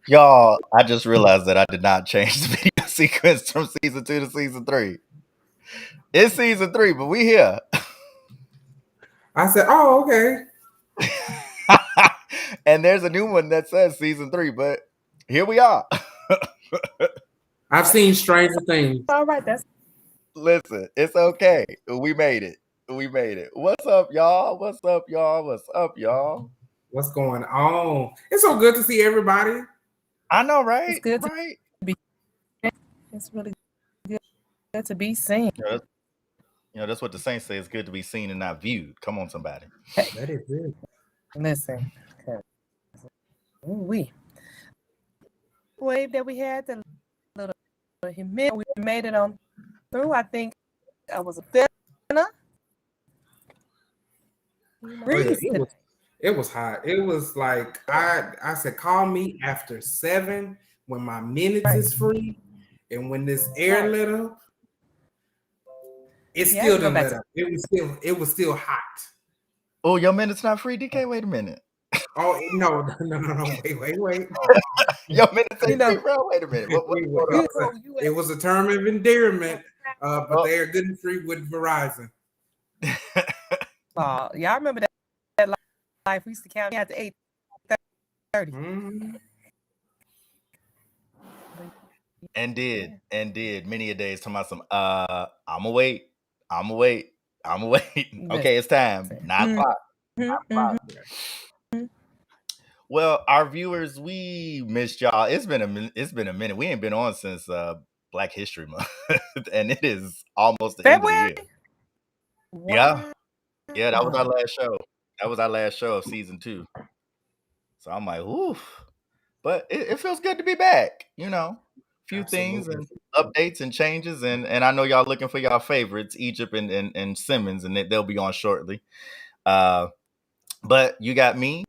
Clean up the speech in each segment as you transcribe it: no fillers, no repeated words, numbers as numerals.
Y'all, I just realized that I did not change the video sequence from season 2 to season 3. It's season 3, but we here. I said, oh, okay. And there's a new one that says season 3, but here we are. I've seen Stranger Things. All right, that's Listen, it's okay. We made it. We made it. What's up, y'all? What's up, y'all? What's up, y'all? What's going on? It's so good to see everybody. I know, right? It's good right? it's really good to be seen. You know, that's what the Saints say. It's good to be seen and not viewed. Come on, somebody. That is good. Listen, we wave that we had, the little humidity, we made it on through. I think I was a thinner. It was hot. It was like I said, call me after 7 when my minutes is free, and when this air lit up, it still didn't let up. It was still hot. Oh, your minute's not free, DK? Wait a minute. Oh no! Wait. Your minute's ain't free, bro. Wait a minute. It was a term of endearment, but they are good and free with Verizon. Y'all remember that life we used to count at 8:30. Mm-hmm. And did many a days talking about some I'ma wait. Okay, it's time. 9 o'clock. 9 o'clock. Well, our viewers, we missed y'all. It's been a minute. We ain't been on since Black History Month, and it is almost the end of the year. Wow. Yeah, that was our last show. That was our last show of season 2. So I'm like, oof. But it feels good to be back. You know, few things and updates and changes, and I know y'all looking for y'all favorites, Egypt and Simmons, and they'll be on shortly. But you got me,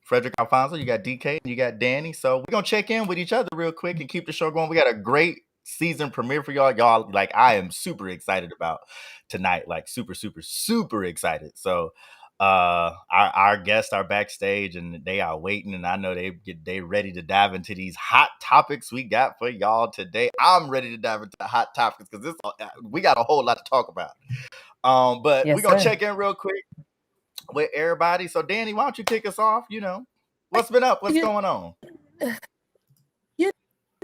Frederick Alfonso, you got DK, and you got Danny. So we're gonna check in with each other real quick and keep the show going. We got a great season premiere for y'all. Y'all, like, I am super excited about tonight. Like, super, super, super excited. So our guests are backstage and they are waiting, and I know they ready to dive into these hot topics we got for y'all today. I'm ready to dive into the hot topics because we got a whole lot to talk about. But we're gonna check in real quick with everybody. So Danny, why don't you kick us off? You know, what's been up? What's going on? You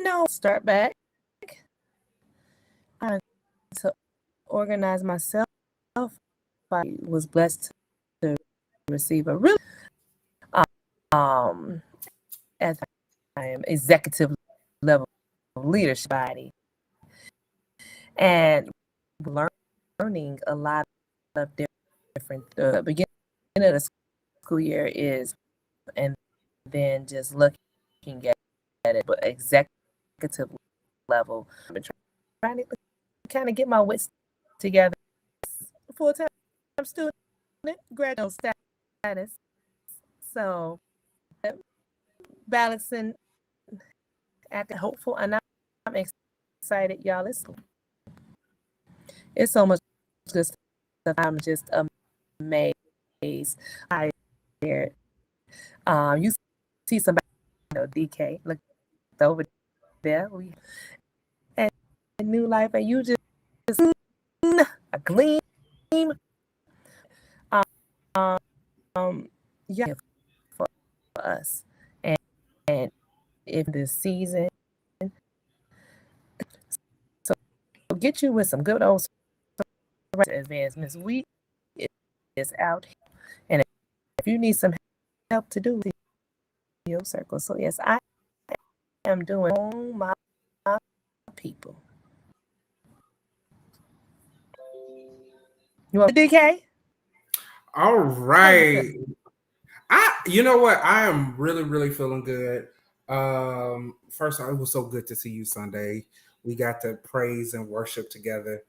know, start back. I to organize myself. I was blessed to receive a really as I am executive level leadership body, and learning a lot of different beginning of the school year is, and then just looking at it, but executive level, I'm trying to kind of get my wits together. Full-time student, graduate status, so balancing, acting hopeful, and I'm excited, y'all. It's so much good stuff. I'm just amazed. You see somebody, DK, look over there. We had a new life, and you just a gleam. Yeah, for us, and if this season, so get you with some good old advancements. is out here. And if you need some help to do your circle. So yes, I am doing on my people. You want DK? All right. You know what? I am really feeling good. First of all, it was so good to see you Sunday. We got to praise and worship together.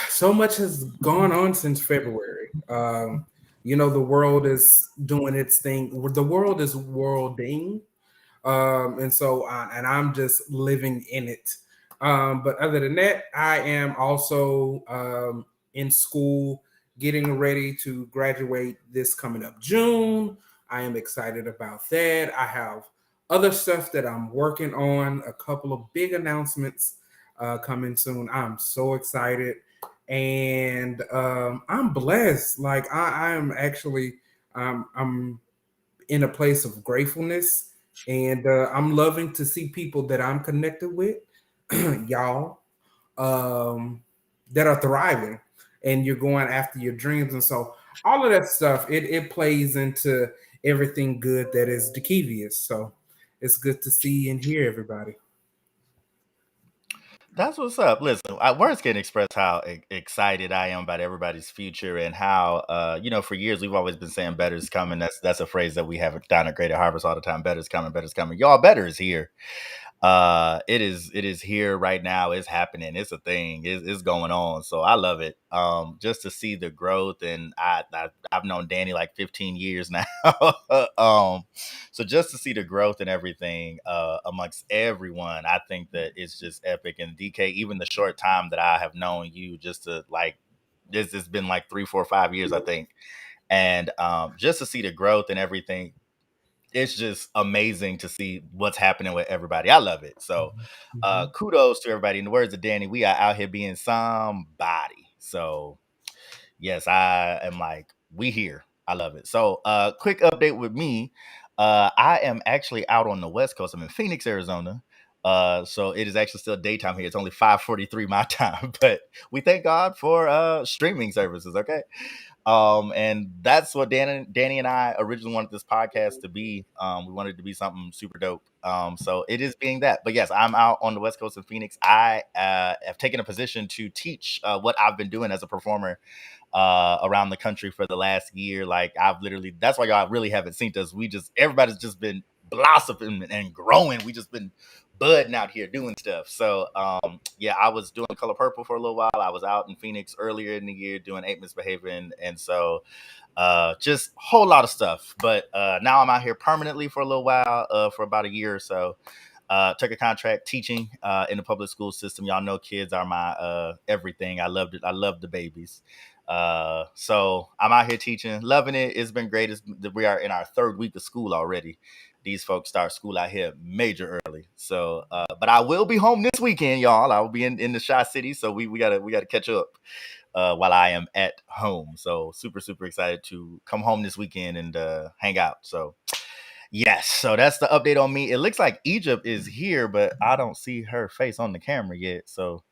So much has gone on since February. The world is doing its thing. The world is worlding. And I'm just living in it. But other than that, I am also in school, getting ready to graduate this coming up June. I am excited about that. I have other stuff that I'm working on, a couple of big announcements coming soon. I'm so excited. And I'm blessed. Like I am actually, I'm in a place of gratefulness. And I'm loving to see people that I'm connected with, y'all, that are thriving, and you're going after your dreams. And so all of that stuff, it plays into everything good that is Dekevious. So it's good to see and hear everybody. That's what's up. Listen, words can't express how excited I am about everybody's future and how, for years we've always been saying better is coming. That's a phrase that we have down at Greater Harvest all the time. Better is coming, better is coming. Y'all, better is here. It is here right now. It's happening. It's a thing. It's going on. So I love it. Just to see the growth, and I've known Danny like 15 years now. So just to see the growth and everything amongst everyone, I think that it's just epic. And DK, even the short time that I have known you, just to like this has been like 3, 4, 5 years, I think. And just to see the growth and everything, it's just amazing to see what's happening with everybody. I love it. So kudos to everybody. In the words of Danny, we are out here being somebody. So yes, I am like, we here. I love it. So quick update with me. I am actually out on the West Coast. I'm in Phoenix, Arizona. So it is actually still daytime here. It's only 5:43 my time, but we thank God for streaming services. Okay. And that's what Danny and I originally wanted this podcast to be. We wanted it to be something super dope. So it is being that. But yes, I'm out on the West Coast of Phoenix. I have taken a position to teach what I've been doing as a performer around the country for the last year. Like that's why y'all really haven't seen us. Everybody's just been blossoming and growing. We just been budding out here doing stuff. So I was doing Color Purple for a little while. I was out in Phoenix earlier in the year doing 8 Misbehaving, and so just a whole lot of stuff. But now I'm out here permanently for a little while, for about a year or so. Took a contract teaching in the public school system. Y'all know kids are my everything. I loved it. I love the babies. So I'm out here teaching, loving it. It's been great. We are in our 3rd week of school already. These folks start school out here major early. So, but I will be home this weekend, y'all. I will be in the Shy City. So we gotta catch up while I am at home. So super excited to come home this weekend and hang out. So yes, so that's the update on me. It looks like Egypt is here, but I don't see her face on the camera yet. So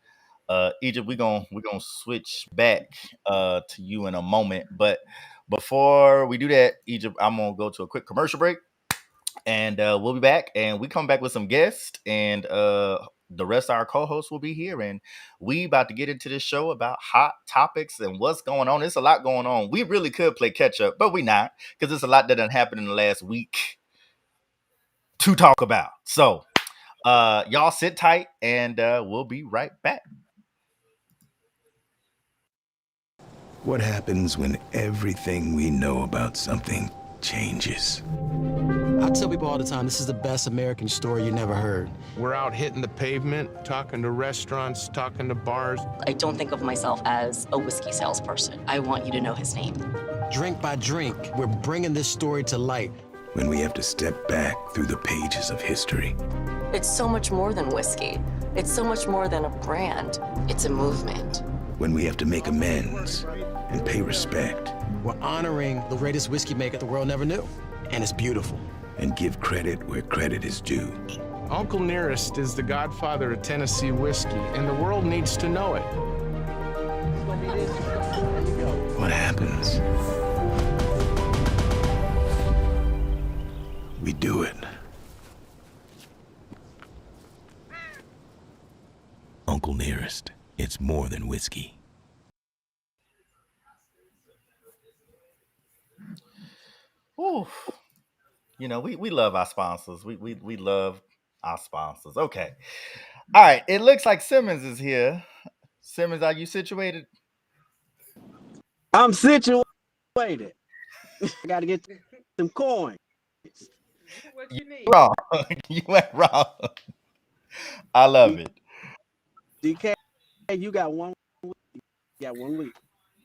Egypt, we're gonna switch back to you in a moment. But before we do that, Egypt, I'm gonna go to a quick commercial break. And we'll be back, and we come back with some guests, and the rest of our co-hosts will be here, and we about to get into this show about hot topics and what's going on. There's a lot going on. We really could play catch up, but we not, because there's a lot that done happened in the last week to talk about. So y'all sit tight, and we'll be right back. What happens when everything we know about something changes? I tell people all the time, this is the best American story you never heard. We're out hitting the pavement, talking to restaurants, talking to bars. I don't think of myself as a whiskey salesperson. I want you to know his name. Drink by drink, we're bringing this story to light. When we have to step back through the pages of history. It's so much more than whiskey. It's so much more than a brand. It's a movement. When we have to make amends and pay respect. We're honoring the greatest whiskey maker the world never knew. And it's beautiful. And give credit where credit is due. Uncle Nearest is the godfather of Tennessee whiskey, and the world needs to know it. what happens. We do it. Uncle Nearest, it's more than whiskey. Ooh. You know, we love our sponsors. We love our sponsors. Okay. All right. It looks like Simmons is here. Simmons, are you situated? I'm situated. I got to get some coins. What you need? Wrong. You went wrong. I love it. DK, you got 1 week. You got 1 week.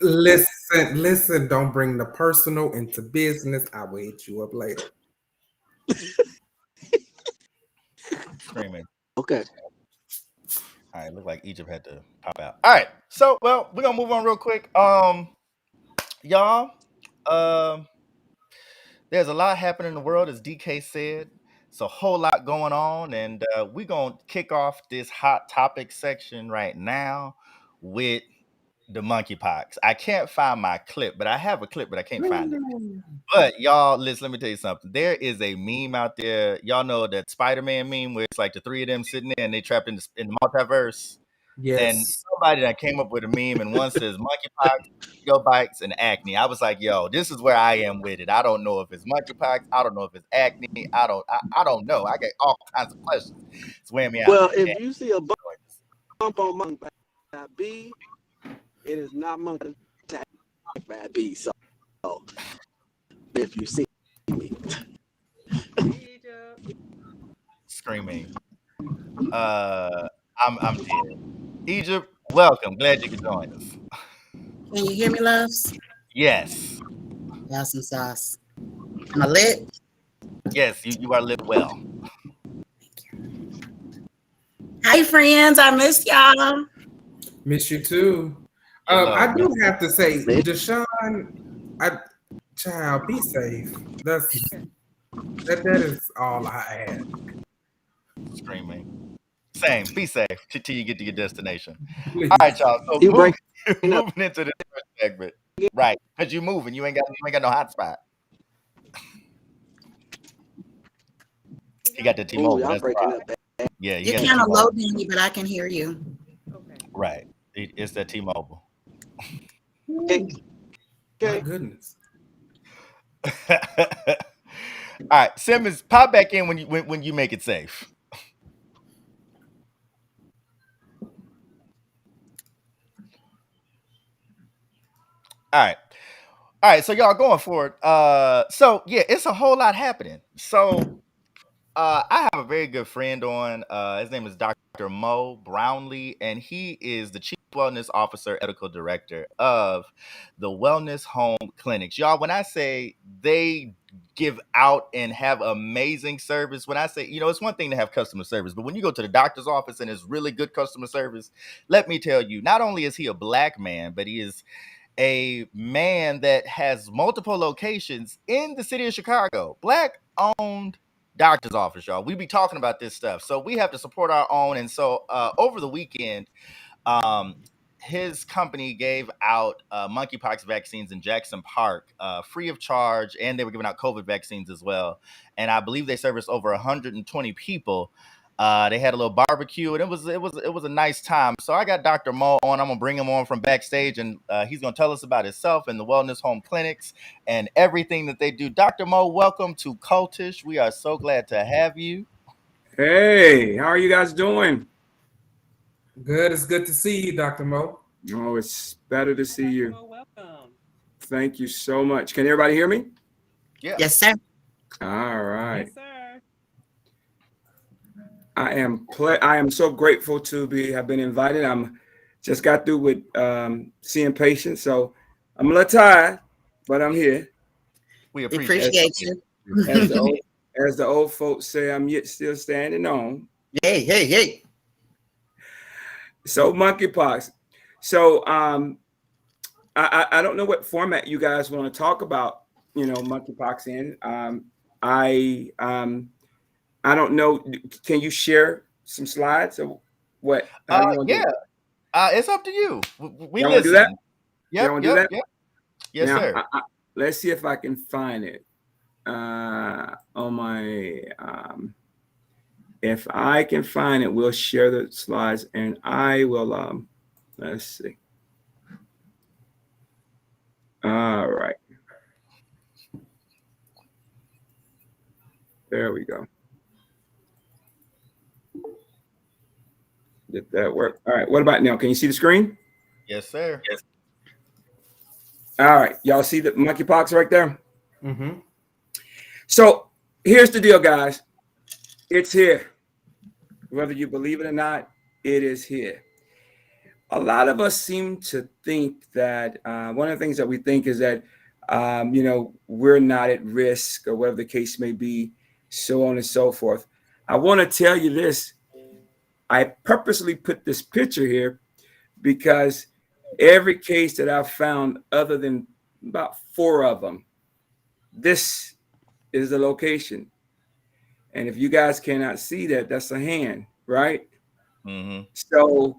Listen, don't bring the personal into business. I will hit you up later. Screaming. Okay. All right, look like Egypt had to pop out. All right, so well, we're gonna move on real quick. Y'all, there's a lot happening in the world, as DK said. It's a whole lot going on, and we're gonna kick off this hot topic section right now with the monkeypox. I can't find my clip, but I have a clip, but I can't find it. But y'all, let me tell you something. There is a meme out there. Y'all know that Spider-Man meme where it's like the three of them sitting there and they trapped in the multiverse. And Yes. somebody that came up with a meme, and one says monkeypox, mosquito bites, and acne. I was like, yo, this is where I am with it. I don't know if it's monkeypox. I don't know if it's acne. I don't know. I get all kinds of questions. It's wearing me out. Well, if you see a bump on monkey type B, it is not monkey type B. So if you see me, Screaming. I'm dead. Egypt, welcome. Glad you could join us. Can you hear me, loves? Yes. Got some sauce. Am I lit? Yes, you are lit well. Hi, friends. I miss y'all. Miss you too. I do have to say, Deshaun, child, be safe. That is all I had. Screaming. Same. Be safe till you get to your destination. Please. All right, y'all. So You moving break- into the first segment. Right. Because you're moving. You ain't got no hot spot. You got the Ooh, T-Mobile. y'all That's breaking right. up. Yeah, you You're got kind of T-Mobile. low, Danny, but I can hear you. Okay. Right. It's that T-Mobile. Okay. My goodness. All right, Simmons, pop back in when you make it safe. All right. So y'all going forward. So yeah, it's a whole lot happening. So I have a very good friend on. His name is Dr. Mo Brownlee, and he is the Chief Wellness Officer, Medical Director of the Wellness Home Clinics. Y'all, when I say they give out and have amazing service, when I say, it's one thing to have customer service, but when you go to the doctor's office and it's really good customer service, let me tell you, not only is he a black man, but he is a man that has multiple locations in the city of Chicago. Black owned doctor's office, y'all. We be talking about this stuff. So we have to support our own. And so over the weekend, his company gave out monkeypox vaccines in Jackson Park free of charge, and they were giving out COVID vaccines as well. And I believe they serviced over 120 people. They had a little barbecue, and it was a nice time. So I got Dr. Mo on. I'm gonna bring him on from backstage, and he's gonna tell us about himself and the wellness home clinics and everything that they do. Dr. Mo, welcome to Cultish. We are so glad to have you. Hey, how are you guys doing? Good. It's good to see you, Dr. Mo. Oh, it's better to see you. Welcome. Thank you so much. Can everybody hear me? Yeah. Yes, sir. All right. Yes, sir. I am so grateful to have been invited. I'm just got through with seeing patients, so I'm a little tired, but I'm here. We We appreciate appreciate you. As the old folks say, I'm yet still standing on. Hey. So monkeypox. So I don't know what format you guys want to talk about, monkeypox in. I don't know. Can you share some slides of what? How you want to do it? It's up to you. We Y'all want to do that? listen. Y'all want to do that? Yep. Yes, now, sir. let's see if I can find it on my. If I can find it, we'll share the slides, and I will. Let's see. All right. There we go. Did that work? All right. What about now? Can you see the screen? Yes, sir. Yes. All right. Y'all see the monkeypox right there? Mm-hmm. So here's the deal, guys. It's here. Whether you believe it or not, it is here. A lot of us seem to think that one of the things that we think is that, we're not at risk or whatever the case may be, so on and so forth. I want to tell you this. I purposely put this picture here because every case that I've found, other than about 4 of them, this is the location. And if you guys cannot see that, that's a hand, right? Mm-hmm. So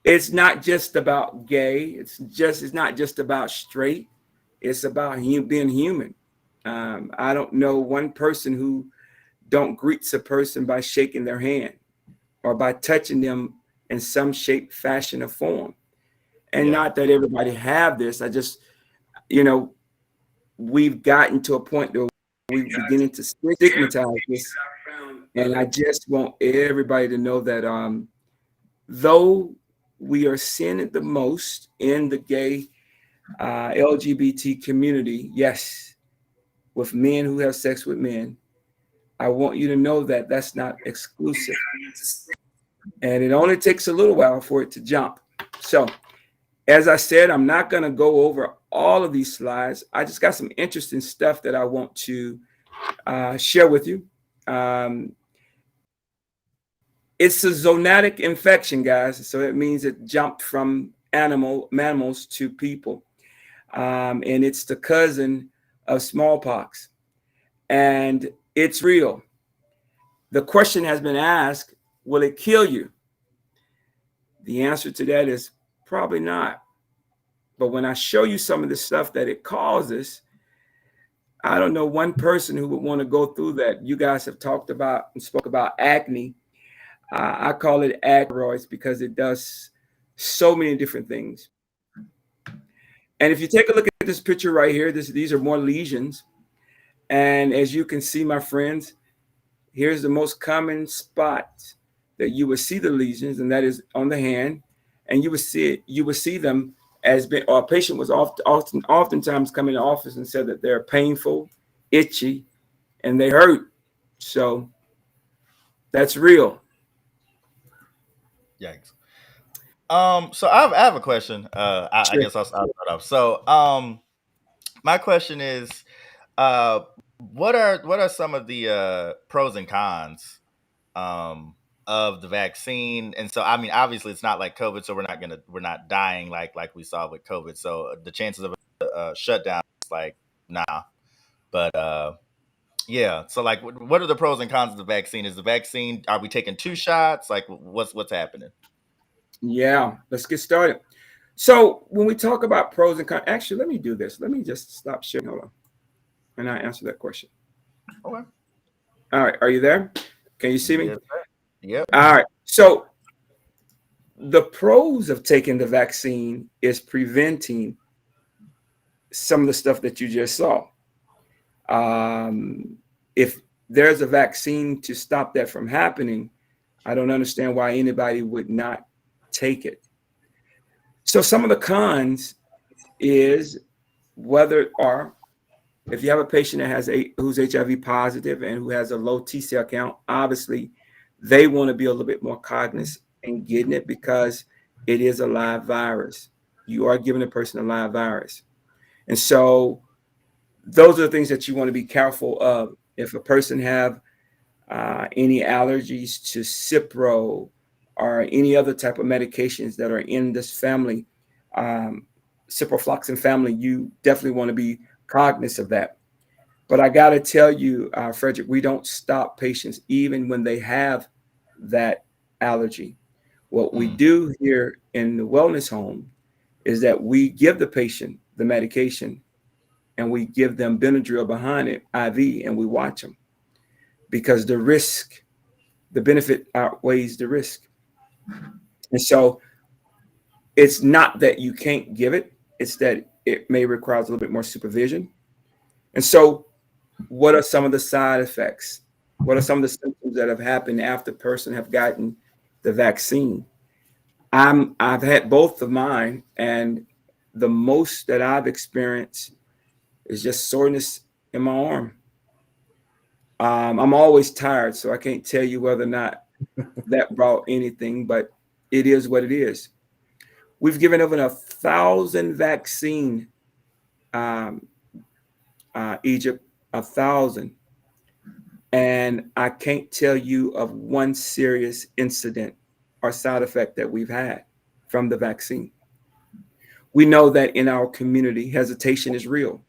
it's not just about gay. It's not just about straight. It's about being human. I don't know one person who don't greets a person by shaking their hand or by touching them in some shape, fashion, or form. And Yeah. not that everybody have this. I just, we've gotten to a point where we're beginning to stigmatize this. And I just want everybody to know that though we are seeing it the most in the gay LGBT community, yes, with men who have sex with men, I want you to know that that's not exclusive. And it only takes a little while for it to jump. So, as I said, I'm not going to go over all of these slides. I just got some interesting stuff that I want to share with you. It's a zoonotic infection, guys. So it means it jumped from mammals to people. And it's the cousin of smallpox. And it's real. The question has been asked, will it kill you? The answer to that is probably not. But when I show you some of the stuff that it causes, I don't know one person who would want to go through that. You guys have talked about and spoke about acne. I call it acroids because it does so many different things. And if you take a look at this picture right here, these are more lesions. And as you can see, my friends, here's the most common spot that you would see the lesions, and that is on the hand. And you would see them as being, or a patient was oftentimes come in the office and said that they're painful, itchy, and they hurt. So that's real. Yikes. So I have a question. I guess I'll start off. So, my question is, what are some of the pros and cons of the vaccine? And so, I mean, obviously, it's not like COVID, so we're not dying like we saw with COVID. So the chances of a shutdown is like nah. But yeah. So like, what are the pros and cons of the vaccine? Is the vaccine? Are we taking 2 shots? Like, what's happening? Yeah, let's get started. So when we talk about pros and cons, actually, let me do this. Let me just stop sharing. Hold on. And I answer that question. Okay. All right. Are you there? Can you see me? Yes, yep. All right. So the pros of taking the vaccine is preventing some of the stuff that you just saw. If there's a vaccine to stop that from happening, I don't understand why anybody would not take it. So some of the cons is if you have a patient that who's HIV positive and who has a low T cell count, obviously they want to be a little bit more cognizant in getting it because it is a live virus. You are giving a person a live virus. And so those are the things that you want to be careful of. If a person have any allergies to Cipro or any other type of medications that are in this family, ciprofloxacin family, you definitely want to be cognizant of that. But I got to tell you, Frederick, we don't stop patients even when they have that allergy. What we do here in the wellness home is that we give the patient the medication and we give them Benadryl behind it, IV, and we watch them because the benefit outweighs the risk. And so it's not that you can't give it, it's that it may require a little bit more supervision. And so, what are some of the side effects? What are some of the symptoms that have happened after a person have gotten the vaccine? I've had both of mine, and the most that I've experienced is just soreness in my arm. I'm always tired, so I can't tell you whether or not that brought anything, but it is what it is. We've given over 1,000 vaccine, Egypt, 1,000. And I can't tell you of one serious incident or side effect that we've had from the vaccine. We know that in our community, hesitation is real.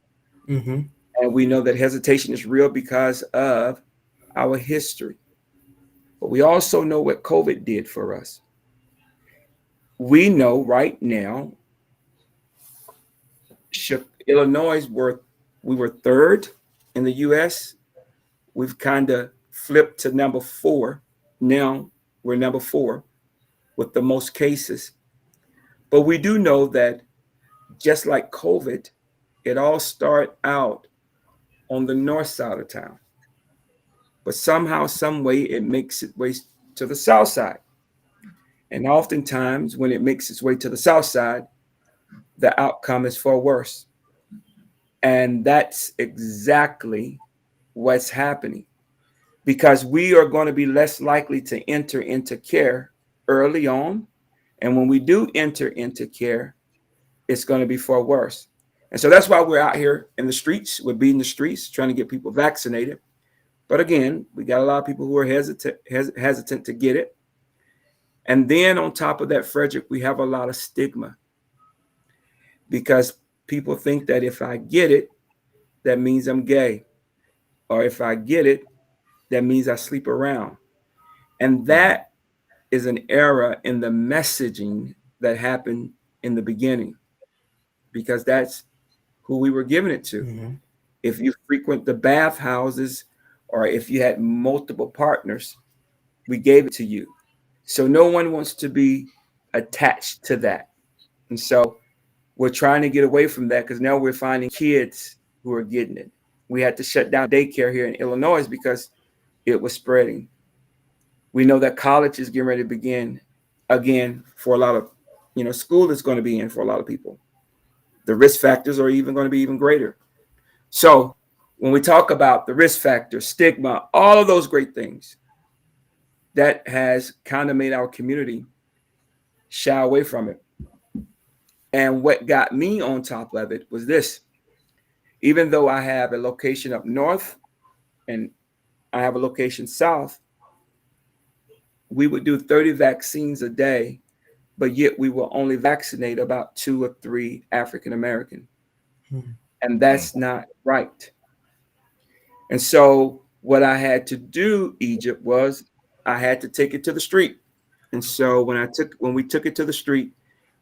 Mm-hmm. And we know that hesitation is real because of our history. But we also know what COVID did for us. We know right now, Illinois we were third in the US. We've kind of flipped to number 4. Now we're number 4 with the most cases. But we do know that just like COVID, it all started out on the north side of town. But somehow, some way, it makes its way to the south side. And oftentimes, when it makes its way to the south side, the outcome is far worse. And that's exactly what's happening, because we are going to be less likely to enter into care early on. And when we do enter into care, it's going to be far worse. And so that's why we're out here in the streets. We're beating the streets, trying to get people vaccinated. But again, we got a lot of people who are hesitant to get it. And then on top of that, Frederick, we have a lot of stigma, because people think that if I get it, that means I'm gay. Or if I get it, that means I sleep around. And that is an error in the messaging that happened in the beginning, because that's who we were giving it to. Mm-hmm. If you frequent the bathhouses or if you had multiple partners, we gave it to you. So no one wants to be attached to that. And so we're trying to get away from that, because now we're finding kids who are getting it. We had to shut down daycare here in Illinois because it was spreading. We know that college is getting ready to begin again for a lot of, school is going to be in for a lot of people. The risk factors are even going to be even greater. So when we talk about the risk factor, stigma, all of those great things, that has kind of made our community shy away from it. And what got me on top of it was this. Even though I have a location up north and I have a location south, we would do 30 vaccines a day, but yet we will only vaccinate about 2 or 3 African American. And that's not right. And so what I had to do, Egypt, was I had to take it to the street. And so when we took it to the street,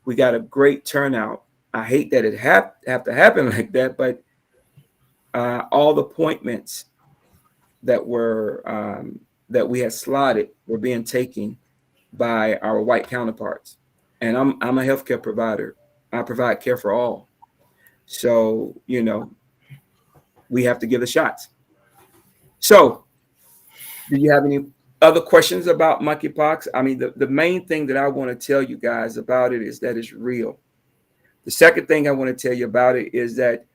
we got a great turnout. I hate that it have to happen like that, but all the appointments that were that we had slotted were being taken by our white counterparts. And I'm a healthcare provider. I provide care for all. So, we have to give the shots. So, do you have any other questions about monkeypox? I mean, the main thing that I want to tell you guys about it is that it's real. The second thing I want to tell you about it is that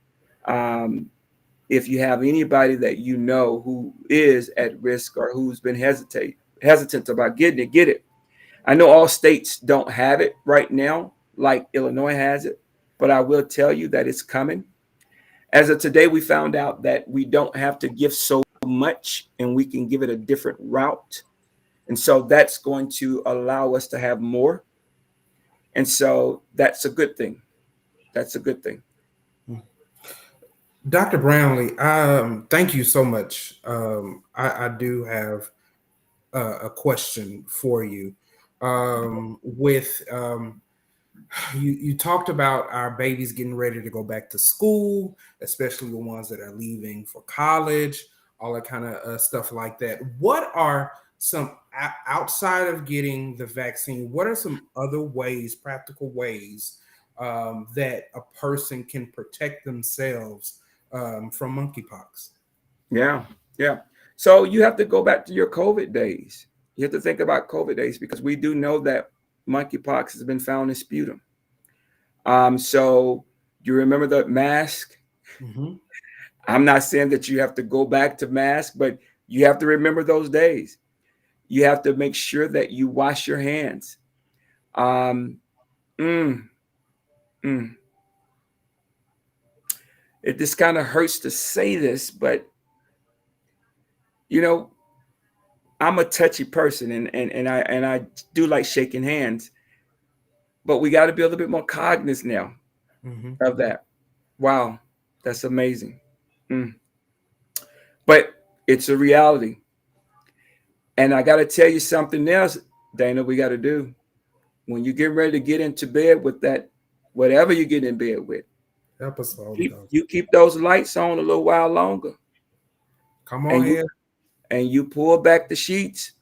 if you have anybody that you know who is at risk or who's been hesitant about getting it, get it. I know all states don't have it right now, like Illinois has it, but I will tell you that it's coming. As of today, we found out that we don't have to give so much, and we can give it a different route. And so that's going to allow us to have more. And so that's a good thing. That's a good thing. Dr. Brownlee, thank you so much. I do have a question for you. With You talked about our babies getting ready to go back to school, especially the ones that are leaving for college, all that kind of stuff like that. What are some outside of getting the vaccine? What are some other ways, practical ways, that a person can protect themselves from monkeypox? Yeah, yeah. So you have to go back to your COVID days. You have to think about COVID days because we do know that monkeypox has been found in sputum. So you remember the mask? Mm-hmm. I'm not saying that you have to go back to mask, but you have to remember those days. You have to make sure that you wash your hands. Um, mm, mm. It just kind of hurts to say this, but you know, I'm a touchy person, and I do like shaking hands. But we got to be a little bit more cognizant now Mm-hmm. of that. Wow, that's amazing. Mm. But it's a reality. And I got to tell you something else, Dana, we got to do. When you get ready to get into bed with that, whatever you get in bed with, Episode. you keep those lights on a little while longer. Come on And here. you pull back the sheets.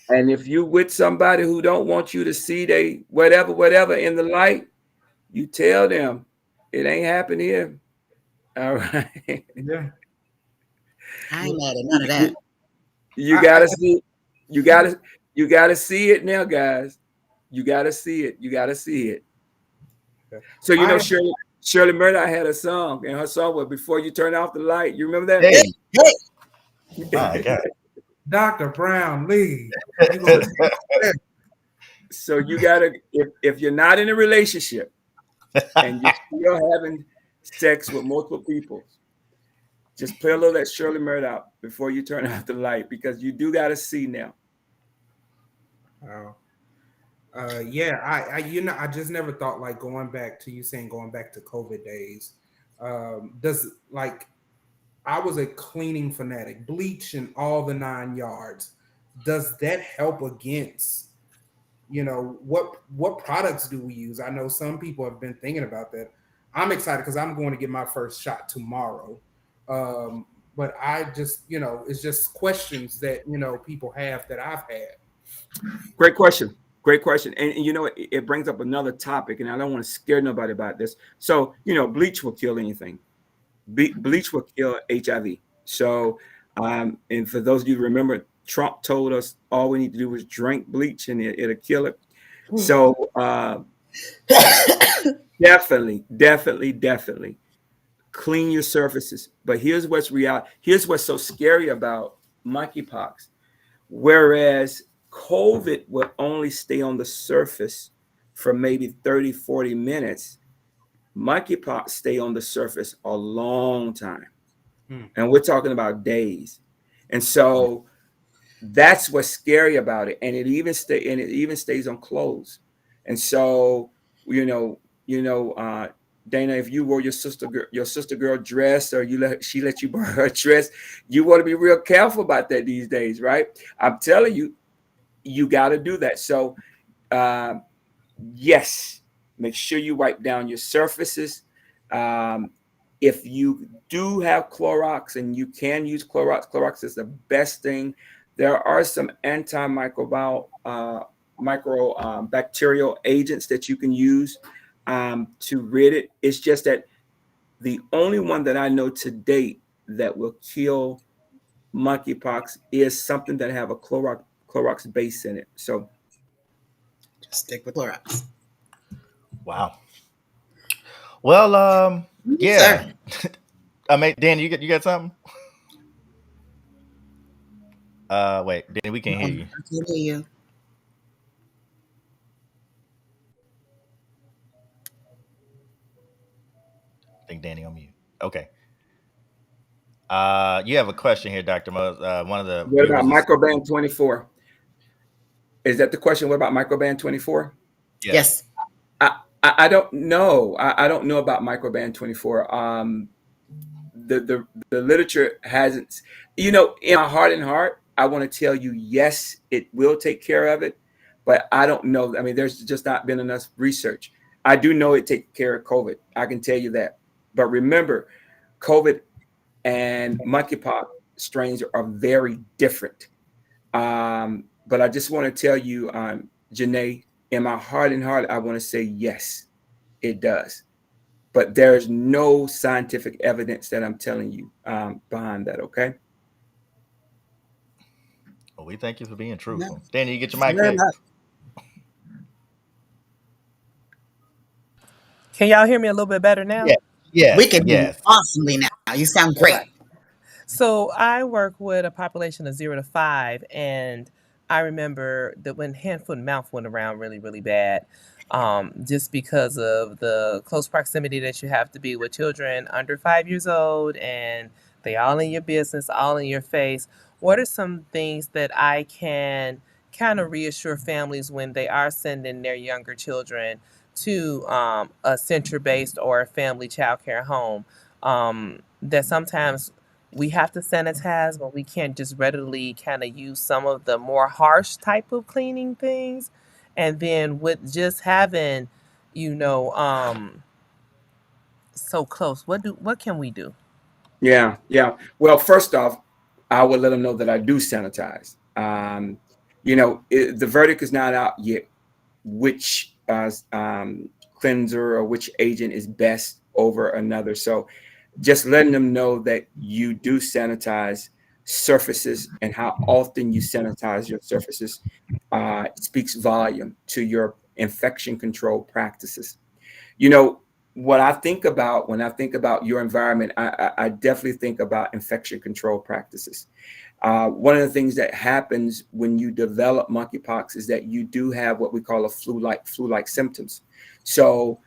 And if you with somebody who don't want you to see they whatever in the light, you tell them it ain't happening here. All right. Yeah. I ain't mad at none of that. You gotta see, you gotta see it now, guys. You gotta see it. You gotta see it. So you know, Shirley Murdoch had a song, and her song was "Before You Turn Off the Light." You remember that? Hey, Hey, my God. Dr. Brown Lee. So you gotta, if you're not in a relationship and you're still having sex with multiple people, just play a little of that Shirley Murdoch before you turn off the light, because you do gotta see now. Wow. Yeah, I just never thought like going back to you saying going back to COVID days. Does like I was a cleaning fanatic, bleach and all the 9 yards. Does that help against, what products do we use? I know some people have been thinking about that. I'm excited because I'm going to get my first shot tomorrow. But I just, it's just questions that, people have that I've had. Great question. Great question. And you know, it brings up another topic, and I don't want to scare nobody about this. So, bleach will kill anything. Bleach will kill HIV. So, and for those of you who remember, Trump told us all we need to do is drink bleach and it'll kill it. So, definitely clean your surfaces. But here's what's real. Here's what's so scary about monkeypox. Whereas COVID will only stay on the surface for maybe 30, 40 minutes, monkeypox stay on the surface a long time. And we're talking about days. And so that's what's scary about it. And it even stays on clothes. And so, Dana, if you wore your sister girl dress, or she let you borrow her dress, you want to be real careful about that these days, right? I'm telling you, you got to do that. So, yes, make sure you wipe down your surfaces. If you do have Clorox and you can use Clorox is the best thing. There are some antimicrobial, bacterial agents that you can use to rid it. It's just that the only one that I know to date that will kill monkeypox is something that have a Clorox base in it. So just stick with Clorox. Wow. Well, yeah. Sir. I mean, Dan, you got something? Wait, Dan, we can't hear you. I can hear you. I think Danny on mute. Okay. You have a question here, Dr. Mose. One of the what about viewers is, Microban 24? Is that the question? What about Microban 24? Yes. I don't know. I don't know about Microban 24. The literature hasn't, in my heart and heart, I want to tell you, yes, it will take care of it. but I don't know. I mean, there's just not been enough research. I do know it takes care of COVID. I can tell you that. But remember, COVID and monkeypox strains are very different. But I just want to tell you, Janae, in my heart and heart, I want to say yes, it does. But there's no scientific evidence that I'm telling you behind that. Okay. Well, we thank you for being No, truthful. Danny, you get your mic fair fixed. enough. Can y'all hear me a little bit better now? Yeah. Yes. We can hear you Yes. awesomely now. You sound great. So I work with a population of 0 to 5, and I remember that when hand, foot, and mouth went around really, really bad, just because of the close proximity that you have to be with children under 5 years old, and they all in your business, all in your face. What are some things that I can kind of reassure families when they are sending their younger children to a center-based or a family child care home? That sometimes we have to sanitize, but we can't just readily kind of use some of the more harsh type of cleaning things. And then with just having, you know, so close, what can we do? Yeah, yeah. Well, first off, I would let them know that I do sanitize. The verdict is not out yet, which cleanser or which agent is best over another. So just letting them know that you do sanitize surfaces and how often you sanitize your surfaces speaks volume to your infection control practices. You know, what I think about when I think about your environment, I definitely think about infection control practices. One of the things that happens when you develop monkeypox is that you do have what we call a flu-like symptoms. So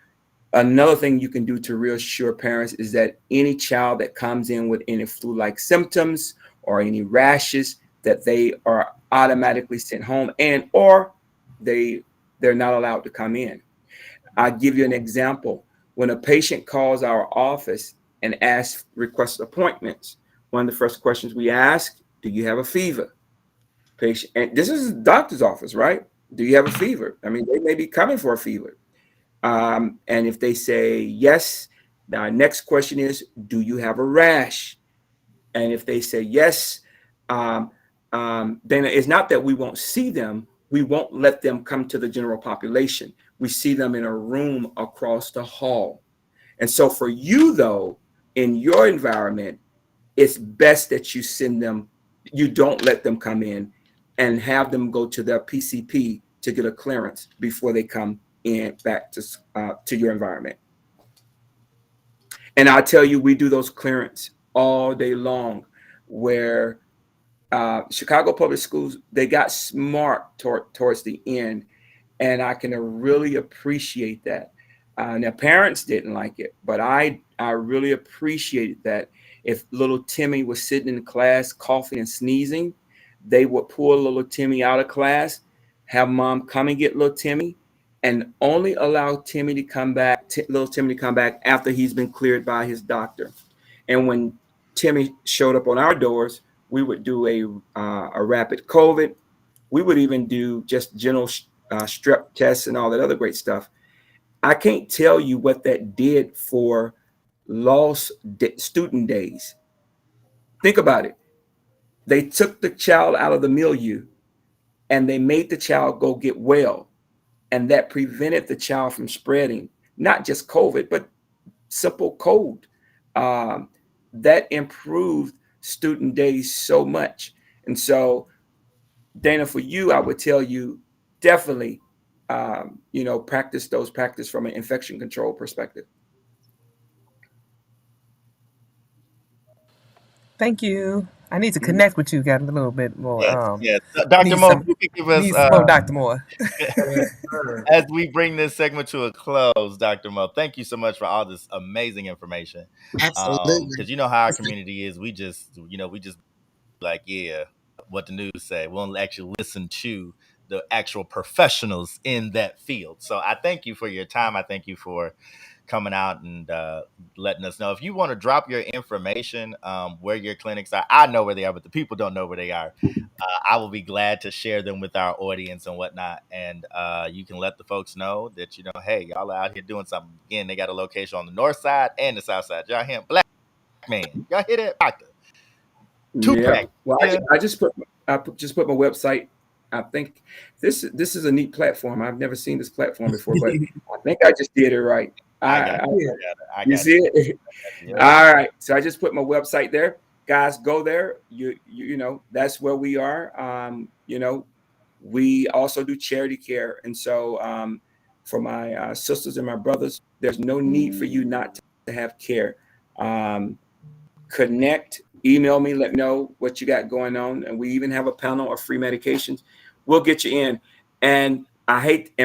another thing you can do to reassure parents is that any child that comes in with any flu-like symptoms or any rashes, that they are automatically sent home and or they're not allowed to come in. I'll give you an example. When a patient calls our office and requests appointments, one of the first questions we ask, do you have a fever? Patient, and this is a doctor's office, right? Do you have a fever? I mean, they may be coming for a fever. And if they say yes, the next question is, do you have a rash? And if they say yes, then it's not that we won't see them. We won't let them come to the general population. We see them in a room across the hall. And so for you, though, in your environment, it's best that you don't let them come in and have them go to their PCP to get a clearance before they come in back to your environment. And I tell you, we do those clearance all day long where Chicago Public Schools, they got smart towards the end, and I can really appreciate that. Now, parents didn't like it, but I really appreciated that. If little Timmy was sitting in class coughing and sneezing, they would pull little Timmy out of class, have mom come and get little Timmy, and only allow Timmy to come back, little Timmy to come back after he's been cleared by his doctor. And when Timmy showed up on our doors, we would do a rapid COVID. We would even do just general strep tests and all that other great stuff. I can't tell you what that did for lost student days. Think about it. They took the child out of the milieu and they made the child go get well. And that prevented the child from spreading not just COVID, but simple cold. That improved student days so much. And so, Dana, for you, I would tell you definitely, practice from an infection control perspective. Thank you. I need to connect with you, got a little bit more. Yes. Yes. Dr. Need Mo, some, you can give us need some more Dr. Moore. as we bring this segment to a close, Dr. Mo, thank you so much for all this amazing information. Absolutely. Because you know how our community is, we just like, yeah, what the news say. We won't actually listen to the actual professionals in that field. So I thank you for your time. I thank you for coming out and letting us know. If you want to drop your information, where your clinics are, I know where they are, but the people don't know where they are. I will be glad to share them with our audience and whatnot. And you can let the folks know that, hey, y'all are out here doing something. Again, they got a location on the north side and the south side. Y'all hear Black Man. Y'all hear that? Doctor. Yeah. Tupac. Well, Yeah. I just put my website. I think this is a neat platform. I've never seen this platform before, but I think I just did it right. I got You see it? Yeah. All right. So I just put my website there. Guys, go there. You know, that's where we are. We also do charity care. And so for my sisters and my brothers, there's no need for you not to have care. Connect, email me, let me know what you got going on. And we even have a panel of free medications. We'll get you in. And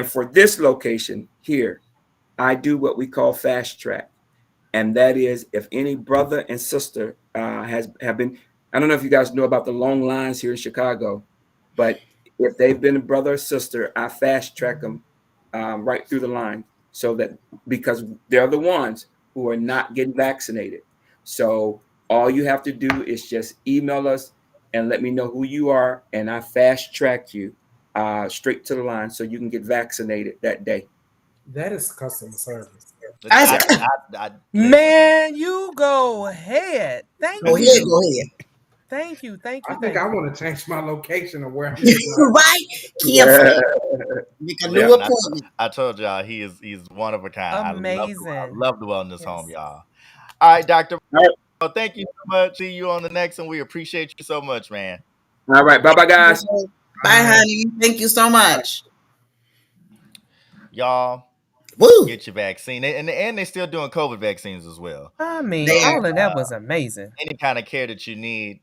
for this location here, I do what we call fast track. And that is if any brother and sister have been, I don't know if you guys know about the long lines here in Chicago, but if they've been a brother or sister, I fast track them right through the line because they're the ones who are not getting vaccinated. So all you have to do is just email us and let me know who you are, and I fast track you straight to the line so you can get vaccinated that day. That is customer service. Man, you go ahead. Thank Go you. ahead, go ahead. Thank you. I think I want to change my location of where I'm right? Careful. Make a new appointment. I told y'all he's one of a kind. Amazing. I love the wellness home, y'all. All right, Dr. Well, thank you so much. See you on the next one. We appreciate you so much, man. All right. Bye-bye, guys. Bye, honey. Thank you so much. Y'all, woo, get your vaccine. And they're still doing COVID vaccines as well. I mean, They all of that was amazing. Any kind of care that you need,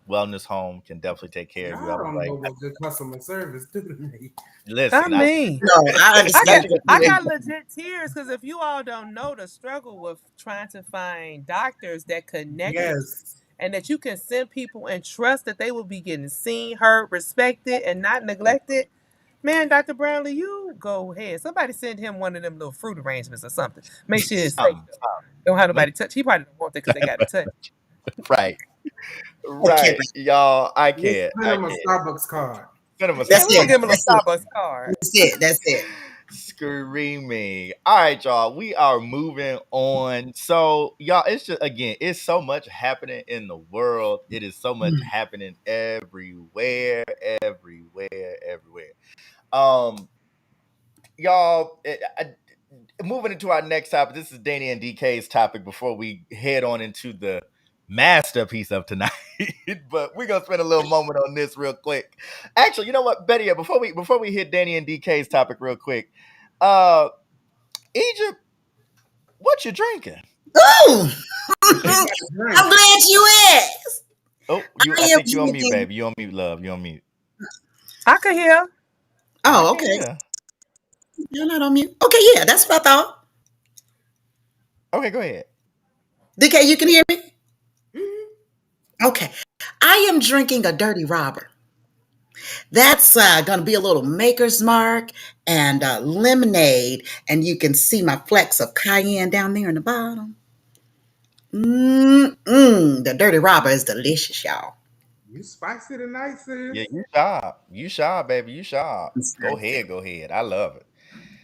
Wellness Home can definitely take care of you. I don't know what good customer service do to me. Listen, I mean, I understand. I got legit tears because if you all don't know the struggle with trying to find doctors that connect and that you can send people and trust that they will be getting seen, heard, respected, and not neglected. Man, Dr. Brownlee, you go ahead. Somebody send him one of them little fruit arrangements or something. Make sure it's safe. Don't have nobody touch. He probably don't want that because they got to touch. Right. Right. Y'all, I can't. Send him a Starbucks card. Send him a That's We'll it. give him a That's Starbucks card. That's it. Screaming. All right, y'all. We are moving on. So, y'all, it's just it's so much happening in the world. It is so much happening everywhere. Y'all, moving into our next topic. This is Danny and DK's topic before we head on into the masterpiece of tonight. But we're gonna spend a little moment on this real quick. Actually, you know what? Better yet, before we hit Danny and DK's topic real quick, Egypt, what you drinking? Oh, I'm glad you asked. Oh, I think you on mute, baby. You on mute, love. You on mute. I can hear. Oh, okay. Yeah. You're not on mute. Okay, yeah, that's what I thought. Okay, go ahead. DK, you can hear me? Okay. I am drinking a Dirty Robber. That's going to be a little Maker's Mark and lemonade. And you can see my flecks of cayenne down there in the bottom. The Dirty Robber is delicious, y'all. You spicy tonight, sis? Yeah, you sharp, baby. You sharp. Go ahead. I love it.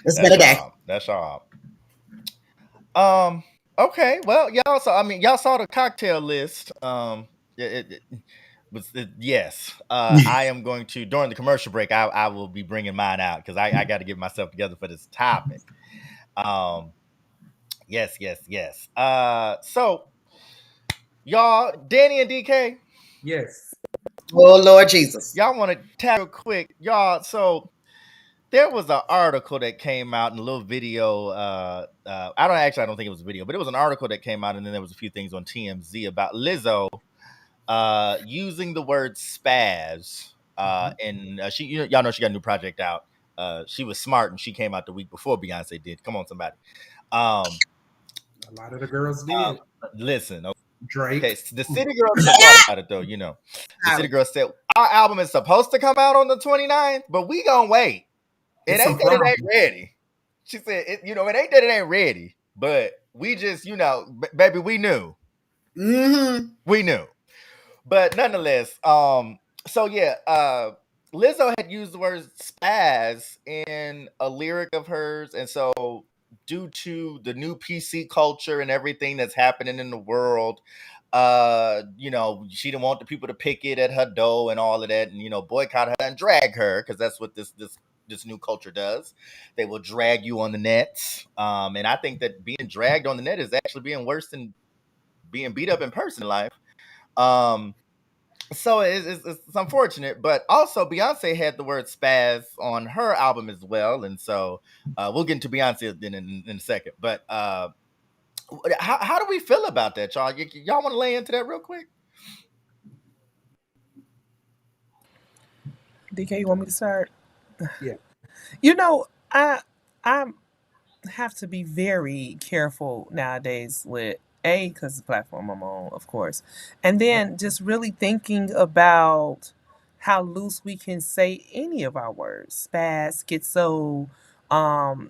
It's better day. That's sharp. Okay, well, y'all. So y'all saw the cocktail list. Yes. I am going to during the commercial break. I will be bringing mine out because I got to get myself together for this topic. Yes. So y'all, Danny and DK. Yes. Oh Lord Jesus. Y'all want to tackle quick, y'all. So there was an article that came out in a little video. I don't think it was a video, but it was an article that came out, and then there was a few things on TMZ about Lizzo using the word spaz. And she, y'all know she got a new project out. She was smart, and she came out the week before Beyonce did. Come on, somebody. A lot of the girls did. Listen, Drake. Okay, the City Girls thought about it though. The City Girls said our album is supposed to come out on the 29th, but we gonna wait. It ain't that it ain't ready. She said, it ain't that it ain't ready. but we just, baby, we knew. Mm-hmm. We knew. But nonetheless, so yeah, Lizzo had used the word spaz in a lyric of hers, and so due to the new PC culture and everything that's happening in the world, she didn't want the people to pick it at her door and all of that, and boycott her and drag her, because that's what this new culture does. They will drag you on the net, and I think that being dragged on the net is actually being worse than being beat up in person in life. Um, so it's unfortunate, but also Beyonce had the word spaz on her album as well, and so we'll get into Beyonce in a second. But how do we feel about that, y'all? Y'all want to lay into that real quick? DK, you want me to start? Yeah. I have to be very careful nowadays with because the platform I'm on, of course, and then just really thinking about how loose we can say any of our words. Spaz, schizo.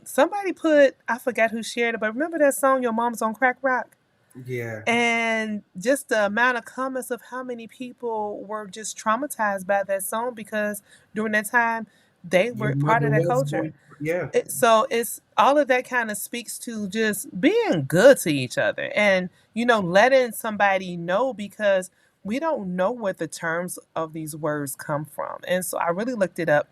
Somebody put, I forgot who shared it, but remember that song "Your Mom's on Crack Rock"? Yeah. And just the amount of comments of how many people were just traumatized by that song because during that time they Your were part mother of that was culture. going, yeah. So it's all of that kind of speaks to just being good to each other and letting somebody know, because we don't know where the terms of these words come from. And so I really looked it up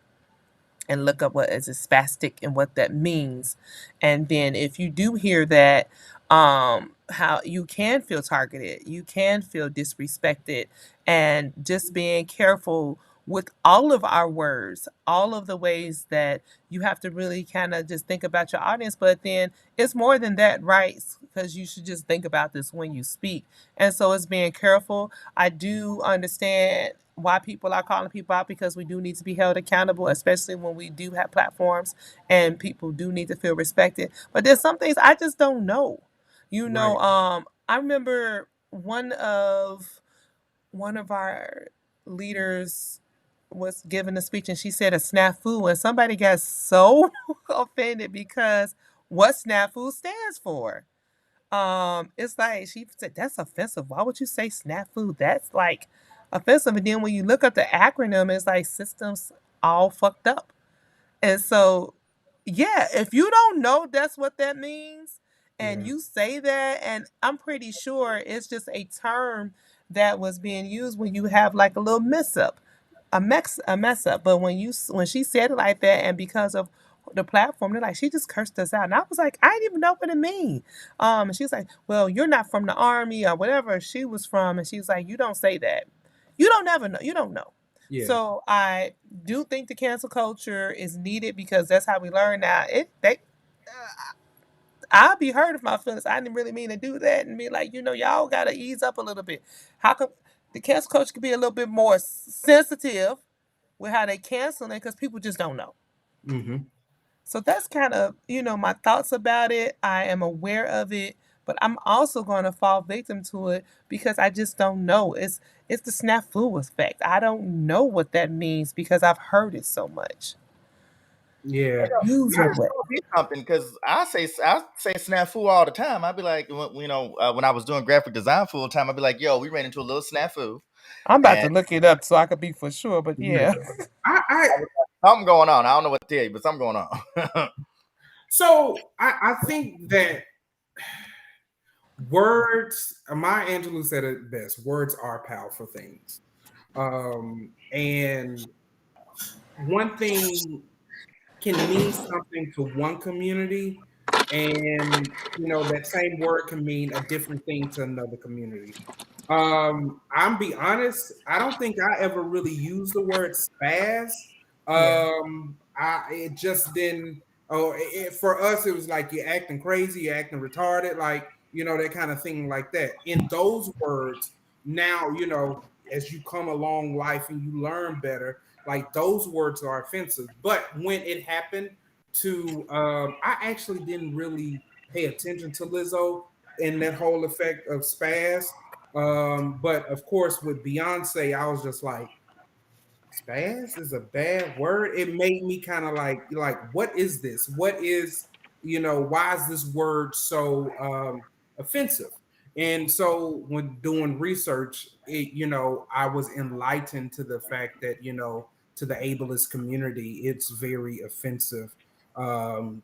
and look up what is a spastic and what that means. And then if you do hear that, how you can feel targeted, you can feel disrespected, and just being careful with all of our words, all of the ways that you have to really kind of just think about your audience. But then it's more than that, right? Because you should just think about this when you speak. And so it's being careful. I do understand why people are calling people out, because we do need to be held accountable, especially when we do have platforms and people do need to feel respected. But there's some things I just don't know. Right. I remember one of our leaders was giving a speech and she said a snafu, and somebody got so offended because what snafu stands for. It's like she said that's offensive. Why would you say snafu? That's like offensive. And then when you look up the acronym, it's like systems all fucked up. And so, yeah, if you don't know that's what that means, and Yeah. you say that, and I'm pretty sure it's just a term that was being used when you have like a little mess up, a mess up. But when she said it like that, and because of the platform, they're like, she just cursed us out, and I was like, I didn't even know what it mean. And she was like, well, you're not from the army or whatever she was from, and she was like, you don't say that. You don't ever know. You don't know. Yeah. So I do think the cancel culture is needed because that's how we learn now. I'll be hurt if my feelings. I didn't really mean to do that, and be like, y'all gotta ease up a little bit. How come the cancel culture could be a little bit more sensitive with how they canceling it, because people just don't know. Mm-hmm. So that's kind of my thoughts about it. I am aware of it, but I'm also going to fall victim to it because I just don't know. It's the snafu effect. I don't know what that means because I've heard it so much. Yeah. Use your way. Something, because I say snafu all the time. I'd be like, when I was doing graphic design full time, I'd be like, yo, we ran into a little snafu, I'm about and to look it up so I could be for sure. But yeah, I something going on. I don't know what to tell you, but something going on. so I think that words, Maya Angelou said it best, words are powerful things. And one thing can mean something to one community, and that same word can mean a different thing to another community. I'm be honest, I don't think I ever really used the word spaz. yeah, I it just didn't. Oh, for us, it was like you're acting crazy, you're acting retarded, like that kind of thing, like that. In those words, now as you come along life and you learn better, like those words are offensive. But when it happened to, I actually didn't really pay attention to Lizzo and that whole effect of spaz. But of course, with Beyonce, I was just like, spaz is a bad word. It made me kind of like, what is this? What is why is this word so offensive? And so when doing research, I was enlightened to the fact that, to the ableist community, it's very offensive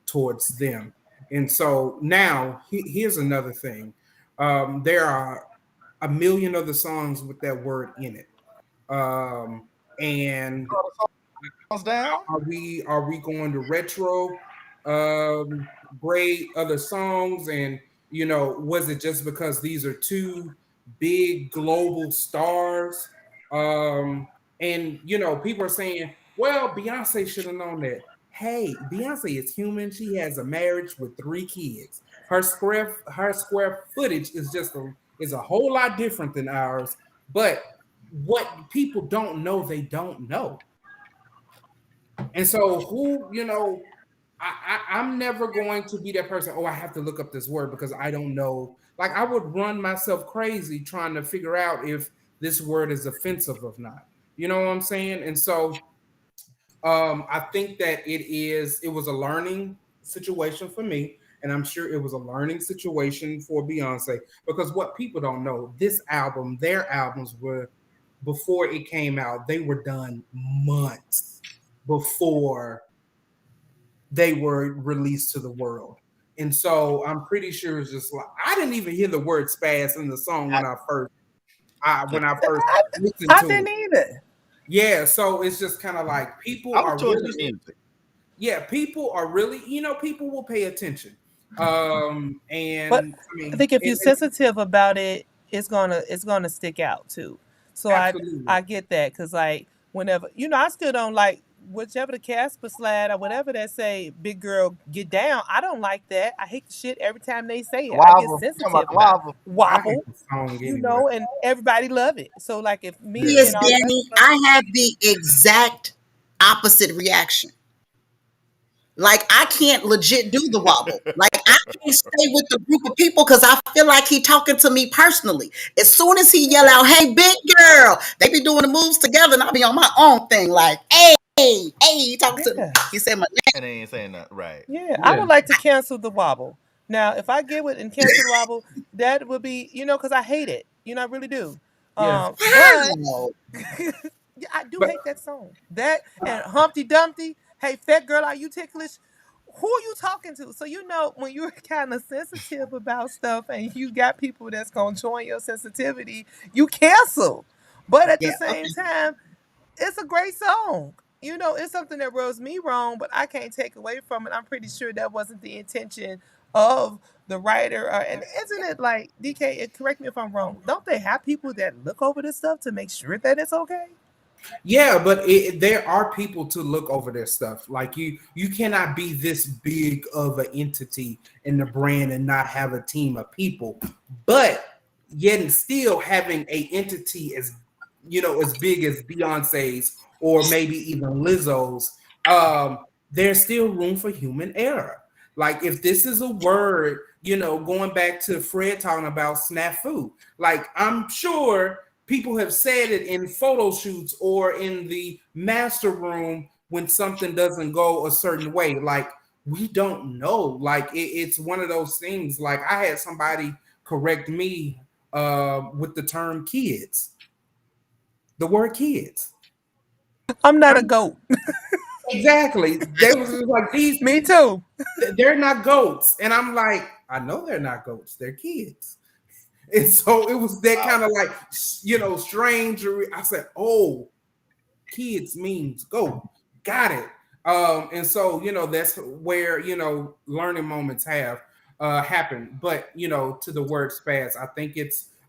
towards them. And so now here's another thing. There are a million other songs with that word in it. And down. are we going to retro grade other songs? And was it just because these are two big global stars? And people are saying, well, Beyonce should have known that. Hey, Beyonce is human. She has a marriage with 3 kids. Her square footage is a whole lot different than ours. But what people don't know, they don't know. And so I'm never going to be that person. Oh, I have to look up this word because I don't know. Like, I would run myself crazy trying to figure out if this word is offensive or not. You know what I'm saying? And so I think that it was a learning situation for me. And I'm sure it was a learning situation for Beyonce, because what people don't know, their albums were, before it came out, they were done months before they were released to the world. And so I'm pretty sure it's just like, I didn't even hear the word spaz in the song when I first listened I to didn't it. either. Yeah, so it's just kind of like people are really, people are really, people will pay attention. And But I mean, I think if you're sensitive about it, it's gonna stick out too. So absolutely. I get that, because like whenever I still don't like whichever the Casper slide or whatever that say big girl get down. I don't like that. I hate the shit every time they say it. I get sensitive about it. I hate Wobble, the song anyway. and everybody love it. So like if me Yes, and all the rest Danny, of us, I have the exact opposite reaction. Like, I can't legit do the wobble. Like, I can't stay with the group of people because I feel like he talking to me personally. As soon as he yell out, "Hey, big girl," they be doing the moves together, and I'll be on my own thing. Like, "Hey, hey," he talking to me. yeah. He said my And they ain't saying that right. Yeah, I would like to cancel the wobble. Now, if I get with and cancel the wobble, that would be, because I hate it. I really do. Yeah. But name. Wow. yeah, I do But hate that song. That and Humpty Dumpty. Hey, fat girl, are you ticklish? Who are you talking to? So when you're kind of sensitive about stuff and you got people that's gonna join your sensitivity, you cancel. But at the Yeah. same Okay. time, it's a great song. It's something that rubs me wrong, but I can't take away from it. I'm pretty sure that wasn't the intention of the writer. And isn't it like, DK? Correct me if I'm wrong. Don't they have people that look over this stuff to make sure that it's okay? yeah, but there are people to look over their stuff. Like, you cannot be this big of an entity in the brand and not have a team of people. But yet and still having a entity as big as Beyonce's or maybe even Lizzo's, there's still room for human error. Like, if this is a word, going back to Fred talking about snafu, like, I'm sure people have said it in photo shoots or in the master room when something doesn't go a certain way. Like, we don't know. Like, it's one of those things. Like, I had somebody correct me with the term kids, the word kids. I'm not a goat. Exactly. They was just like, these. Me too. They're not goats. And I'm like, I know they're not goats. They're kids. And so it was that kind of like, strange. I said, oh, kids means go. Got it. And so, that's where, learning moments have happened. But, to the word spaz, I think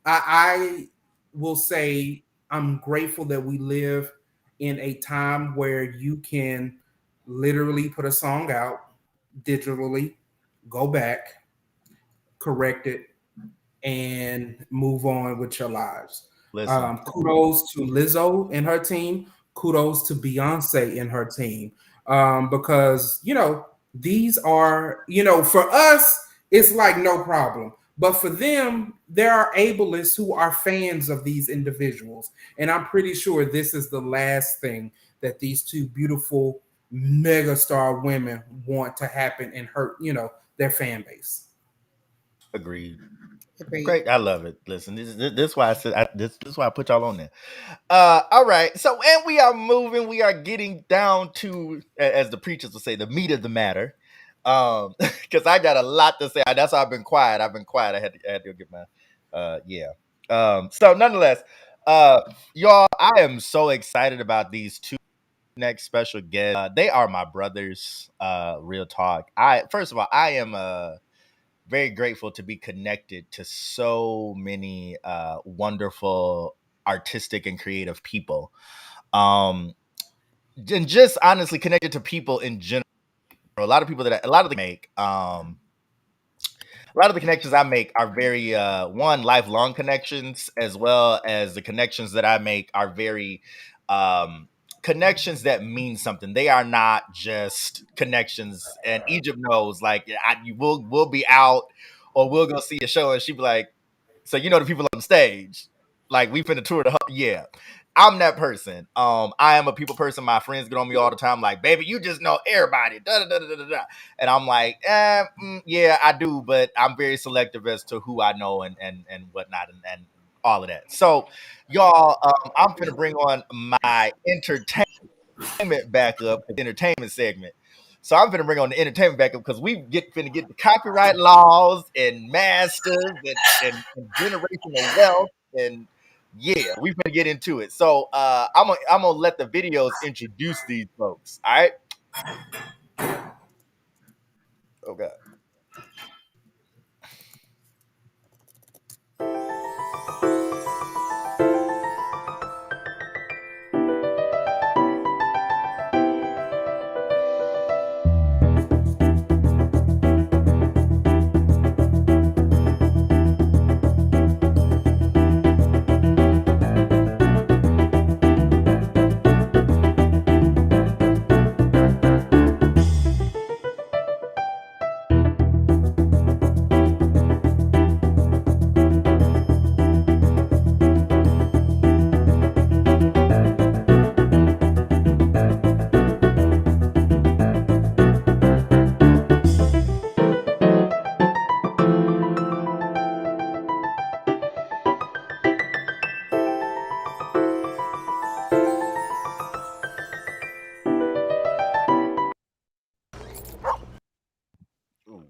I will say I'm grateful that we live in a time where you can literally put a song out digitally, go back, correct it, and move on with your lives. Kudos to Lizzo and her team. Kudos to Beyonce and her team. Because, these are, for us, it's like no problem. But for them, there are ableists who are fans of these individuals. And I'm pretty sure this is the last thing that these two beautiful megastar women want to happen and hurt, their fan base. Agreed. Agreed. Great. I love it. Listen, this is why I said this is why I put y'all on there. All right. So, and we are moving. We are getting down to, as the preachers will say, the meat of the matter. Because I got a lot to say. That's why I've been quiet. I had to get my, yeah. So, nonetheless, y'all, I am so excited about these two next special guests. They are my brothers. Real talk. First of all, I am very grateful to be connected to so many wonderful artistic and creative people, and just honestly connected to people in general. A lot of the connections I make are very one, lifelong connections, as well as the connections that I make are very connections that mean something. They are not just connections. And Egypt knows, like, we'll be out or we'll go see a show, and she'd be like, "So you know the people on stage, like we finna tour the hub." Yeah, I'm that person. I am a people person. My friends get on me all the time, like, "Baby, you just know everybody." Da, da, da, da, da, da. And I'm like, yeah, I do, but I'm very selective as to who I know and whatnot and all of that. So, y'all, I'm gonna bring on my entertainment backup, the entertainment segment. So I'm gonna bring on the entertainment backup because finna get the copyright laws and masters and generational wealth, and yeah, we finna get into it. So I'm gonna let the videos introduce these folks. All right. Okay. Ooh,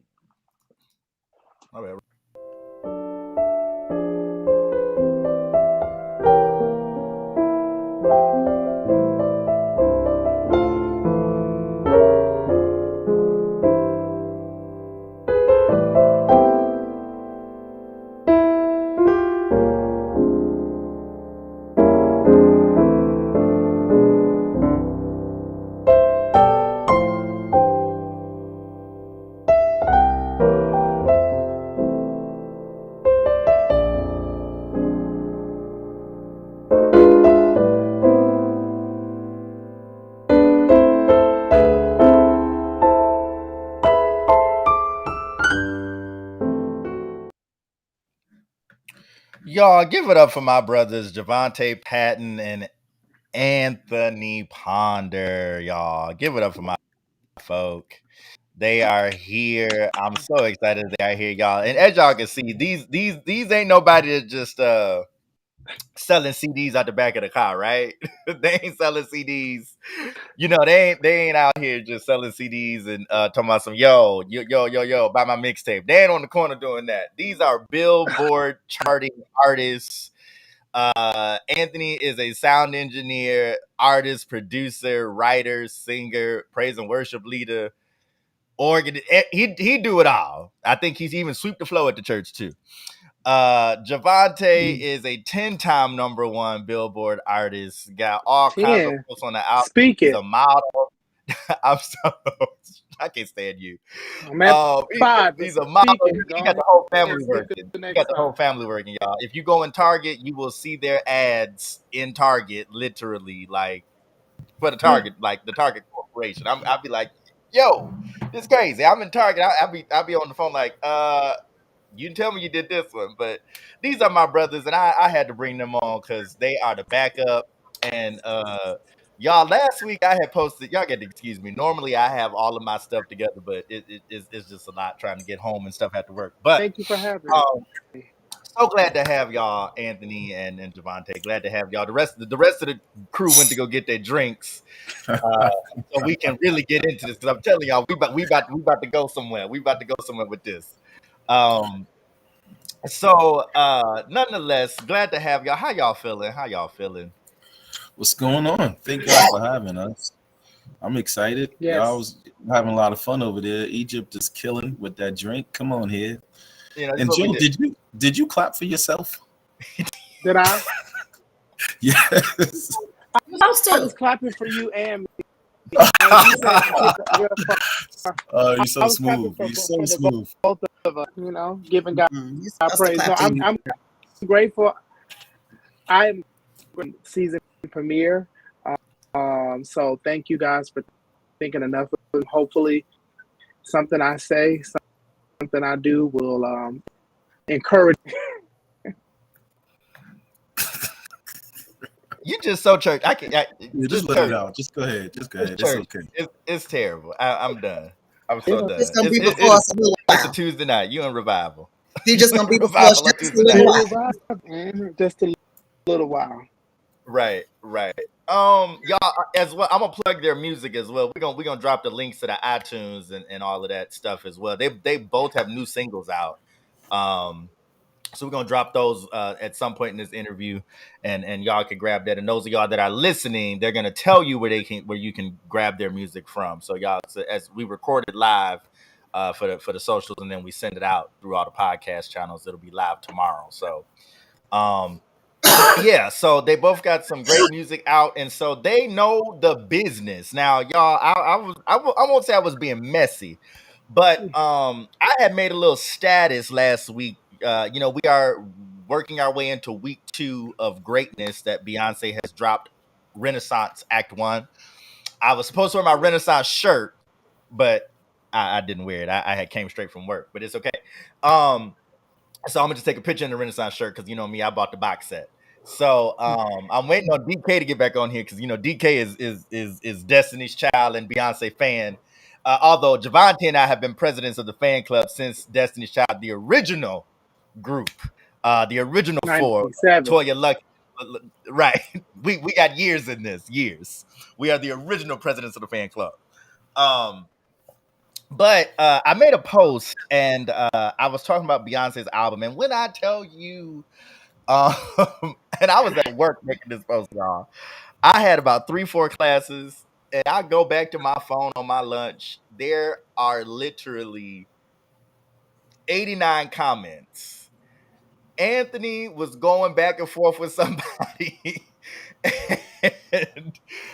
my bad. Y'all, give it up for my brothers Javante Patton and Anthony Ponder. Y'all, give it up for my folk. They are here. I'm so excited they are here, y'all. And as y'all can see, these ain't nobody that just selling CDs out the back of the car, right? They ain't selling CDs. They ain't out here just selling CDs and talking about some yo, buy my mixtape. They ain't on the corner doing that. These are Billboard charting artists. Anthony is a sound engineer, artist, producer, writer, singer, praise and worship leader, organ. He do it all. I think he's even sweep the floor at the church too. Javante is a 10-time #1 Billboard artist. Got all kinds of 10. posts on the album. Speak He's it. a model. I'm so I can't stand you. I'm at 5. He's a Speak model. it. He Go got the on whole and family skip to working. the He got next the whole song. family working, y'all. If you go in Target, you will see their ads in Target, literally, like for the Target, like the Target Corporation. I'll be like, yo, this crazy. I'm in Target. I'll be on the phone like, you can tell me you did this one, but these are my brothers, and I had to bring them on because they are the backup. And Y'all, last week I had posted, y'all got to excuse me. Normally I have all of my stuff together, but it's just a lot trying to get home and stuff after work. But Thank you for having me. so glad to have y'all, Anthony and Javante. Glad to have y'all. The rest of the crew went to go get their drinks. So we can really get into this, because I'm telling y'all, we about to go somewhere. We about to go somewhere with this. Nonetheless, glad to have y'all. How y'all feeling? How y'all feeling? What's going on? Thank God for having us. I'm excited. Yes. Y'all was having a lot of fun over there. Egypt is killing with that drink. Come on here. You know, And Joe, did you clap for yourself? Did I? Yes. I was clapping for you and me. And you said you're so smooth. You're so smooth. Both of us, you know, giving God praise. No, I'm grateful. I'm season premiere. So thank you guys for thinking enough of it. Hopefully something I say, something I do will encourage. You just so church. Just let it out. Just go ahead. Just go ahead. It's okay. It's terrible. I'm done. I'm so done. It's gonna be before us a little while. It's a Tuesday night. You in revival. You're just gonna be before us just a little while. Just a little while. Right. Y'all, as well, I'm gonna plug their music as well. We're gonna drop the links to the iTunes and all of that stuff as well. They both have new singles out. So we're gonna drop those at some point in this interview, and y'all can grab that. And those of y'all that are listening, they're gonna tell you where you can grab their music from. So y'all, as we recorded live for the socials, and then we send it out through all the podcast channels. It'll be live tomorrow. So yeah, so they both got some great music out, and so they know the business. Now, y'all, I won't say I was being messy, but I had made a little status last week. We are working our way into week 2 of greatness that Beyonce has dropped, Renaissance Act 1. I was supposed to wear my Renaissance shirt, but I didn't wear it. I had came straight from work, but it's okay. So I'm gonna just take a picture in the Renaissance shirt because you know me, I bought the box set. So I'm waiting on DK to get back on here because DK is Destiny's Child and Beyonce fan. Although Javante and I have been presidents of the fan club since Destiny's Child, the original group, the original 4, Toya Lucky. Right, we got years in this. Years. We are the original presidents of the fan club. But I made a post and I was talking about Beyonce's album, and when I tell you, and I was at work making this post, y'all. I had about 3-4 classes, and I go back to my phone on my lunch. There are literally 89 comments. Anthony was going back and forth with somebody, and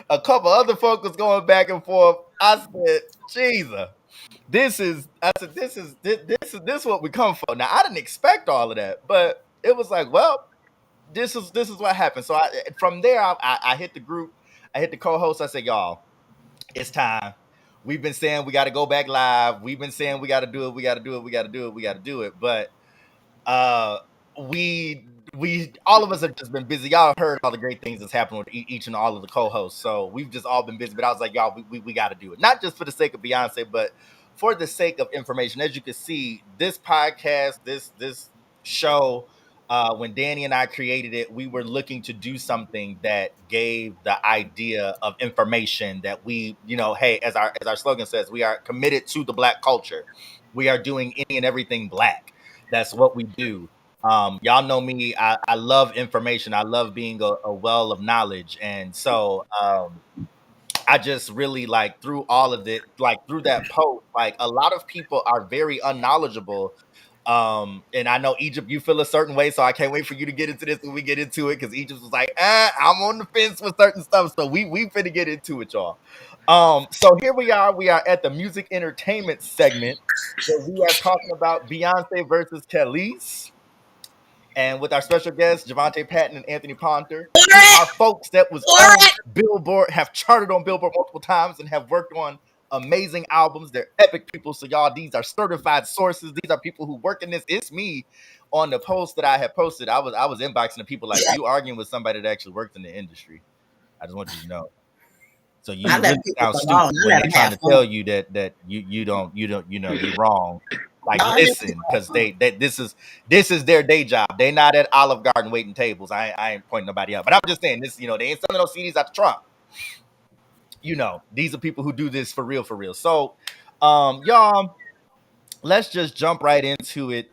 a couple other folks was going back and forth. I said, Jesus. This is what we come for. Now I didn't expect all of that, but it was like, well, this is what happened. So from there I hit the group, I hit the co-host. I said, y'all, it's time. We've been saying we got to go back live. We've been saying we got to do it. But we all of us have just been busy. Y'all heard all the great things that's happened with each and all of the co-hosts. So we've just all been busy. But I was like, y'all, we got to do it. Not just for the sake of Beyonce, but for the sake of information. As you can see, this podcast, this show, when Danny and I created it, we were looking to do something that gave the idea of information that we, hey, as our slogan says, we are committed to the Black culture. We are doing any and everything Black. That's what we do. Y'all know me. I love information. I love being a well of knowledge. And so I just really through all of it, through that post, a lot of people are very unknowledgeable. And I know Egypt, you feel a certain way, so I can't wait for you to get into this when we get into it, because Egypt was like, I'm on the fence with certain stuff. So we finna get into it, y'all. So here we are at the music entertainment segment where we are talking about Beyonce versus Khalees. And with our special guests, Javante Patton and Anthony Ponder, who are folks that was on Billboard, have charted on Billboard multiple times, and have worked on amazing albums. They're epic people. So y'all, these are certified sources. These are people who work in this. It's me on the post that I had posted. I was inboxing the people like, you arguing with somebody that actually worked in the industry. I just want you to know. So you I let really people sound go stupid on. I when let they them trying have to fun. tell you that you don't you're wrong. Like, No, I let listen, people have because fun. this is their day job. They not at Olive Garden waiting tables. I ain't pointing nobody out, but I'm just saying this. They ain't selling those CDs out to Trump. These are people who do this for real, for real. So, y'all, let's just jump right into it.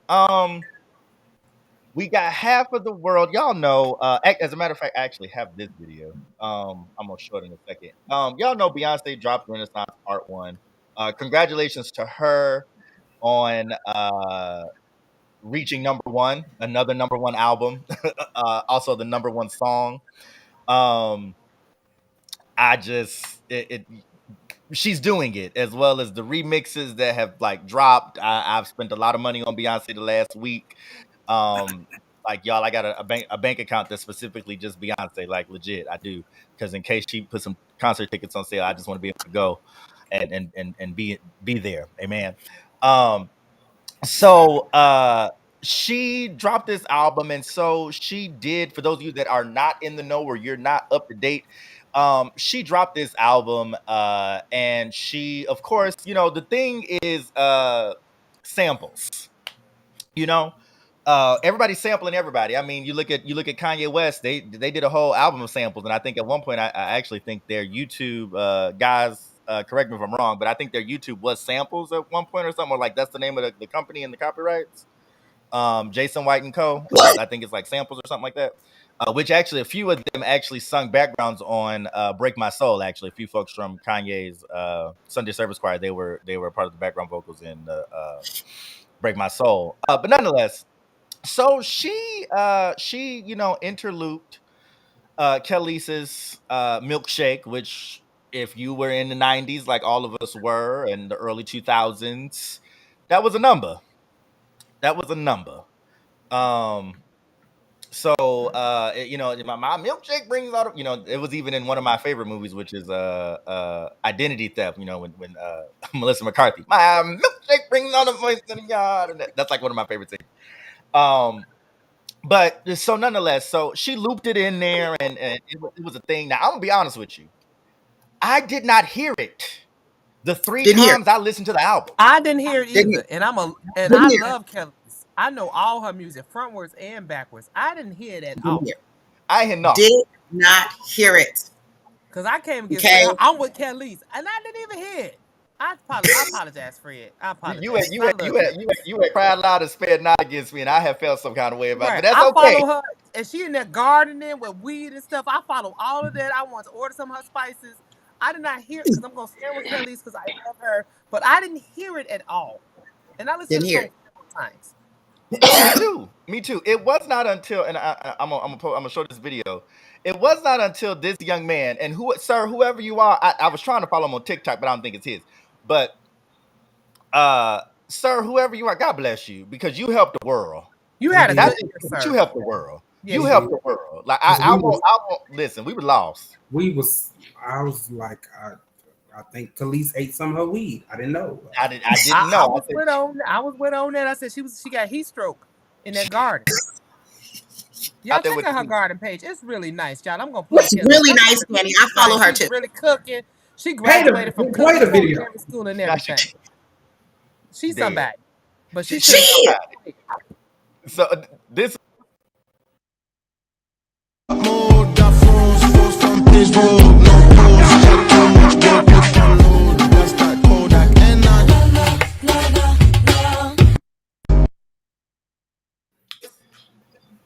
We got half of the world. Y'all know, as a matter of fact, I actually have this video. I'm gonna show it in a second. Y'all know Beyonce dropped Renaissance Part 1. Congratulations to her on reaching number one, another number one album, also the number one song. Um, I just she's doing it, as well as the remixes that have like dropped. I've spent a lot of money on Beyonce the last week. Like, y'all, I got a bank account that's specifically just Beyonce, like legit. I do, because in case she puts some concert tickets on sale, I just want to be able to go and be there. Amen. So she dropped this album, and so she did, for those of you that are not in the know or you're not up to date, she dropped this album, and she, of course, the thing is samples. Everybody's sampling everybody. I mean, you look at Kanye West. They did a whole album of samples, and I think at one point I actually think their YouTube guys, correct me if I'm wrong, but I think their YouTube was samples at one point or something, or like that's the name of the company and the copyrights. Jason White and Co. I think it's like samples or something like that. Which actually a few of them actually sung backgrounds on "Break My Soul." Actually, a few folks from Kanye's Sunday Service Choir, they were part of the background vocals in "Break My Soul." But nonetheless, so she interlooped Khalees's Milkshake, which, if you were in the 90s like all of us were, and the early 2000s, that was a number. Um so my milkshake brings out it was even in one of my favorite movies, which is Identity Theft, when Melissa McCarthy, my milkshake brings out a voice in the yard, and that's like one of my favorite things. But so nonetheless, so she looped it in there, and it was a thing. Now, I'm gonna be honest with you. I did not hear it the three Didn't hear. times I listened to the album. I didn't hear it Didn't hear. either, and Didn't I hear. love Kelly. I know all her music, frontwards and backwards. I didn't hear it at Didn't all. hear. I hear no. Did not hear it. Because I came against Okay. I'm with Kelly's, and I didn't even hear it. I apologize, Fred. I apologize. You had cried loud and spared not against me, and I have felt some kind of way about it, but that's I okay. follow her, and she in there gardening with weed and stuff. I follow all of that. I want to order some of her spices. I did not hear it because I'm gonna stand with Kelly's because I love her, but I didn't hear it at all. And I listened Didn't to hear the it. song times. Me too. It was not until, and I'm gonna show this video. It was not until this young man, and whoever you are, I was trying to follow him on TikTok, but I don't think it's his. But sir, whoever you are, God bless you, because you helped the world. You had a Not good just year, you, but sir. you helped the world. Yeah, You you helped did. the world. Like I won't listen. We were lost. I was like, I think Khalees ate some of her weed. I didn't know. I didn't know. I was with on that. I said she got heat stroke in that garden. Y'all check out her garden page. It's really nice, y'all. I'm gonna play It's Kelly. really nice, Danny. I follow her She's too. really cooking. She graduated from play the video. culinary school and everything. She's somebody, but she's She is. So this.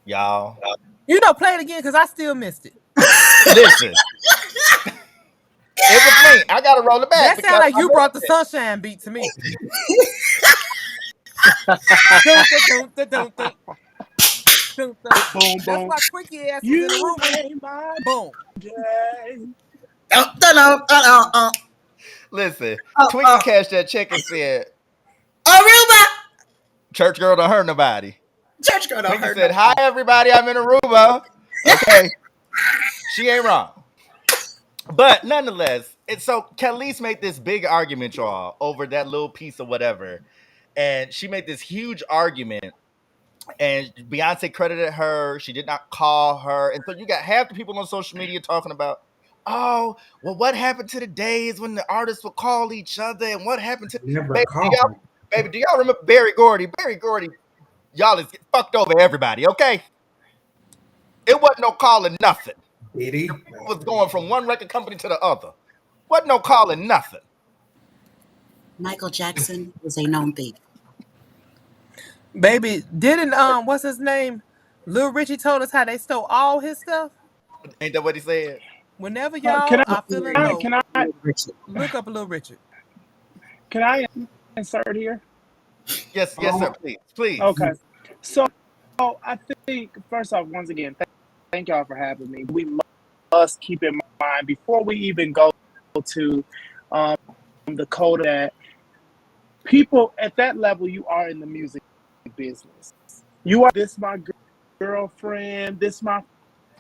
Y'all, play it again because I still missed it. Listen, it was me. I gotta roll it back. That sounds like you brought the sunshine beat to me. Boom, That's boom. why Quickie ass was in the room. Boom. Listen, Twinkie cashed that check and said, Aruba. "Church girl don't hurt nobody." Church girl don't Twinkie hurt said, nobody. "Hi everybody, I'm in Aruba." Okay, she ain't wrong. But nonetheless, so Khalees made this big argument, y'all, over that little piece of whatever, and she made this huge argument. And Beyonce credited her. She did not call her, and so you got half the people on social media talking about, oh, well, what happened to the days when the artists would call each other, and what happened to Never baby? called. Do y'all remember Barry Gordy? Barry Gordy, y'all is fucked over everybody. Okay, it wasn't no calling nothing. Did he? It was going from one record company to the other. Wasn't no calling nothing. Michael Jackson was a known thief. Baby, didn't what's his name? Lil Richie told us how they stole all his stuff. Ain't that what he said? Whenever Can y'all are feeling low, look up Lil Richard. Can I insert here? Yes, sir. Please. Okay. So I think first off, once again, thank y'all for having me. We must keep in mind before we even go to the code that people at that level, you are in the music business. You are this my girlfriend, this my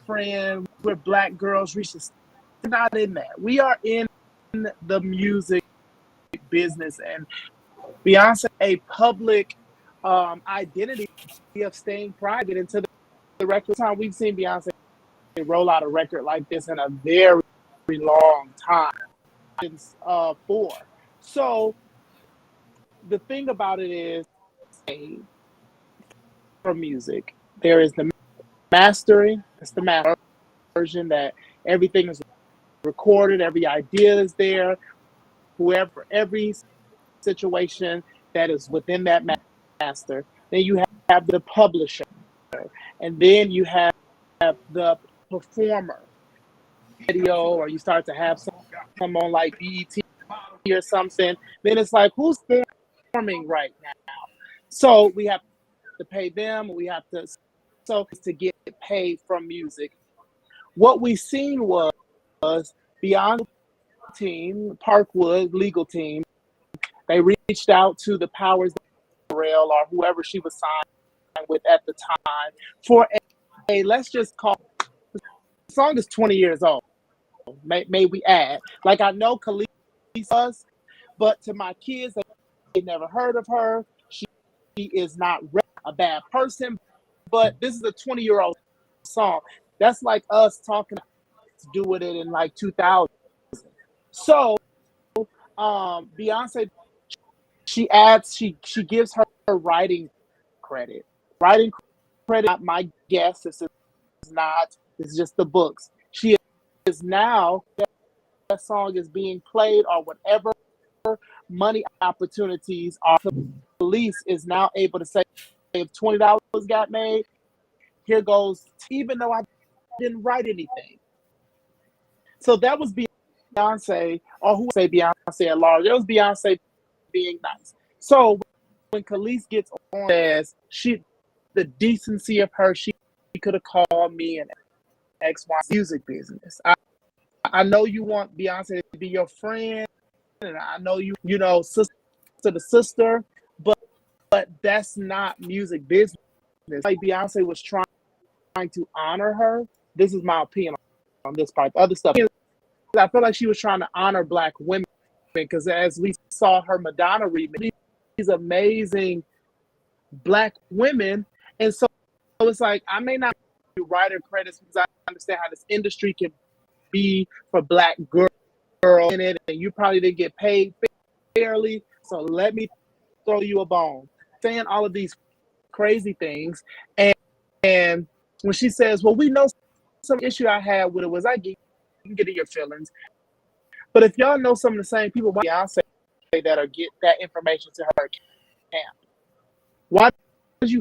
friend. We're black girls. We're not in that. We are in the music business, and Beyonce a public identity of staying private into the record time. We've seen Beyonce roll out a record like this in a very, very long time. Since 4. So the thing about it is, for music, there is the mastering. It's the master version that everything is recorded, every idea is there. Whoever, every situation that is within that master. Then you have the publisher, and then you have the performer. Video, or you start to have some on like BET or something. Then it's like, who's performing right now? So we have to pay them. We have to get paid from music. What we seen was Beyond team, Parkwood legal team. They reached out to the powers that rail or whoever she was signed with at the time for a let's just call the song is 20 years old. May we add? Like, I know Khalees us, but to my kids, they never heard of her. She is not a bad person, but this is a 20-year-old song. That's like us talking to do with it in like 2000. So Beyonce, she gives her writing credit. Writing credit, not my guess. This is not. This is just the books. She is now that song is being played or whatever money opportunities are. The police is now able to say, if $20 got made, here goes. Even though I didn't write anything. So that was Beyonce, or who would say Beyonce at large? It was Beyonce being nice. So when Khalees gets on as the decency of her, she could have called me an XY music business. I know you want Beyonce to be your friend, and I know you know, sister to sister, but that's not music business. Like Beyonce was trying to honor her. This is my opinion on this part. The other stuff, I feel like she was trying to honor Black women, because as we saw her Madonna remix, these amazing Black women, and so it's like, I may not do writer credits because I understand how this industry can be for Black girls in it, and you probably didn't get paid fairly. So let me throw you a bone, saying all of these crazy things, and when she says, "Well, we know some issue I had with it was you can get in your feelings, but if y'all know some of the same people, why Beyonce that or get that information to her camp? Why did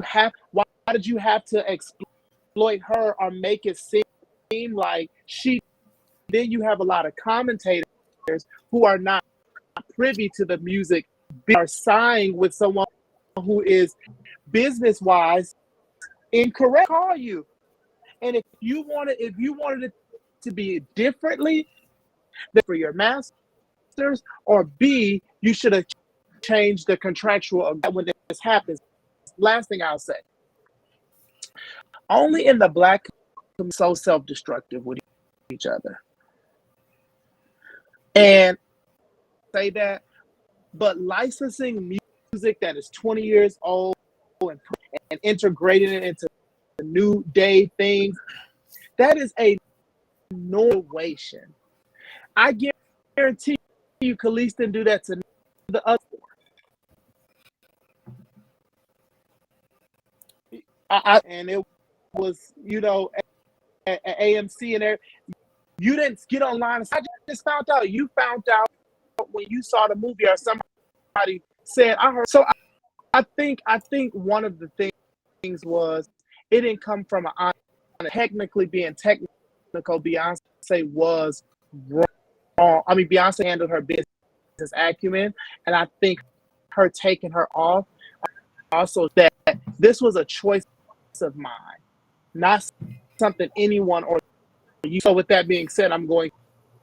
you have to exploit her or make it seem like she?" Then you have a lot of commentators who are not privy to the music, are signed with someone who is business-wise incorrect. Call you, and if you wanted it to be differently, then for your masters, or B, you should have changed the contractual when this happens. Last thing I'll say, only in the Black community so self-destructive with each other. And say that, but licensing music that is 20 years old and integrating it into the new day things, that is a innovation. I guarantee you, Khalees didn't do that to the other four. And it was, at AMC and there. You didn't get online. I just found out. You found out when you saw the movie, or somebody said, "I heard." So I think one of the things was it didn't come from an technically being technical. Beyonce was wrong. I mean, Beyonce handled her business acumen, and I think her taking her off also that this was a choice of mine, not something anyone or you. So with that being said, I'm going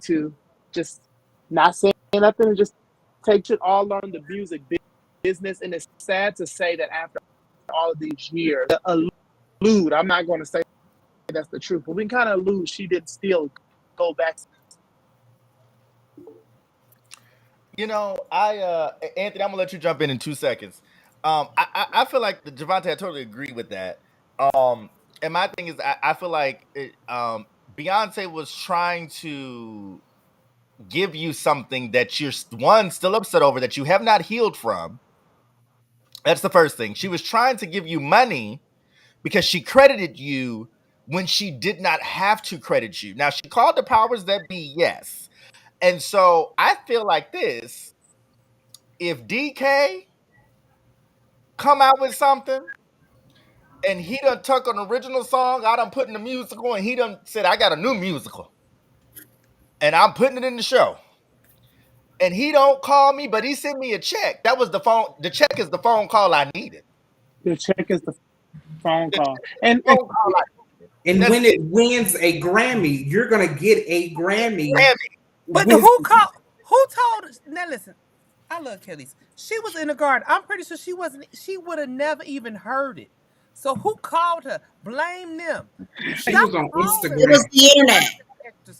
to just not say nothing and just should all learn the music business. And it's sad to say that after all of these years, allude. I'm not going to say that's the truth, but we can kind of allude she did still go back. Anthony, I'm gonna let you jump in 2 seconds. I feel like Javante, I totally agree with that. And my thing is, I feel like Beyonce was trying to give you something that you're still upset over, that you have not healed from. That's the first thing. She was trying to give you money because she credited you when she did not have to credit you. Now, she called the powers that be, yes. And so I feel like this: if DK come out with something and he done took an original song, I done put in the musical, and he done said, I got a new musical and I'm putting it in the show, and he don't call me, but he sent me a check. That was the phone. The check is the phone call I needed. The check is the phone call. And when it wins a Grammy, you're gonna get a Grammy. But who told us? Now listen, I love Kelly's. She was in the garden. I'm pretty sure she wasn't. She would have never even heard it. So who called her? Blame them. She was on Instagram. It was the internet.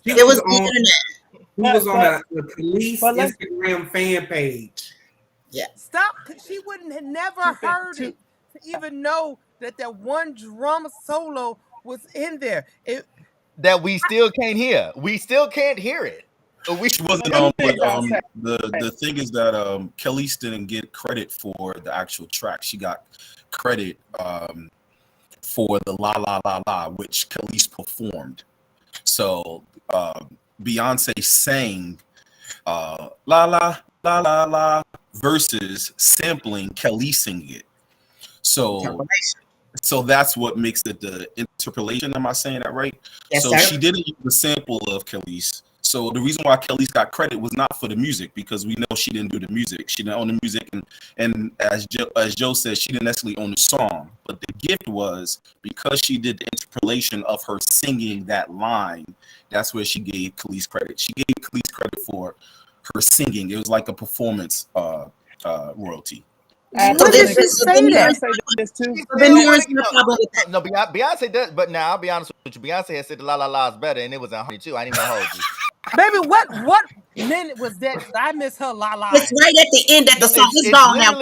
It was the internet. He was on the police Instagram fan page. Yeah. Stop. She wouldn't have never heard it to even know that one drum solo was in there. That we still can't hear. We still can't hear it. She wasn't on, but the thing is that Khalees didn't get credit for the actual track. She got credit for the La La La La, which Khalees performed. So Beyonce sang La La La La La versus sampling Khalees singing it. So that's what makes it the interpolation. Am I saying that right? Yes, so sir. She didn't use a sample of Khalees. So the reason why Khalees got credit was not for the music, because we know she didn't do the music. She didn't own the music, and as Joe said, she didn't necessarily own the song. But the gift was because she did the interpolation of her singing that line. That's where she gave Khalees credit. She gave Khalees credit for her singing. It was like a performance royalty. No, Beyonce does, but now I'll be honest with you. Beyonce had said the La La La is better, and it was 102. I didn't even hold you. Baby, what minute was that? I miss her La La. It's right at the end of the song. It's gone now.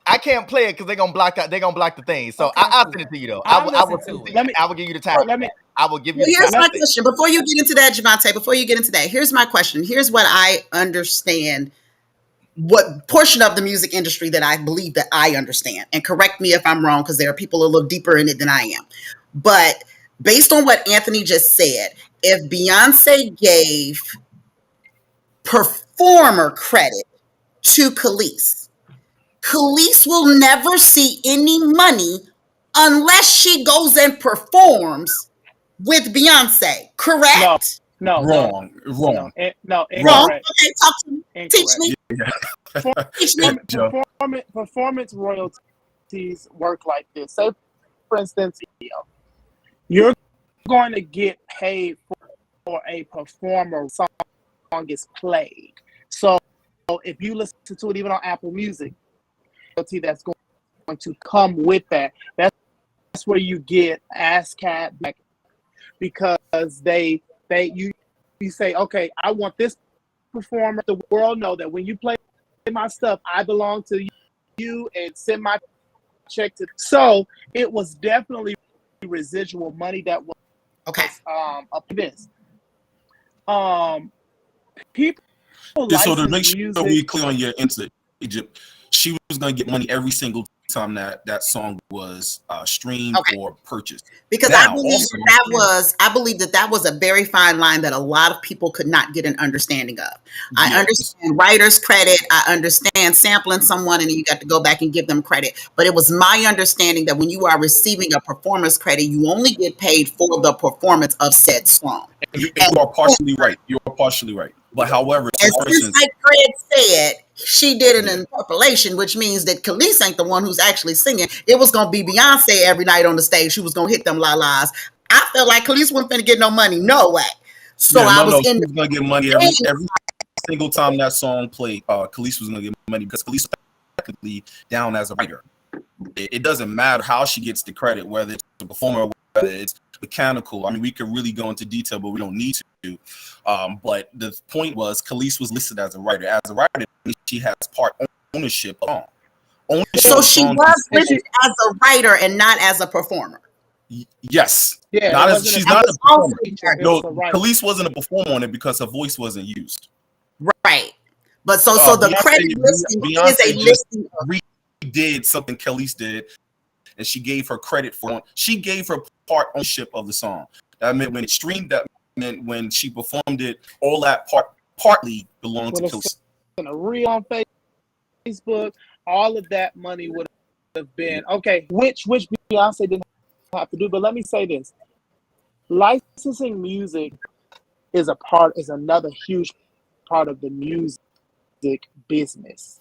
I can't play it because they're gonna block out. They're gonna block the thing. So I'll send it to you though. I will give you the time. I will give you. Here's my question. Before you get into that, Javante. Here's my question. Here's what I understand. What portion of the music industry that I believe that I understand, and correct me if I'm wrong, because there are people a little deeper in it than I am. But based on what Anthony just said, if Beyonce gave performer credit to Khalees will never see any money unless she goes and performs with Beyonce. Correct? No. Wrong. Wrong. Okay, talk to me. Teach me. Performance royalties work like this. Say, for instance, you're going to get paid for a performer song is played. So if you listen to it even on Apple Music, that's going to come with that. That's where you get ASCAP back, because you say, okay, I want this performer. The world know that when you play my stuff, I belong to you and send my check to. So it was definitely residual money that was up to this. People So to license make sure music. we clear on your answer, Egypt, she was going to get money every single time that song was streamed or purchased. Because now, I believe that was a very fine line that a lot of people could not get an understanding of. I understand writer's credit. I understand sampling someone and you got to go back and give them credit. But it was my understanding that when you are receiving a performance credit, you only get paid for the performance of said song. You are partially right. You are partially right. But however, as like Fred said, she did an interpolation, which means that Khalees ain't the one who's actually singing. It was gonna be Beyonce every night on the stage. She was gonna hit them la-las. I felt like Khalees wasn't gonna get no money, no way. So she was gonna get money every single time that song played. Khalees was gonna get money because Khalees was technically down as a writer. It doesn't matter how she gets the credit, whether it's a performer, whether it's mechanical. I mean, we could really go into detail, but we don't need to. But the point was, Khalees was listed as a writer. As a writer, she has part ownership of So she was listed as a writer and not as a performer. Yes. Yeah. She's not a performer. No, Khalees wasn't a performer on it because her voice wasn't used. Right. But so the credit listing is a listing. Redid something Khalees did, and she gave her credit for it. She gave her part ownership of the song. That meant when it streamed, that meant when she performed it, all that partly belonged to Khalees. A reel on Facebook, all of that money would have been okay. Which Beyonce didn't have to do. But let me say this: licensing music is another huge part of the music business.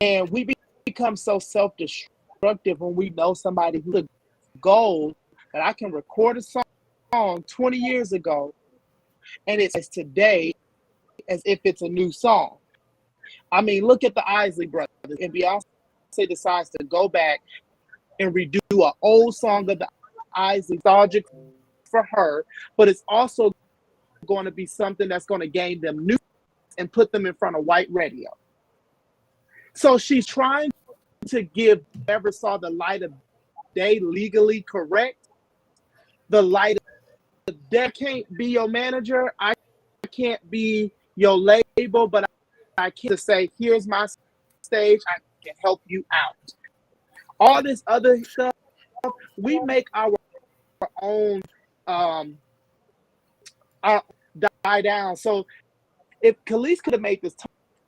And we become so self-destructive when we know somebody who's a goal that I can record a song 20 years ago and it's today as if it's a new song. I mean, look at the Isley Brothers. And Beyonce decides to go back and redo an old song of the Isley, nostalgic for her, but it's also going to be something that's going to gain them new and put them in front of white radio. So she's trying to give whoever saw the light of day legally correct. The light of day can't be your manager. I can't be your label, but I can say, here's my stage. I can help you out. All this other stuff, we make our own die down. So if Khalees could have made this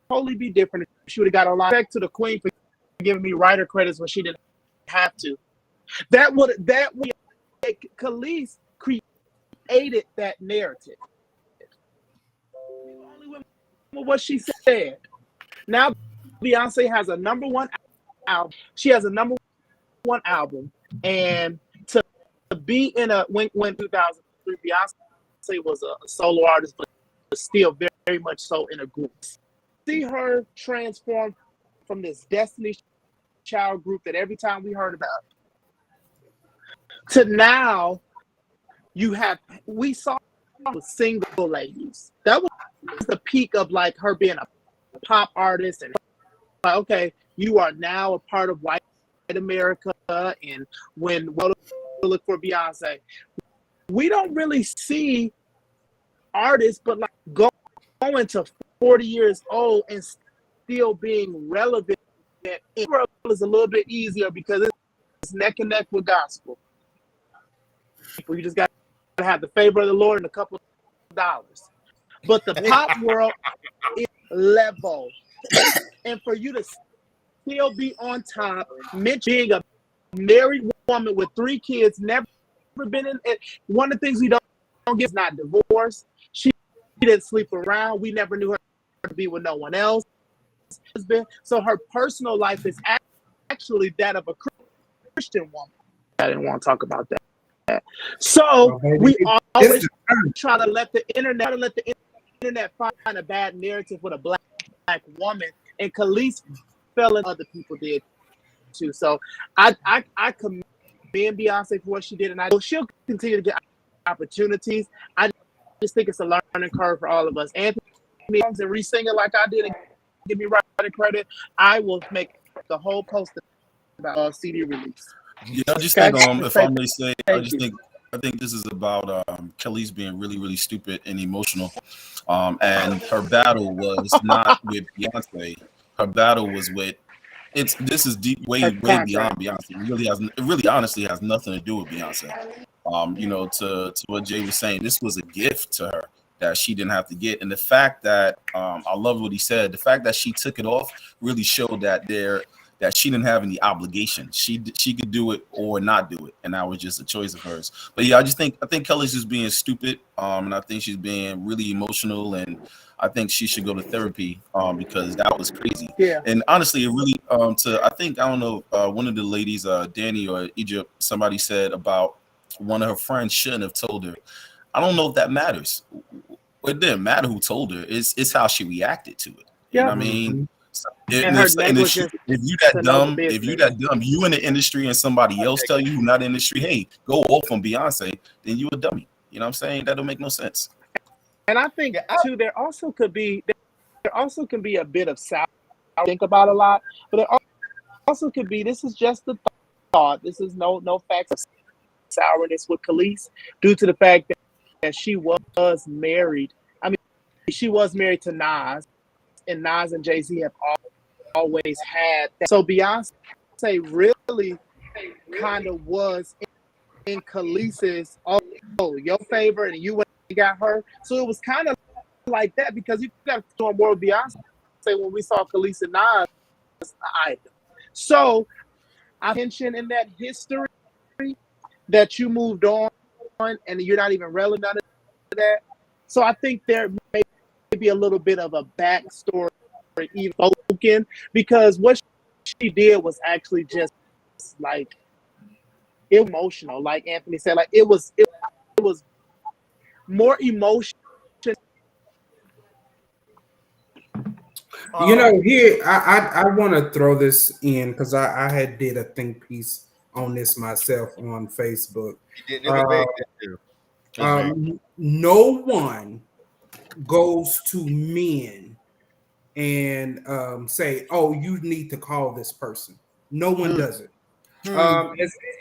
totally be different, if she would have got a lot back to the queen for giving me writer credits when she didn't have to. That would Khalees created that narrative. Only with what she said. Now Beyonce has a #1 album. She has a #1 album, and to be in when 2003, Beyonce was a solo artist, but still very, very much so in a group. See her transform from this Destiny Child group that every time we heard about to now we saw single ladies. That was the peak of like her being a pop artist and like, okay, you are now a part of white America. And when we look for Beyonce, we don't really see artists, but like going to 40 years old and still being relevant. Is a little bit easier because it's neck and neck with gospel. You just got to have the favor of the Lord and a couple of dollars. But the pop world is level. And for you to still be on top, being a married woman with 3 kids, never been in it. One of the things we don't get is not divorced. She didn't sleep around. We never knew her to be with no one else. So her personal life is actually that of a Christian woman. I didn't want to talk about that. So we always try to let the internet find a bad narrative with a black woman, and Khalees fell in other people did too. So I commend Beyonce for what she did, and she'll continue to get opportunities. I just think it's a learning curve for all of us. Anthony and re-sing it like I did and give me writing credit. I will make the whole post about CD release. Yeah, I just think, if I may say, I think this is about Khalees being really, really stupid and emotional. And her battle was not with Beyonce. Her battle was with this is deep, way beyond Beyonce. It really honestly has nothing to do with Beyonce. To what Jay was saying, this was a gift to her that she didn't have to get. And the fact that I love what he said, the fact that she took it off really showed that she didn't have any obligation. She could do it or not do it, and that was just a choice of hers. But yeah, I think Kelly's just being stupid, and I think she's being really emotional, and I think she should go to therapy because that was crazy. Yeah. And honestly, it really I don't know, one of the ladies, Danny or Egypt, somebody said about one of her friends shouldn't have told her. I don't know if that matters. It didn't matter who told her. It's how she reacted to it. You know what I mean? If you that dumb, you in the industry and somebody else tell you not in the industry, hey, go off on Beyonce, then you a dummy. You know what I'm saying? That don't make no sense. And I think too, there also can be a bit of sour. Think about a lot, but there also could be. This is just the thought. This is no facts of sourness with Khalees due to the fact that she was married. I mean, she was married to Nas, and Nas and Jay-Z have always had that. So Beyonce really kind of was in Khalees's, your favorite, and you went and got her. So it was kind of like that because you got to do more with Beyonce when we saw Khalees and Nas either. So I mentioned in that history that you moved on and you're not even relevant to that. So I think there may be a little bit of a backstory even spoken, because what she did was actually just like emotional. Like Anthony said, like it was more emotion. Here I want to throw this in because I had did a think piece on this myself on Facebook. No one goes to men and say, "Oh, you need to call this person." No one does it.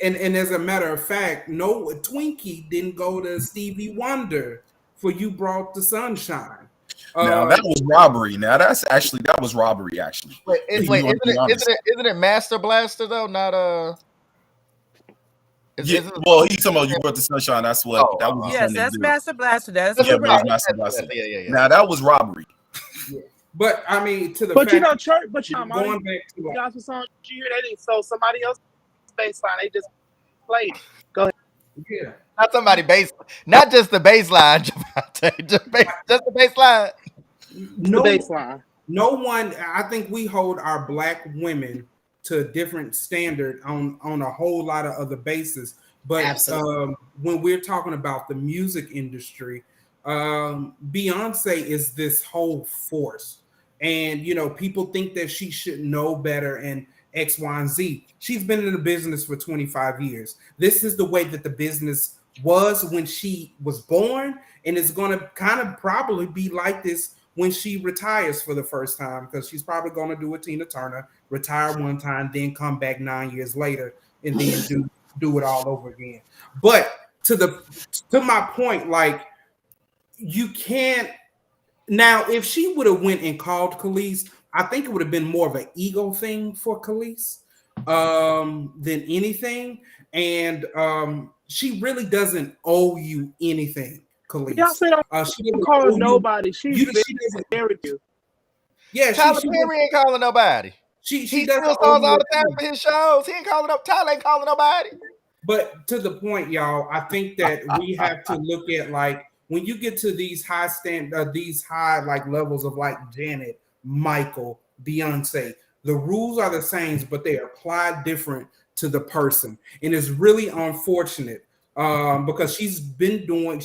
And as a matter of fact, no Twinkie didn't go to Stevie Wonder for "You Brought the Sunshine." Now that was robbery. Now that was robbery. Actually, isn't it Master Blaster though? Not he's talking about "You Brought the Sunshine." That was yes, that's Master Blaster. That's Master Blaster. Yeah. Now that was robbery. Yeah. But I mean, church. But going back to gospel song, you hear that? So somebody else bass line, they just played. Go ahead. Yeah. Not somebody bass, not just the bass line, just the bass line. No bass line. No one. I think we hold our black women to a different standard on a whole lot of other bases. But when we're talking about the music industry, Beyonce is this whole force, and people think that she should know better and X, Y, and Z. She's been in the business for 25 years. This is the way that the business was when she was born, and it's going to kind of probably be like this when she retires for the first time, because she's probably going to do a Tina Turner, retire one time, then come back 9 years later, and then do it all over again. But to my point, like, you can't. Now, if she would have went and called Khalees, I think it would have been more of an ego thing for Khalees than anything. And she really doesn't owe you anything, Khalees. She didn't call nobody. She doesn't marry you. Yeah, Tyler Perry ain't calling nobody. He does songs all the time for his shows. He ain't calling up. Tyler ain't calling nobody. But to the point, y'all, I think that we have to look at, like, when you get to these high like levels of like Janet, Michael, Beyonce, the rules are the same, but they apply different to the person. And it's really unfortunate because she's been doing,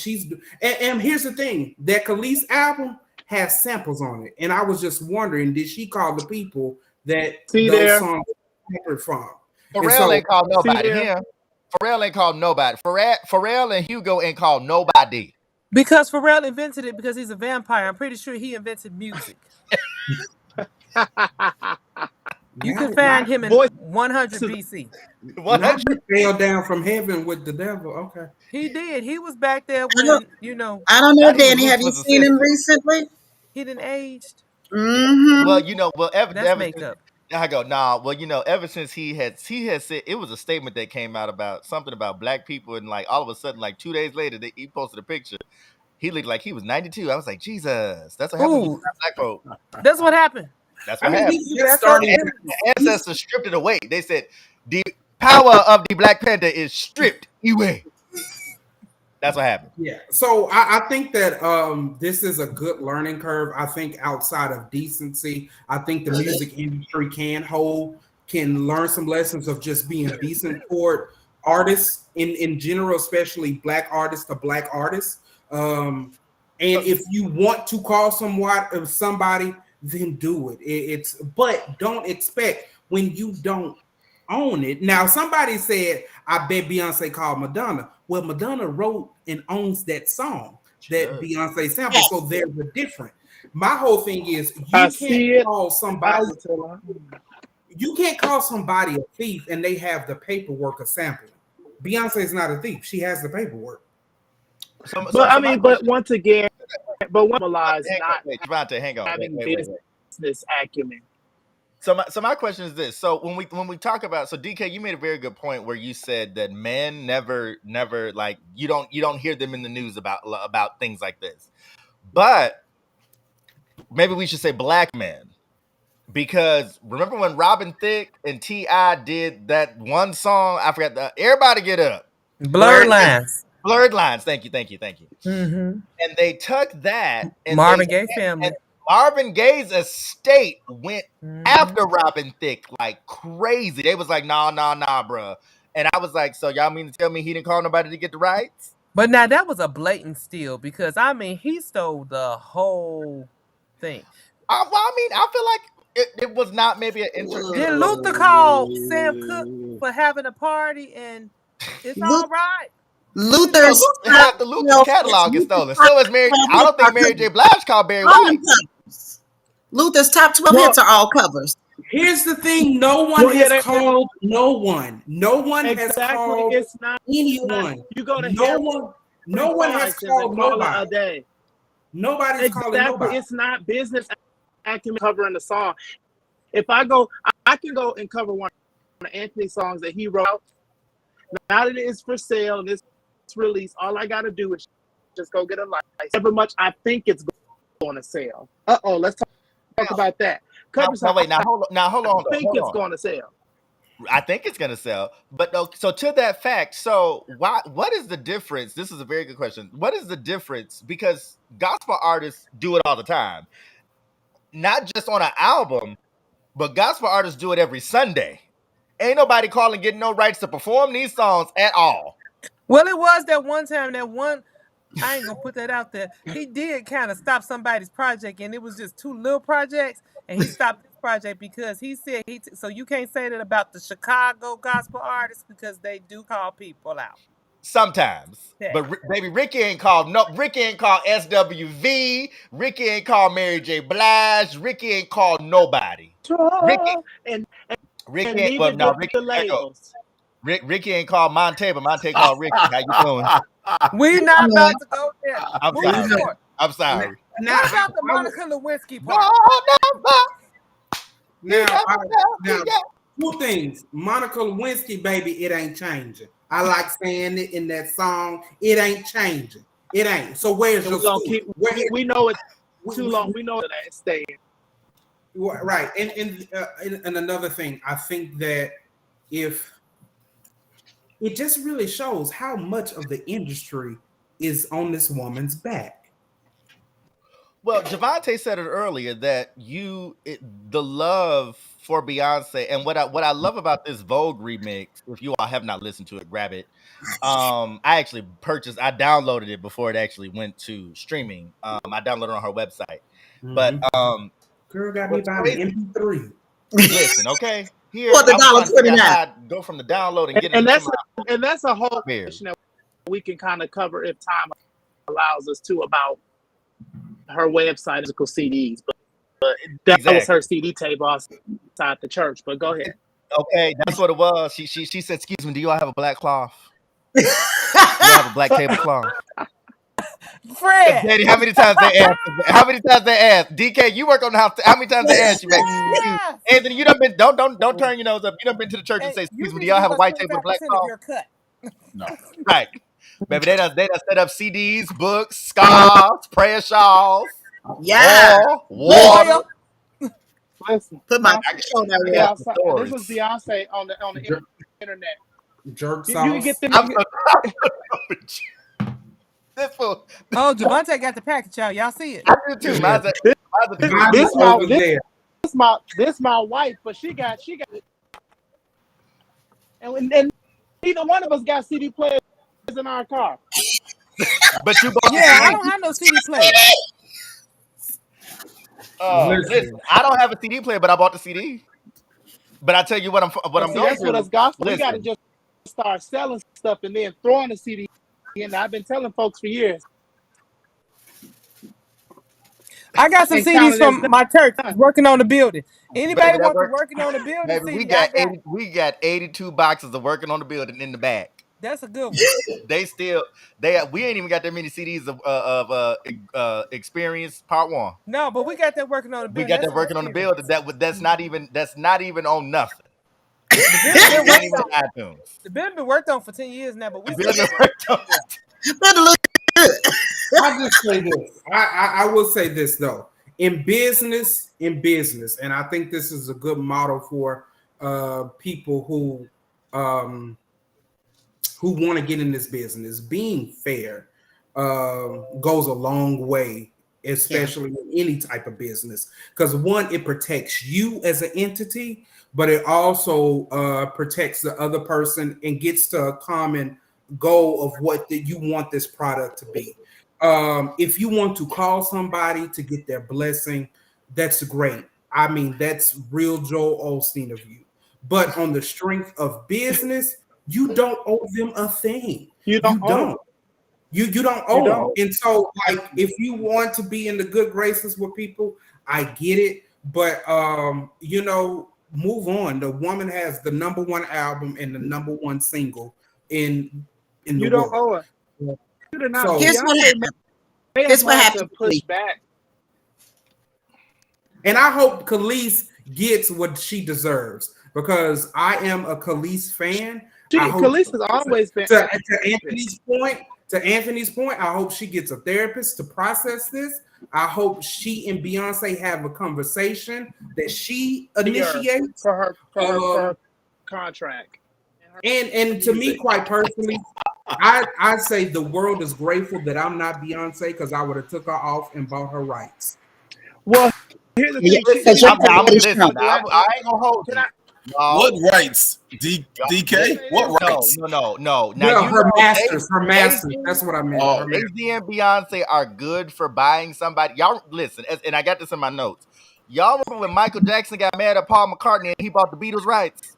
and here's the thing, that Khalees album has samples on it. And I was just wondering, did she call the people that those songs were from? Pharrell ain't called nobody here. Pharrell ain't called nobody. Pharrell and Hugo ain't called nobody. Because Pharrell invented it because he's a vampire. I'm pretty sure he invented music. You can find him in 100 BC. Not he fell down from heaven with the devil. Okay. He did. He was back there when, you know. I don't know, Danny. Have you seen him recently? He didn't aged. Mm-hmm. Well, you know, That's makeup. I go, nah. Well, you know, ever since he had said, it was a statement that came out about something about black people, and like all of a sudden, like 2 days later, he posted a picture. He looked like he was 92. I was like, Jesus, that's what happened when you got black folk. That's what happened. That's what happened. The ancestors stripped it away. They said the power of the Black Panther is stripped away. That's what happened. Yeah. So I think that this is a good learning curve. I think outside of decency, I think the music industry can learn some lessons of just being decent toward artists in general, especially black artists to black artists. And if you want to call somebody, then do it. But don't expect when you don't own it. Now, somebody said, I bet Beyonce called Madonna. Well, Madonna wrote and owns that song that Beyonce sampled, so there's a difference. My whole thing is you can't call somebody a thief and they have the paperwork of sampling. Beyonce is not a thief; she has the paperwork. But once again, realize not Javante, hang on, having wait. business acumen. So my question is this: so when we talk about, so DK, you made a very good point where you said that men never like you don't hear them in the news about things like this, but maybe we should say black men, because remember when Robin Thicke and T.I. did that one song? I forgot Everybody Get Up. Blurred Lines. Blurred Lines. Thank you. Mm-hmm. And they took that and Marvin Gaye family. And Marvin Gaye's estate went after Robin Thicke like crazy. They was like, nah, bro. And I was like, so y'all mean to tell me he didn't call nobody to get the rights? But now that was a blatant steal, because I mean he stole the whole thing. I feel like it was not maybe an interesting. Did Luther call Sam Cooke for having a party, and it's all right? Half the Luther catalog is stolen. So is Mary. I don't think Mary J. Blige called Barry White. Luther's top 12 hits are all covers. Here's the thing: no one has called no one. No one has called anyone. You go to no one has called nobody. A day. Nobody's calling nobody. It's not business acumen covering the song. If I can go and cover one of Anthony's songs that he wrote. Now that it is for sale and it's released, all I got to do is just go get a license. However much I think it's going to sell. Let's talk about that. Hold on. I think it's going to sell. I think it's going to sell. But so to that fact, so what is the difference? This is a very good question. What is the difference? Because gospel artists do it all the time. Not just on an album, but gospel artists do it every Sunday. Ain't nobody calling, getting no rights to perform these songs at all. Well, it was that one time, I ain't gonna put that out there. He did kind of stop somebody's project, and it was just two little projects, and he stopped this project because he said so you can't say that about the Chicago gospel artists, because they do call people out. Sometimes. Yeah. But baby, Ricky ain't called SWV, Ricky ain't called Mary J. Blige, Ricky ain't called nobody. Ricky ain't called Monte, but Monte called Ricky. How you doing? We not about to go there. I'm sorry. Now, what about the Monica Lewinsky part? Now, two things. Monica Lewinsky, baby, it ain't changing. I like saying it in that song. It ain't changing. It ain't. So where's your school? We know it's too long. We know that it's staying. Right. And another thing, I think that if it just really shows how much of the industry is on this woman's back. Well, Javante said it earlier that the love for Beyonce, and what I love about this Vogue remix, if you all have not listened to it, grab it. I actually I downloaded it before it actually went to streaming. I downloaded it on her website. Mm-hmm. But girl got me buying an MP3. Listen, okay. Here, for the $1.29. Go from the download and get it. And that's a whole question that we can kind of cover if time allows us to, about her website, physical CDs. But That was Exactly. her CD table outside the church. But go ahead. Okay, that's what it was. She said, "Excuse me, do y'all have a black cloth? Do y'all have a black tablecloth?" Fred. Daddy, how many times they asked? How many times they asked? DK, you work on the house. How many times they asked you, baby? Yes. Anthony, you done been. Don't turn your nose up. You done been to the church and And say, you "Excuse me, need do to y'all give have a us white table with black 25% of cloth?" your cut. No. Right, baby. They done set up CDs, books, scarves, prayer shawls, Yeah. oil, water. Oil. Listen, Put my picture on that wall. Beyonce, this was Beyonce on the internet. Jerk You can get sauce. them. This fool. Oh, Javante got the package, y'all. Y'all see it? I do too. Yeah. Mine is over there. This my wife, but she got, and neither one of us got CD players in our car. But you bought Yeah, I the don't have no CD player. listen, I don't have a CD player, but I bought the CD. But I tell you what I'm See, going that's to what us gospel. We got to listen. just start selling stuff and then throwing the CD. And I've been telling folks for years. I got some And CDs from my church. I was working on the building. Anybody Baby, that want the work. working on the building Baby, CD? we got 82 boxes of working on the building in the back. That's a good one. We ain't even got that many CDs of experience part 1. No, but we got that working on the We building. got That's that working on the building. That's not even on nothing. The building been It ain't worked even on. in iTunes. The building been worked on for 10 years now, but we The still building worked on. I'll just say this. I will say this though. In business, and I think this is a good model for people who want to get in this business. Being fair goes a long way, especially in any type of business. Because one, it protects you as an entity, but it also protects the other person and gets to a common goal of what you want this product to be. If you want to call somebody to get their blessing, that's great. I mean, that's real Joel Osteen of you. But on the strength of business, you don't owe them a thing. You don't. You don't owe them. And so, like, if you want to be in the good graces with people, I get it. But move on. The woman has the #1 album and the #1 single in the you world. don't owe it. You do not. So Here's what happened. Here's what happened to push back. And I hope Khalees gets what she deserves because I am a Khalees fan. Khalees has always been. To Anthony's point, I hope she gets a therapist to process this. I hope she and Beyonce have a conversation that she initiates for her contract. And to me, quite personally, I say the world is grateful that I'm not Beyonce because I would have took her off and bought her rights. Well, here's the thing. I ain't gonna hold you. No. What rights? DK? What rights? No. Now, her masters. That's what I meant. Jay-Z and Beyonce are good for buying somebody. Y'all listen, and I got this in my notes. Y'all remember when Michael Jackson got mad at Paul McCartney and he bought the Beatles rights?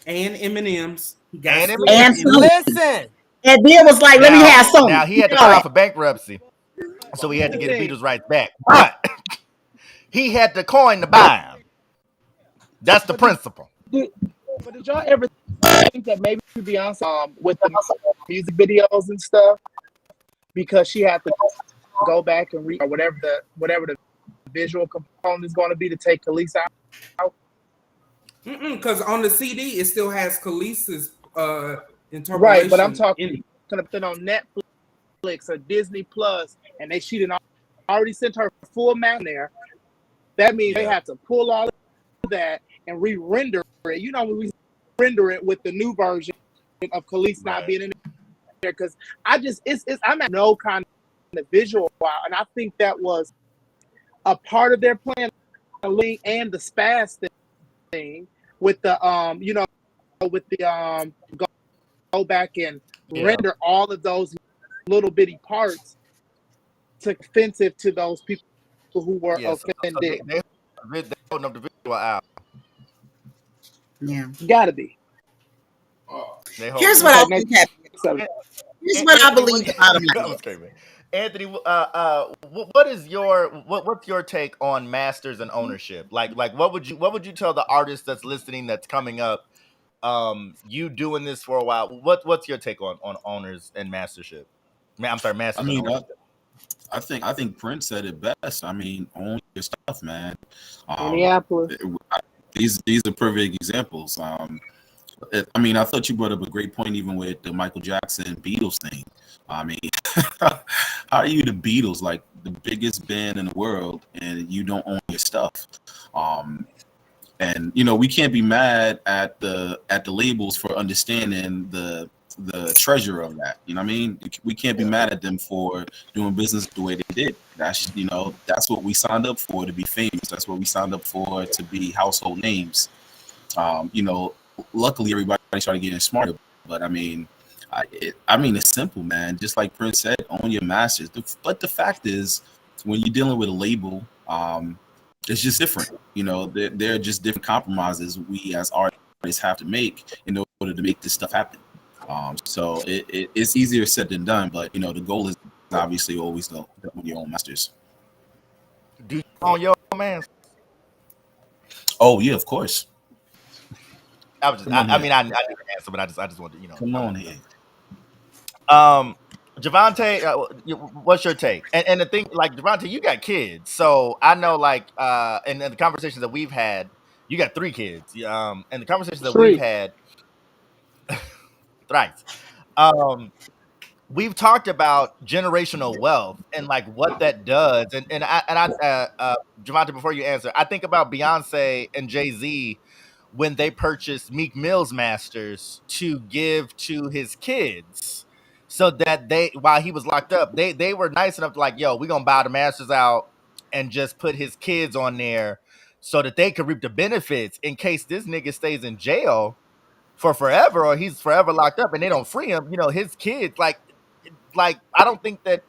And M&M's. Listen. And Bill was like, let me have some. Now, he had to file for bankruptcy, so he had to get the Beatles rights back. But he had to coin to buy them. That's the principle. But did y'all ever think that maybe Beyonce with the music videos and stuff, because she had to go back and read or whatever the visual component is going to be to take Khalees out? Because on the CD it still has Khalees's interpretation. Right, but I'm talking on Netflix or Disney Plus, and she didn't already sent her full map there. That means they have to pull all of that and re-render it. You know, when we render it with the new version of Khalees not being in there, because I'm at no kind of visual wow, and I think that was a part of their plan, and the spaz thing with the go back and render all of those little bitty parts to offensive to those people who were offended. They holding up the visual out. Yeah, gotta be. Here's what I think happened. Here's what I believe about him. Anthony, what's your take on masters and ownership? Like what would you tell the artist that's listening that's coming up? You doing this for a while. What's your take on owners and mastership? I'm sorry, I masters and mean, ownership. I think Prince said it best. I mean, own your stuff, man. Minneapolis. These are perfect examples. I mean, I thought you brought up a great point, even with the Michael Jackson Beatles thing. I mean, how are you the Beatles, like the biggest band in the world, and you don't own your stuff? And you know, we can't be mad at the labels for understanding the treasure of that. You know what I mean? We can't be mad at them for doing business the way they did. That's, you know, that's what we signed up for, to be famous. That's what we signed up for, to be household names. You know, luckily everybody started getting smarter. But I mean, it's simple, man. Just like Prince said, own your masters. But the fact is, when you're dealing with a label, it's just different. You know, there are just different compromises we as artists have to make in order to make this stuff happen. So it's easier said than done. But you know, the goal is obviously always to own your own masters. Do you own your own man? Oh yeah, of course. I was just, I mean, I didn't answer, but I just wanted to, you know. Come on here. Javante, what's your take? And the thing, like, Javante, you got kids, so I know, like, in the conversations that we've had, you got 3 kids. And the conversations that we've had, thrice. We've talked about generational wealth and like what that does. And Javante, before you answer, I think about Beyonce and Jay-Z when they purchased Meek Mill's masters to give to his kids, so that while he was locked up, they were nice enough to like, yo, we're gonna buy the masters out and just put his kids on there so that they could reap the benefits in case this nigga stays in jail for forever or he's forever locked up and they don't free him. You know, his kids, like I don't think that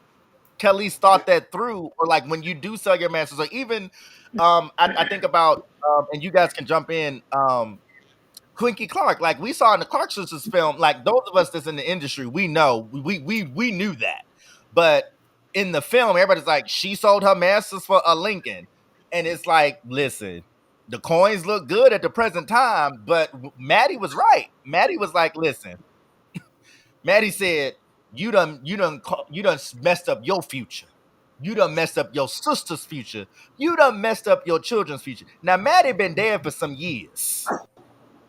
Kelly's thought that through, or like when you do sell your masters, or even I think about and you guys can jump in, Quinky Clark, like we saw in the Clark sisters film, like those of us that's in the industry, we know we knew that. But in the film, everybody's like, she sold her masters for a Lincoln. And it's like, listen, the coins look good at the present time, but Maddie was right. Maddie was like, listen, Maddie said, you done messed up your future. You done messed up your sister's future. You done messed up your children's future. Now, Maddie been dead for some years.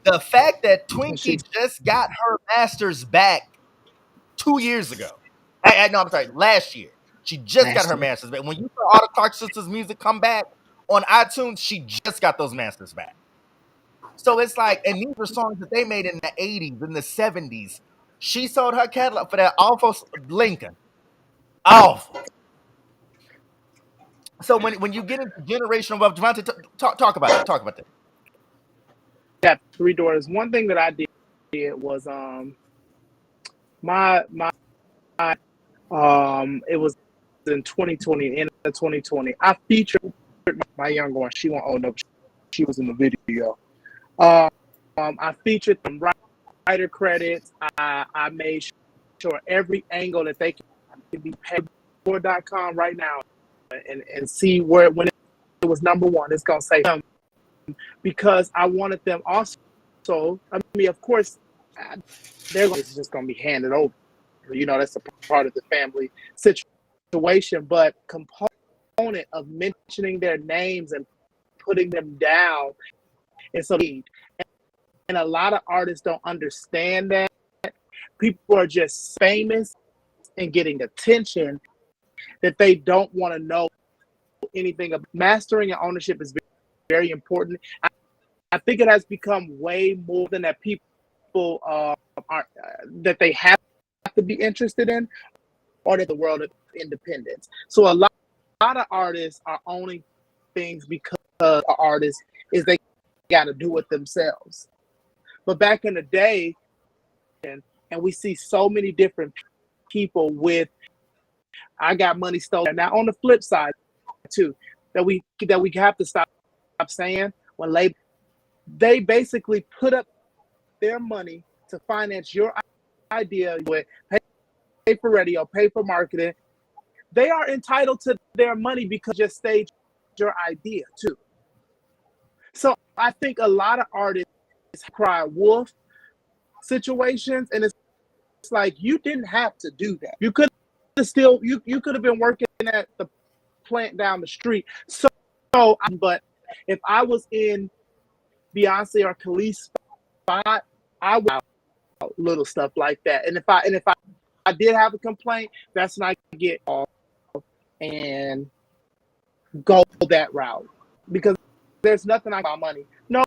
The fact that Twinkie just got her masters back 2 years ago. No, I'm sorry, last year. She just got her masters back. When you saw all the Clark sisters music come back on iTunes, she just got those masters back. So it's like, and these are songs that they made in the 80s, in the 70s. She sold her catalog for that awful Lincoln. Awful. So when you get into generational wealth, Javante, talk about that. Talk about that. Got 3 daughters. One thing that I did was it was in 2020, end of 2020. I featured my younger one. She won't own up. She was in the video. I featured them writer credits. I made sure every angle that they can be paid for.com right now and see where when it was number 1, it's gonna say them, because I wanted them also. I mean, of course, it's just gonna be handed over. You know, that's a part of the family situation. But component of mentioning their names and putting them down is so neat. And a lot of artists don't understand that. People are just famous and getting attention that they don't want to know anything about. Mastering and ownership is very important. I think it has become way more than that people are that they have to be interested in, or that the world of independence. So a lot of artists are owning things because artists is they got to do it themselves. But back in the day, and we see so many different people with, I got money stolen. Now on the flip side too, that we have to stop saying, when they basically put up their money to finance your idea with pay for radio, pay for marketing, they are entitled to their money because you staged your idea too. So I think a lot of artists cry wolf situations, and it's like you didn't have to do that. You could have still you could have been working at the plant down the street. So but if I was in Beyonce or Khalees spot, I would little stuff like that. And if I did have a complaint, that's when I get off and go that route, because there's nothing like my money. No,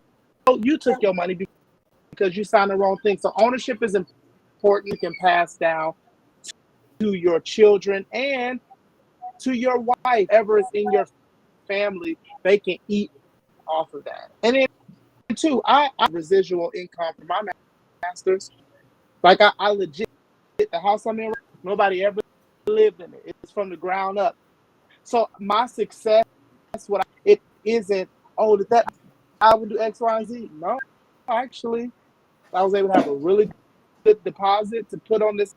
you took your money because you signed the wrong thing. So ownership is important. You can pass down to your children and to your wife. Whoever is in your family, they can eat off of that. And then too, I residual income from my masters. Like I legit, the house I'm in, nobody ever lived in it. It's from the ground up. So my success, it isn't, oh, that I would do X, Y, and Z. No, actually, I was able to have a really good deposit to put on this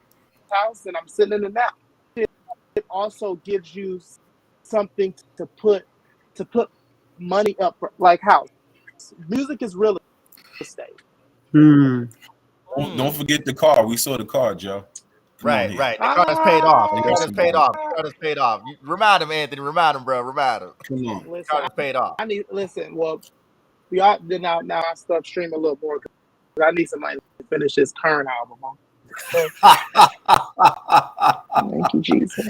house, and I'm sitting in it now. It also gives you something to put money up for, like house. Music is real estate. Don't forget the car. We saw the car, Joe. Right. The car that's paid off. The car that's paid off. The car that's paid off. Remind him, Anthony. Remind him, bro. Remind him. Come on. The car that's paid off. Well, we are now I start streaming a little more because I need somebody to finish this current album. Thank you, Jesus.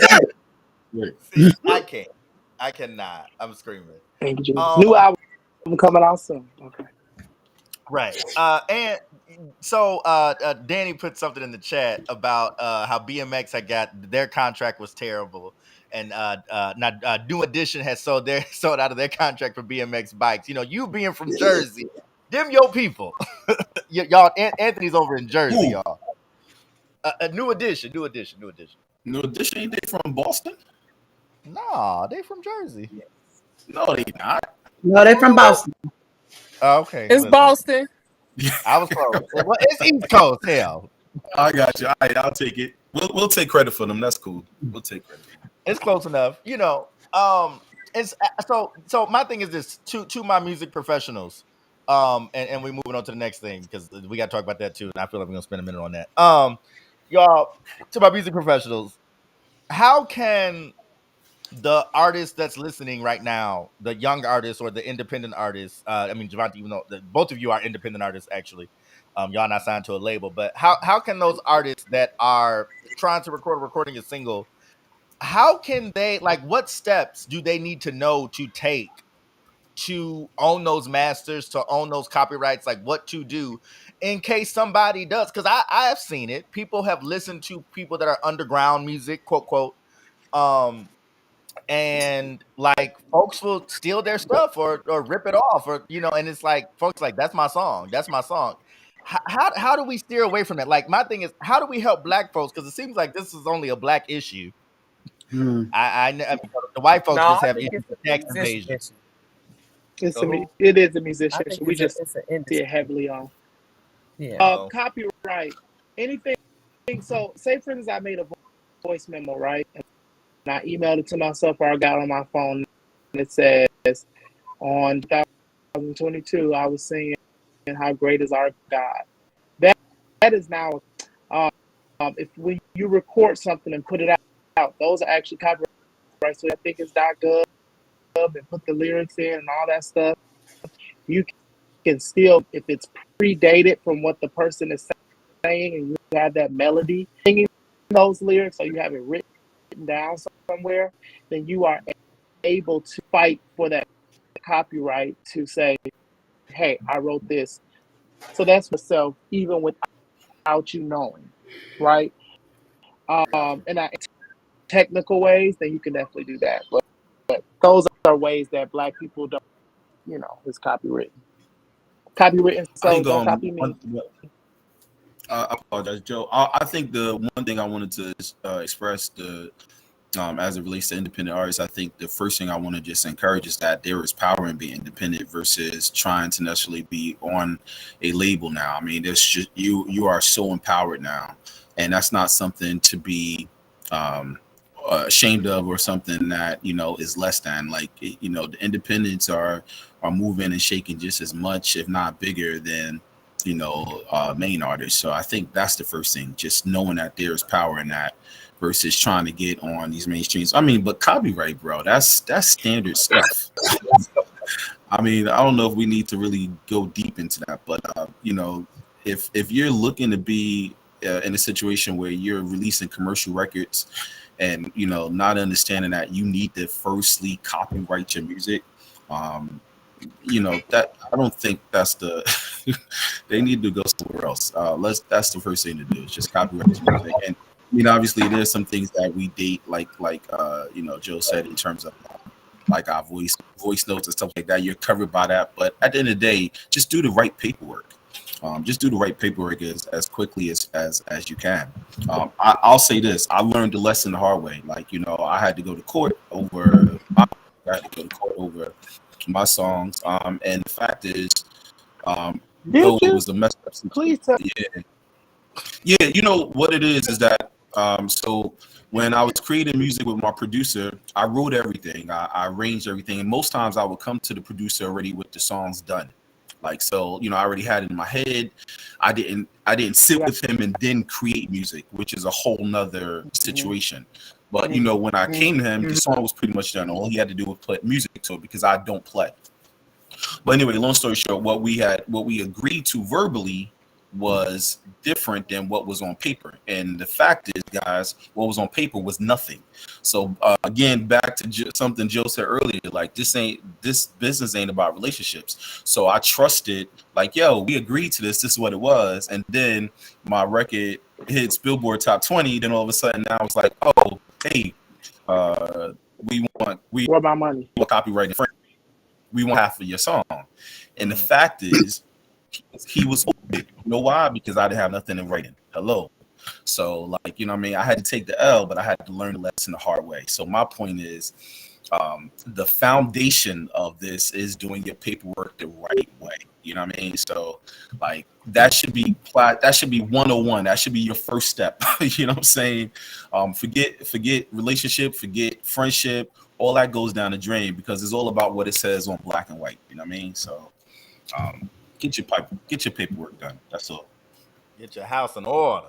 See, I cannot. I'm screaming. Thank you, Jesus. New album coming out soon. Okay. Right. And so Danny put something in the chat about how BMX had got their contract was terrible, and now New Edition has sold out of their contract for BMX bikes. You know, you being from Jersey, them your people. Y'all, Anthony's over in Jersey, y'all. New Edition. New Edition, ain't they from Boston? No, they from Jersey. No, they not. No, they from Boston. Oh, okay. It's Boston. I was close. It's East Coast. Hell, I got you. All right, I'll take it. We'll take credit for them. That's cool. We'll take credit. It's close enough. You know. It's so my thing is this to my music professionals. And we're moving on to the next thing because we got to talk about that too. And I feel like we're gonna spend a minute on that. Y'all, to my music professionals, how can the artist that's listening right now, the young artist or the independent artist, I mean, Javante, even though both of you are independent artists, actually, y'all not signed to a label, but how can those artists that are trying to recording a single, how can they, like, what steps do they need to know to take to own those masters, to own those copyrights, like what to do in case somebody does? Because I have seen it. People have listened to people that are underground music, quote, quote, and like folks will steal their stuff or rip it off, or and it's like folks like that's my song. How do we steer away from that? Like my thing is, how do we help Black folks? Because it seems like this is only a Black issue. I mean, the white folks just have issues with tax evasion. It is a musician. We just see it heavily on. Yeah. Copyright, anything. So say for instance, I made a voice memo, right? And I emailed it to myself, or I got on my phone, and it says, on 2022, I was singing "How Great Is Our God." That is now, if when you record something and put it out, those are actually copyrights. So I think it's .gov and put the lyrics in and all that stuff. You can still, if it's predated from what the person is saying, and you have that melody singing those lyrics, or you have it written down somewhere, then you are able to fight for that copyright to say, hey, I wrote this. So that's for self, even without you knowing, right? And technical ways, then you can definitely do that. But those are ways that Black people don't, it's copywritten. So don't copy me. I apologize, Joe. I think the one thing I wanted to express as it relates to independent artists, I think the first thing I want to just encourage is that there is power in being independent versus trying to necessarily be on a label now. I mean, there's just you are so empowered now, and that's not something to be ashamed of or something that is less than. Like the independents are moving and shaking just as much, if not bigger, than main artists. So I think that's the first thing, just knowing that there's power in that versus trying to get on these mainstreams. I mean, but copyright, bro, that's standard stuff. I mean, I don't know if we need to really go deep into that, but if you're looking to be in a situation where you're releasing commercial records and not understanding that you need to firstly copyright your music, that I don't think that's the they need to go somewhere else. That's the first thing to do, is just copyright your music. And obviously there's some things that we date, like Joe said, in terms of like our voice notes and stuff like that. You're covered by that, but at the end of the day, just do the right paperwork. Just do the right paperwork as quickly as you can. I'll say this: I learned the lesson the hard way. Like I had to go to court over my songs. And the fact is, though it was a messed up situation. Yeah. You know what it is that so when I was creating music with my producer, I wrote everything, I arranged everything, and most times I would come to the producer already with the songs done. Like, so I already had it in my head. I didn't sit with him and then create music, which is a whole nother situation. But when I came to him, the song was pretty much done. All he had to do was play music to it, because I don't play. But anyway, long story short, what we agreed to verbally was different than what was on paper. And the fact is, guys, what was on paper was nothing. So again, back to something Joe said earlier, like this business ain't about relationships. So I trusted, like, yo, we agreed to this is what it was. And then my record hits Billboard Top 20. Then all of a sudden now it's like, oh, hey, we want my money. Copyright infringement. We want half of your song. And the fact is, he was open. You know why? Because I didn't have nothing in writing. Hello. So, like, what I mean? I had to take the L, but I had to learn the lesson the hard way. So my point is, the foundation of this is doing your paperwork the right way. You know what I mean? So, like, that should be 101. That should be your first step. You know what I'm saying? Forget relationship, forget friendship. All that goes down the drain, because it's all about what it says on black and white. You know what I mean? So, get your paperwork done. That's all. Get your house in order.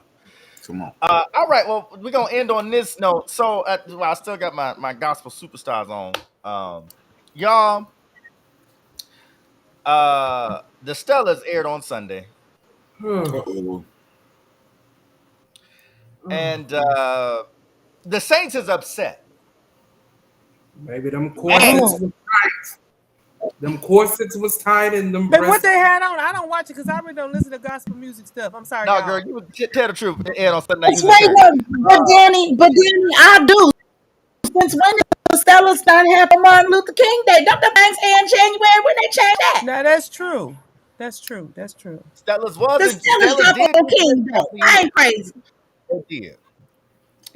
Come on. All right. Well, we're gonna end on this note. So, I still got my gospel superstars on. Y'all, the Stellas aired on Sunday, and the Saints is upset. Maybe them corsets was tight. Them corsets was tight, and them. But what they had on, I don't watch it because I really don't listen to gospel music stuff. I'm sorry, No, girl, you tell the truth. It aired on Sunday. But Danny, I do. Since when did the Stellas start having Martin Luther King Day? Don't the banks end January when they change that? No, that's true. That's true. Stellas was the Stellas did on King Day. I ain't crazy. They did.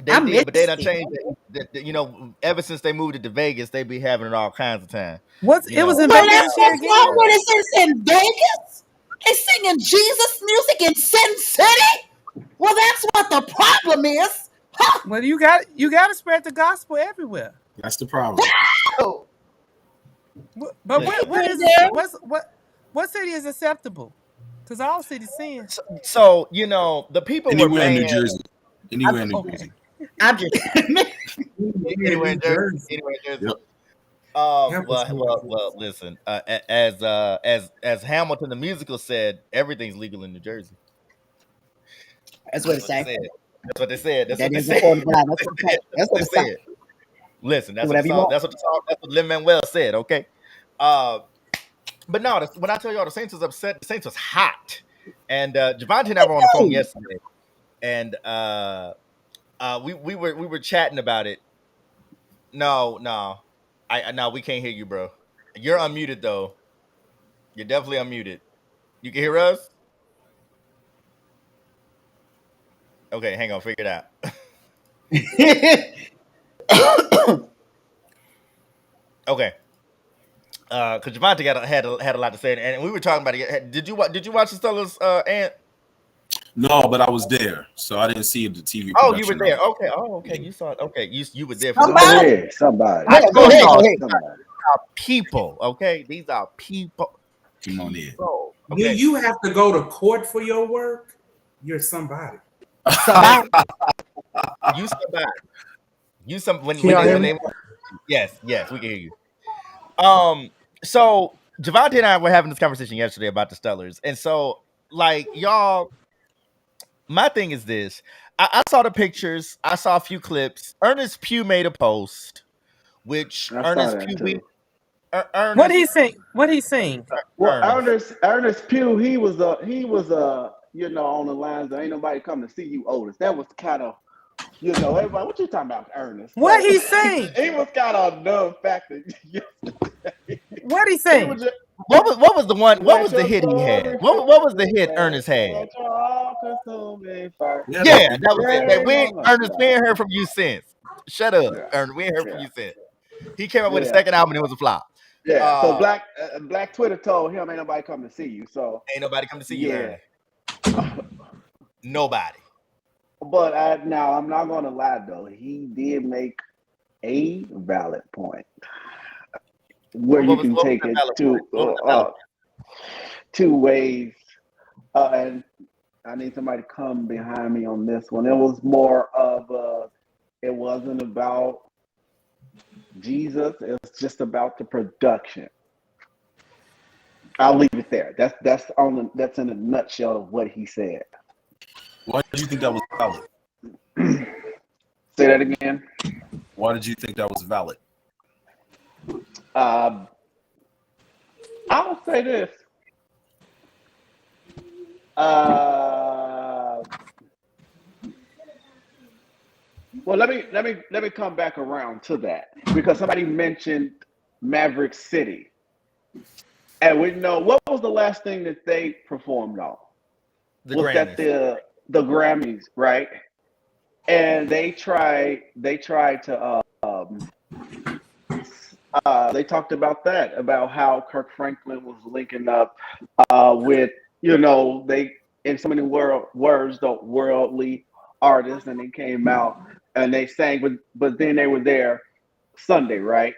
They did, but they done changed it. Ever since they moved it to Vegas, they be having it all kinds of time. It was in Vegas this year again? What is this in Vegas? They singing Jesus music in Sin City? Well, that's what the problem is. Huh? Well, you got to spread the gospel everywhere. That's the problem. But what city is acceptable? Because all cities sin. So the people anywhere in New Jersey. Anywhere in New Jersey. I'm just anywhere in Jersey. Yep. Well, listen. As Hamilton the musical said, everything's legal in New Jersey. That's what it said. That's what they said. That's what they said. Listen, that's what the song. That's what Lin-Manuel said. Okay. But no, when I tell y'all the Saints was upset, the Saints was hot, and Javonte and I were on the phone yesterday, and we were chatting about it. No, we can't hear you, bro. You're unmuted though. You're definitely unmuted. You can hear us? Okay, hang on, figure it out. Okay. Because Javonte had a lot to say, and we were talking about it. Did you watch the Stellas, Ant? No, but I was there, so I didn't see the TV Oh, you were production. there. Okay. Oh, okay. You saw it. Okay. You were there for Go the Somebody. ahead, somebody. I Yeah, go told ahead, y'all go these ahead. Somebody. are people. Okay. These are people. Come on in. People. Do Okay. you have to go to court for your work? You're somebody. Somebody. You somebody. You some when Can y'all hear when me? they yes, we can hear you. So Javante and I were having this conversation yesterday about the Stellars, and so like y'all, my thing is this: I saw the pictures, I saw a few clips. Ernest Pugh made a post, which I saw Ernest that Pugh, too. What he Ernest, sing? What he sing? Well, Ernest. Ernest Pugh, he was you know, on the lines of ain't nobody come to see you, Otis. That was kind of, you know, everybody, what you talking about, Ernest? What So he sing? he was kind of a dumb factor. What he He sing? was just, What was the one? What let was the your hit he had? glory What was the fill hit this Ernest had? let your all-consuming fire Yeah, Yeah, that was it. That burn we on us. Ernest, we ain't heard from you since. Shut up, Yeah, Ernest. We ain't heard from yeah, you since. He came up with a yeah, second album and it was a flop. yeah. So Black Twitter told him ain't nobody come to see you. So Ain't nobody come to see you, yeah. Ernie. Nobody. But now I'm not gonna lie though, he did make a valid point where you can What was take the it valid point? to What was the valid point? two ways. And I need somebody to come behind me on this one. It was more of it wasn't about Jesus. It's just about the production. I'll leave it there. That's in a nutshell of what he said. why did you think that was valid? Say that again. Why did you think that was valid? I'll say this. Well, let me come back around to that because somebody mentioned Maverick City, and we know what was the last thing that they performed on? The Was that Grammys. the Grammys, right? And they tried to they talked about that, about how Kirk Franklin was linking up with, you know, they in so many words, the worldly artists, and they came out and they sang, but then they were there Sunday, right?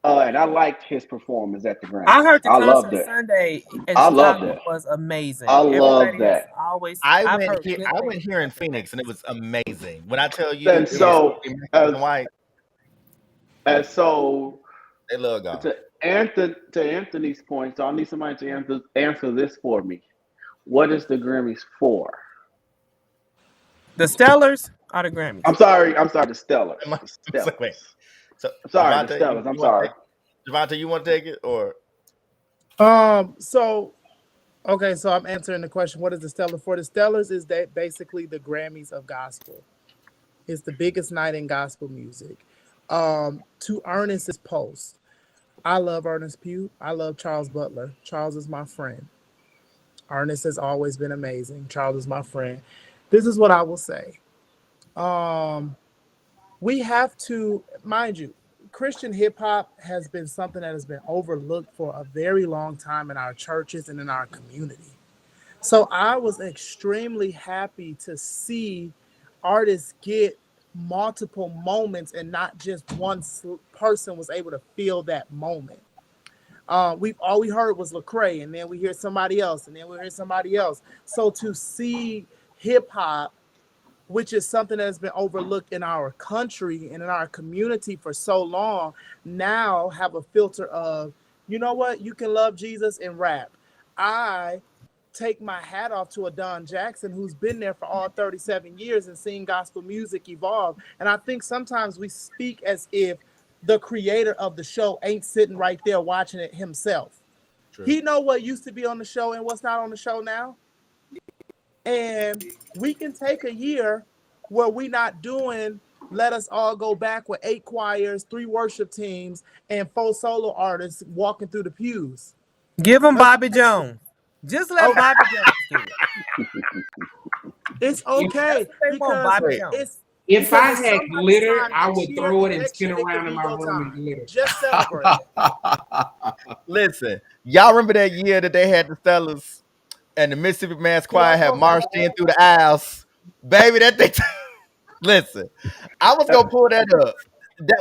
And I liked his performance at the I Grammys. heard the I loved concert it. Sunday in I loved Chicago it. was amazing. I loved Everybody has that. always I I've heard good went things here in about that Phoenix and it concert. was amazing. When I tell you And it was so black and white, and so they love God. to Anthony's point, so I need somebody to answer this for me. What is the Grammys for? The Stellars are the Grammys. I'm sorry, the Stellars. The Wait. Stellars. So I'm sorry, the Javante, Stellars. I'm you want to sorry. take it? Javante, you want to take it or So okay, so I'm answering the question. What is the Stellar for? The Stellars is that basically the Grammys of gospel. It's the biggest night in gospel music. To Ernest's post, I love Ernest Pugh. I love Charles Butler. Charles is my friend. Ernest has always been amazing. Charles is my friend. This is what I will say. We have to, mind you, Christian hip hop has been something that has been overlooked for a very long time in our churches and in our community. So I was extremely happy to see artists get multiple moments and not just one person was able to feel that moment. We all we heard was Lecrae, and then we hear somebody else, and then we hear somebody else. So to see hip hop, which is something that has been overlooked in our country and in our community for so long, now have a filter of, you know what, you can love Jesus and rap. I take my hat off to a Don Jackson who's been there for all 37 years and seen gospel music evolve. And I think sometimes we speak as if the creator of the show ain't sitting right there watching it himself. True. He know what used to be on the show and what's not on the show now. And we can take a year where we not doing let us all go back with 8 choirs, 3 worship teams, and 4 solo artists walking through the pews. Give them Bobby Jones. Just let Bobby Jones do it. It's okay because Wait. it's If I it's had somebody's glitter, time I to would cheer, throw and it and next spin year it could around in be my your room in time. glitter. Just celebrate. Listen, y'all remember that year that they had the Stellars and the Mississippi Mass Choir had marched in through the aisles. Baby, that thing. Listen, I was gonna pull that up.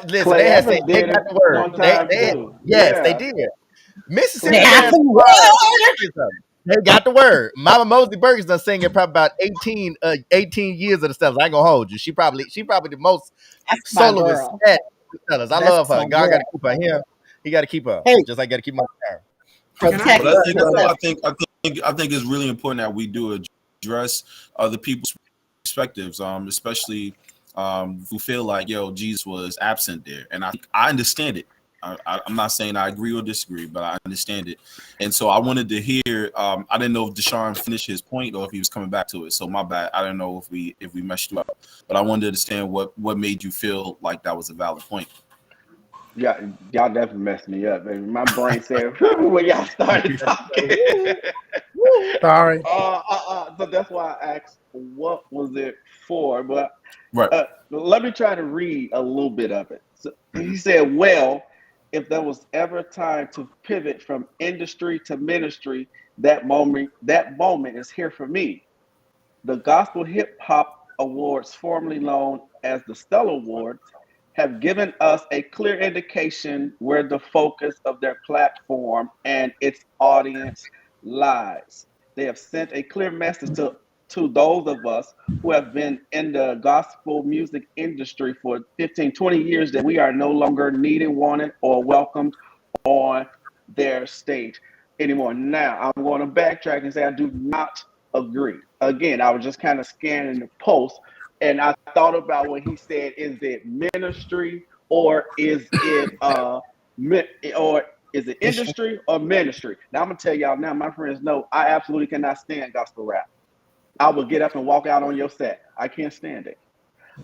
Listen, Clay they had said Evans they did got it the word. one time too. Yes, they Yeah. did. Clay Mississippi Got Mass the Evans. word. they got the word. Mama Mosey Burgers done singing probably about 18 years of the Stellars. I ain't gonna hold you. She probably the most That's my soloist girl. at the Stellars. I love That's her. my God got to girl. keep her here. He got to keep her. Hey, Just like got to keep my hair. Can I protect But ask yourself. I think it's really important that we do address other people's perspectives, especially who feel like Jesus was absent there, and I understand it. I'm not saying I agree or disagree, but I understand it. And so I wanted to hear. I didn't know if Deshaun finished his point or if he was coming back to it. So my bad. I don't know if we messed you up, but I wanted to understand what made you feel like that was a valid point. Yeah, y'all definitely messed me up, baby. My brain said when y'all started talking. Sorry. So that's why I asked, what was it for? But Right. let me try to read a little bit of it. So he said, well, if there was ever a time to pivot from industry to ministry, that moment is here for me. The Gospel Hip Hop Awards, formerly known as the Stellar Awards, have given us a clear indication where the focus of their platform and its audience lies. They have sent a clear message to those of us who have been in the gospel music industry for 15, 20 years that we are no longer needed, wanted, or welcomed on their stage anymore. Now, I'm going to backtrack and say I do not agree. Again, I was just kind of scanning the post and I thought about what he said. Is it ministry or is it industry or ministry? Now I'm gonna tell y'all now, my friends know I absolutely cannot stand gospel rap. I will get up and walk out on your set. I can't stand it.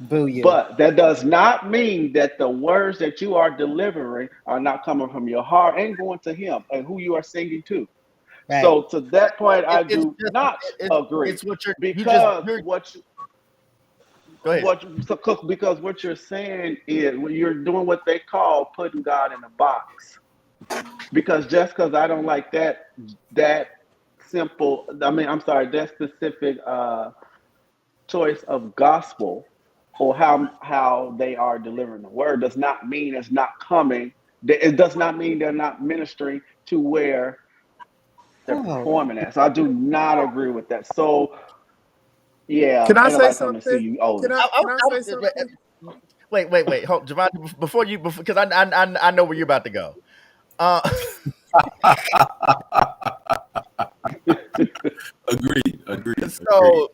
Boo you. But that does not mean that the words that you are delivering are not coming from your heart and going to him and who you are singing to. Right. So to that point, I It's do not agree it's what you're because go ahead. because what you're saying is you're doing what they call putting God in a box. Because just because I don't like that simple, I'm sorry, that specific choice of gospel or how they are delivering the word does not mean it's not coming. It does not mean they're not ministering to where they're performing at. So I do not agree with that. So yeah, Can I ain't say nobody coming to see something? you, Otis. Can I say something? Wait. Hold, Javon, before because I know where you're about to go. Agreed. So,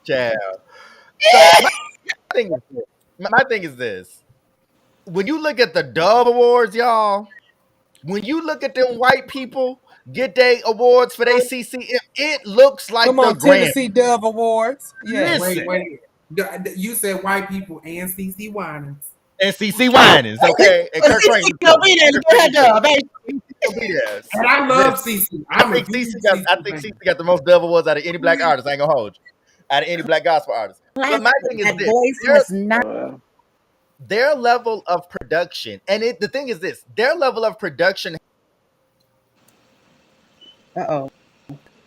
child. So my thing is this. When you look at the Dove Awards, y'all, when you look at them white people get their awards for their CCM, it looks like Come the on, Grammy. Tennessee Dove Awards. Yes. Listen. Wait. You said white people and CC Winans. And CC Winans, okay? And Kirk Franklin. Gonna be there to get her dub, baby. And I love CC. I think CC got the most Dove Awards out of any black artist. I ain't gonna hold you. Out of any black gospel artist. But my thing is That this. voice was not. Their level of production, and the thing is this, their level of production.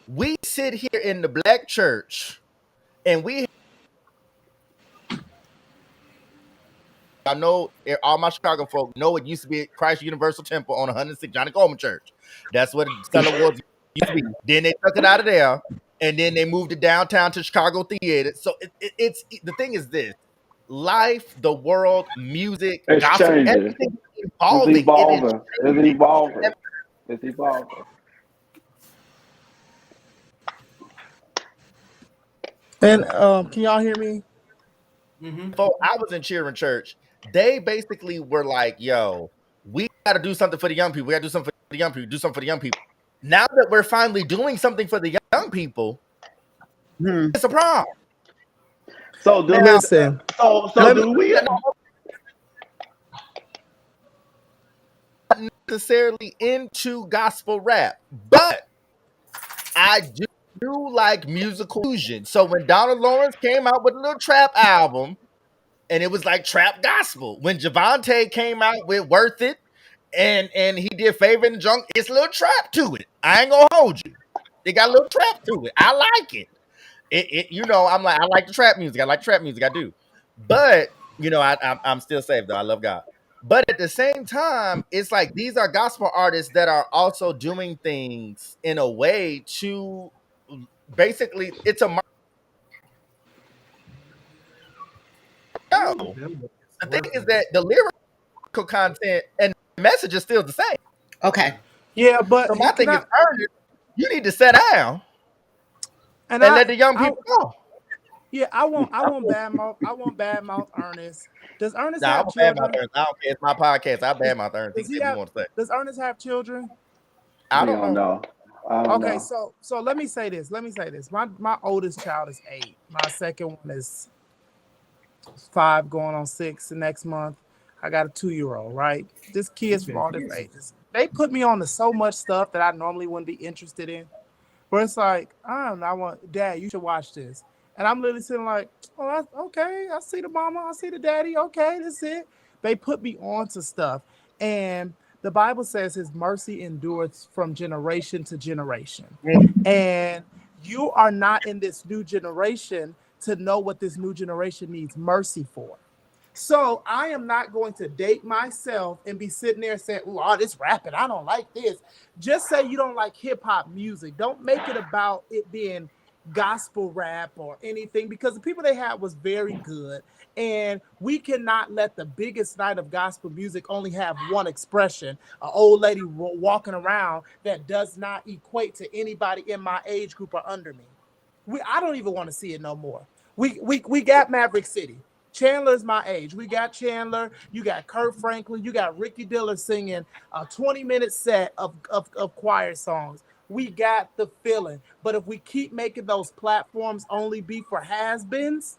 We sit here in the black church, and I know all my Chicago folk know it used to be Christ Universal Temple on 106 Johnny Coleman Church. That's what Stellar Awards used to be. Then they took it out of there, and then they moved it downtown to Chicago Theater. So it's the thing is this. Life, the world, music, It's gospel, changing. everything is It's evolving. evolving. It is changing. It's evolving. And can y'all hear me? Before I was in cheering church, they basically were like, yo, we got to do something for the young people. We got to do something for the young people. Do something for the young people. Now that we're finally doing something for the young people, it's a problem. So do Listen. do we Not necessarily into gospel rap, but I do like musical fusion. So when Donald Lawrence came out with a little trap album, and it was like trap gospel. When Javante came out with Worth It, and he did Favor in the Junk, it's a little trap to it. I ain't gonna hold you. It got a little trap to it. I like it. You know, I'm like, I like the trap music. I like trap music. I do. But, you know, I'm still saved though. I love God. But at the same time, it's like these are gospel artists that are also doing things in a way to basically it's a no. The thing is that the lyrical content and the message is still the same. Okay. Yeah, but so my thing is, Ernest, you need to sit down and let the young people go. Yeah, I won't badmouth Ernest. Does Ernest Nah, have I'm a bad children? mouth Ernest. I don't care. It's my podcast. I bad mouth Ernest. He can say what he want to say. Does Ernest have children? I don't know. I don't Okay, know. so let me say this. My oldest child is 8. My second one is 5, going on 6 the next month. I got a 2-year-old, right? Just kids from all different ages. They put me on to so much stuff that I normally wouldn't be interested in. Where it's like, I don't know, I want, Dad, you should watch this. And I'm literally sitting like, oh, okay, I see the mama, I see the daddy, okay, that's it. They put me on to stuff. And the Bible says his mercy endures from generation to generation. And you are not in this new generation to know what this new generation needs mercy for. So I am not going to date myself and be sitting there saying, oh, this rapping, I don't like this. Just say you don't like hip hop music. Don't make it about it being gospel rap or anything, because the people they had was very good. And we cannot let the biggest night of gospel music only have one expression, an old lady walking around that does not equate to anybody in my age group or under me. I don't even want to see it no more. We got Maverick City. Chandler's my age. We got Chandler. You got Kurt Franklin. You got Ricky Diller singing a 20-minute set of choir songs. We got the feeling. But if we keep making those platforms only be for has-beens,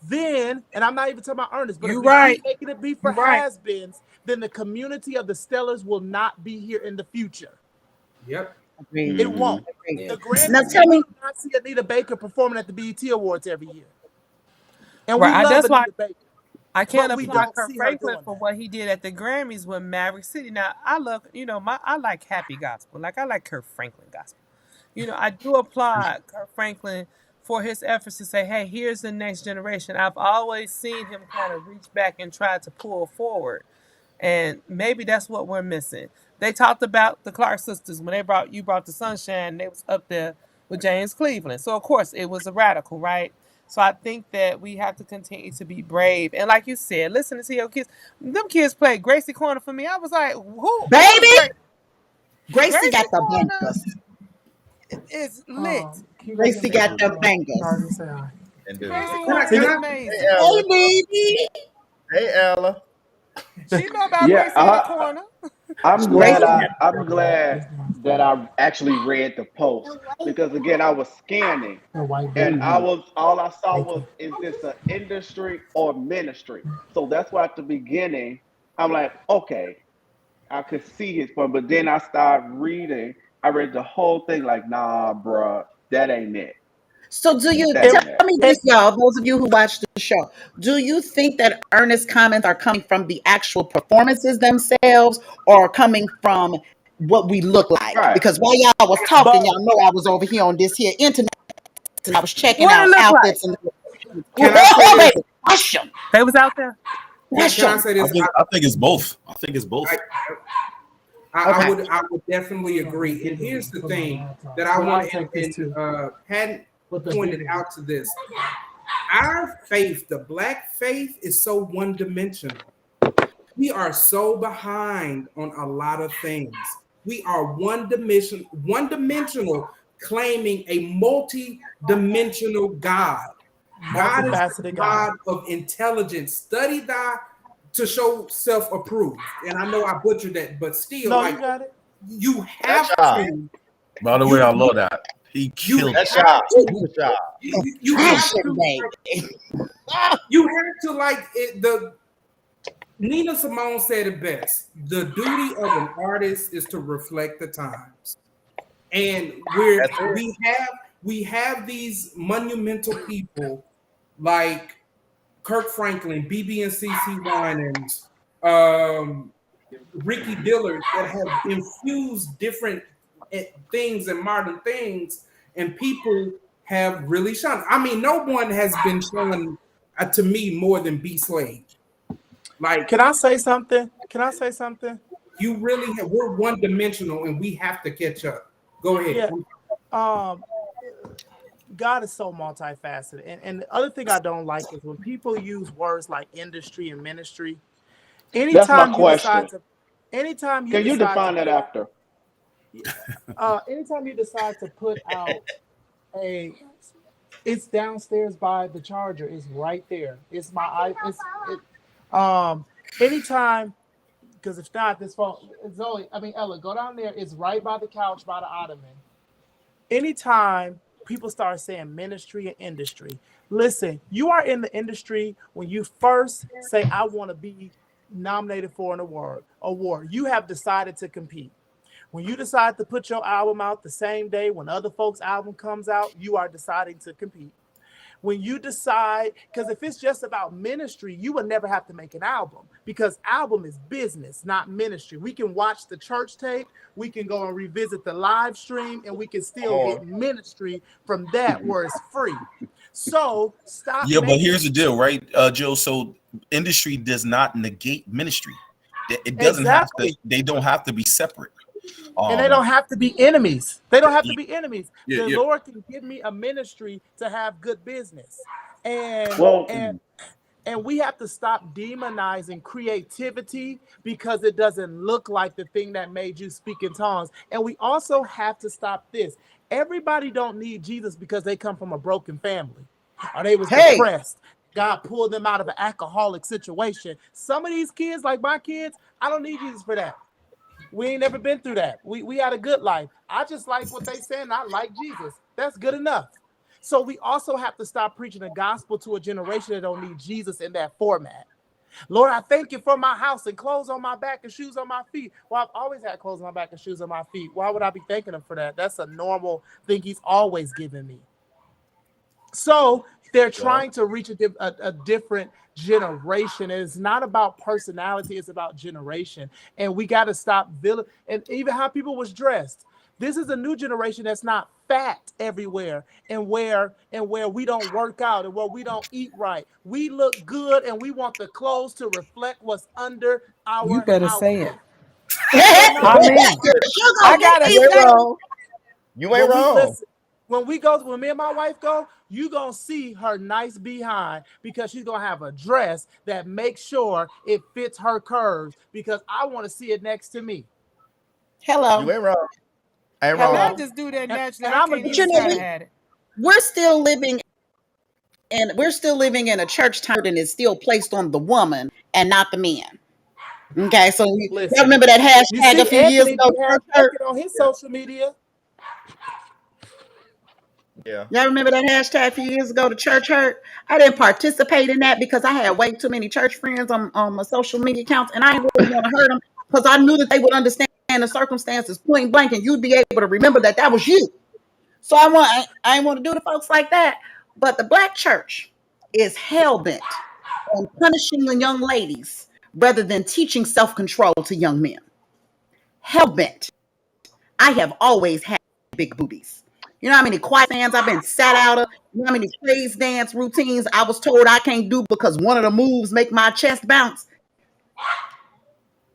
then, and I'm not even talking about Ernest, but if we keep making it be for has-beens, then the community of the Stellars will not be here in the future. Yep. It won't. Agreed. The Grammys Now tell me, will not see Anita Baker performing at the BET Awards every year. And Right, we love that's why Anita Baker. I can't But we applaud don't Kurt see her Franklin doing for that. what he did at the Grammys with Maverick City. Now, I love, I like happy gospel. Like, I like Kurt Franklin gospel. I do applaud Kurt Franklin for his efforts to say, hey, here's the next generation. I've always seen him kind of reach back and try to pull forward. And maybe that's what we're missing. They talked about the Clark sisters when you brought the sunshine. They was up there with James Cleveland. So of course it was a radical, right? So I think that we have to continue to be brave. And like you said, listen to your kids. Them kids played Gracie Corner for me. I was like, who? baby, Gracie got Gracie the Corner bangers. is lit. Gracie got the bangers. And do. Gracie Hey, Corner is amazing. Ella. baby. Hey, Ella. She know about Yeah, Gracie in the corner. I'm glad that I actually read the post, because again I was scanning and all I saw was, is this an industry or ministry? So that's why at the beginning I'm like, okay, I could see his point, but then I started reading. I read the whole thing like, nah, bruh, that ain't it. So do you That tell ain't it. me this, y'all, those of you who watch the show, do you think that Ernest's comments are coming from the actual performances themselves or coming from what we look like? Right. Because while y'all was talking, y'all know I was over here on this here internet and I was checking What it out look like? outfits and Can I say oh this? baby, rush 'em. They was out there. Rush Can I 'em. say this? I think it's both. I think it's both. I would definitely agree. And here's the thing that I want to hadn't pointed out to this. Our faith, the Black faith, is so one-dimensional. We are so behind on a lot of things. We are one-dimensional, claiming a multi-dimensional God. God is the God of intelligence. Study thy to show self-approved. And I know I butchered that, but still, No, you got it. You have to. By the way, I love that. He killed that it. shot. You have to. You have to like it. Nina Simone said it best. The duty of an artist is to reflect the times, and we have these monumental people like Kirk Franklin, BB and CC Winans, Ricky Dillard that have infused different things and modern things, and people have really shined. I mean, no one has been shown to me more than B Slade. Like, can I say something? You really have, we're one dimensional, and we have to catch up. Go ahead. Yeah. God is so multifaceted. And the other thing I don't like is when people use words like industry and ministry. That's my question. Anytime Can you define that after? Anytime you decide to put out it's downstairs by the charger, it's right there. It's anytime, because if not, this phone, Ella, go down there. It's right by the couch, by the ottoman. Anytime people start saying ministry and industry, listen, you are in the industry when you first say, I want to be nominated for an award. You have decided to compete. When you decide to put your album out the same day when other folks' album comes out, you are deciding to compete. When you decide, because if it's just about ministry, you would never have to make an album, because album is business, not ministry. We can watch the church tape, we can go and revisit the live stream, and we can still get ministry from that where it's free. So stop. Yeah, but here's the deal, right, Joe? So industry does not negate ministry. It doesn't have to. They don't have to be separate. And they don't have to be enemies. The Yeah. Lord can give me a ministry to have good business. And we have to stop demonizing creativity because it doesn't look like the thing that made you speak in tongues. And we also have to stop this. Everybody don't need Jesus because they come from a broken family or they was depressed. God pulled them out of an alcoholic situation. Some of these kids, like my kids, I don't need Jesus for that. We ain't never been through that. We had a good life. I just like what they saying. I like Jesus. That's good enough. So we also have to stop preaching the gospel to a generation that don't need Jesus in that format. Lord, I thank you for my house and clothes on my back and shoes on my feet. Well, I've always had clothes on my back and shoes on my feet. Why would I be thanking him for that? That's a normal thing he's always given me. So they're trying to reach a different generation. It's not about personality, it's about generation. And we got to stop and even how people was dressed. This is a new generation that's not fat everywhere and where we don't work out and where we don't eat right. We look good and we want the clothes to reflect what's under our You better outfit. say it. Amen. I got it. You ain't wrong. When me and my wife go, you gonna see her nice behind because she's gonna have a dress that makes sure it fits her curves because I want to see it next to me. Hello. You ain't wrong. I ain't Can wrong. I just do that naturally? And I I'm can't a even try to have it. We're still living in a church time and it's still placed on the woman and not the man. Okay, so y'all remember that hashtag a few years ago? On his social media. Yeah. Y'all remember that hashtag a few years ago, the church hurt? I didn't participate in that because I had way too many church friends on my social media accounts, and I didn't really want to hurt them because I knew that they would understand the circumstances point blank, and you'd be able to remember that was you. So I didn't want to do to folks like that. But the black church is hell-bent on punishing the young ladies rather than teaching self-control to young men. Hell-bent. I have always had big boobies. You know how many choir stands I've been sat out of? You know how many praise dance routines I was told I can't do because one of the moves make my chest bounce?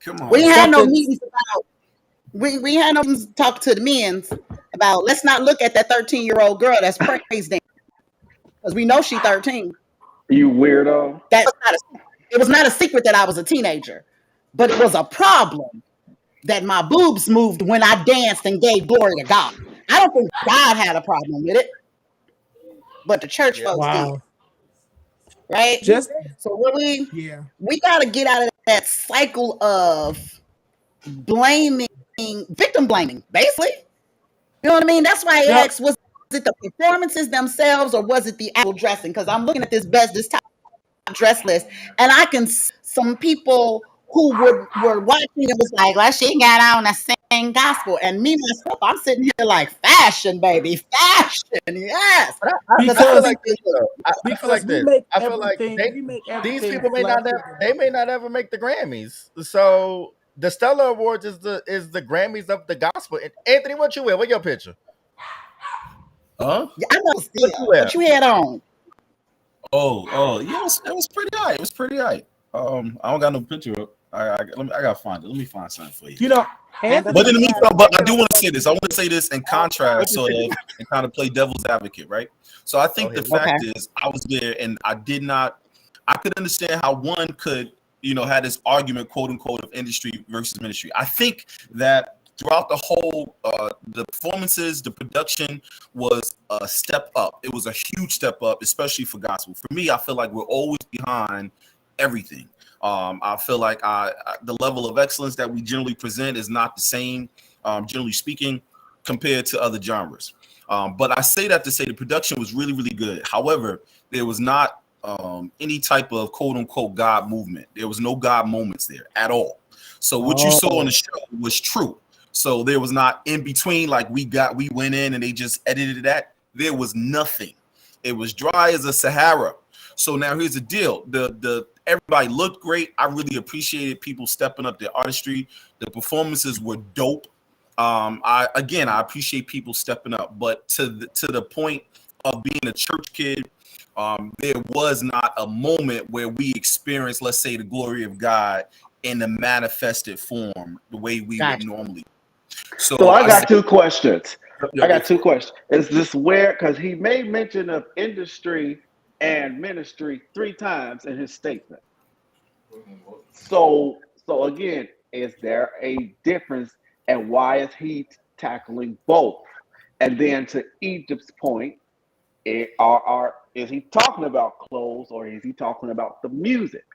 Come on. We had no meetings about. We had no meetings to talk to the men about. Let's not look at that 13-year-old girl that's praise dancing because we know she's 13. You weirdo. It was not a secret that I was a teenager, but it was a problem that my boobs moved when I danced and gave glory to God. I don't think God had a problem with it, but the church folks did. Right? So we got to get out of that cycle of victim blaming, basically. You know what I mean? That's why I asked, was it the performances themselves or was it the actual dressing? Because I'm looking at this top dress list, and I can see some people who were watching it was like, well, she got on the same gospel. And me myself, I'm sitting here like, fashion, baby, fashion, yes. I feel like this. We make these people may not ever make the Grammys. So the Stellar Awards is the Grammys of the gospel. And Anthony, what you wear? What your picture? Huh? Yeah, I know. What you wear? What you had on? Oh, yeah, it was pretty high. It was pretty high. I don't got no picture up. I gotta find it. Let me find something for you. You know, But in the meantime, but I do want to say this. I want to say this in contrast, sort of, and kind of play devil's advocate, right? So I think the fact is, I was there, and I could understand how one could, had this argument, quote unquote, of industry versus ministry. I think that throughout the whole, the performances, the production was a step up. It was a huge step up, especially for gospel. For me, I feel like we're always behind everything. I feel like the level of excellence that we generally present is not the same, generally speaking, compared to other genres. But I say that to say the production was really, really good. However, there was not any type of quote unquote God movement. There was no God moments there at all. So what you saw on the show was true. So there was not in between, like we went in and they just edited that. There was nothing. It was dry as a Sahara. So now here's the deal. Everybody looked great. I really appreciated people stepping up their artistry. The performances were dope. I appreciate people stepping up, but to the point of being a church kid, there was not a moment where we experienced, let's say, the glory of God in the manifested form the way we would normally. So I got two questions. Is this where, because he made mention of industry and ministry 3 times in his statement. So again, is there a difference, and why is he tackling both? And then to Egypt's point, is he talking about clothes, or is he talking about the music?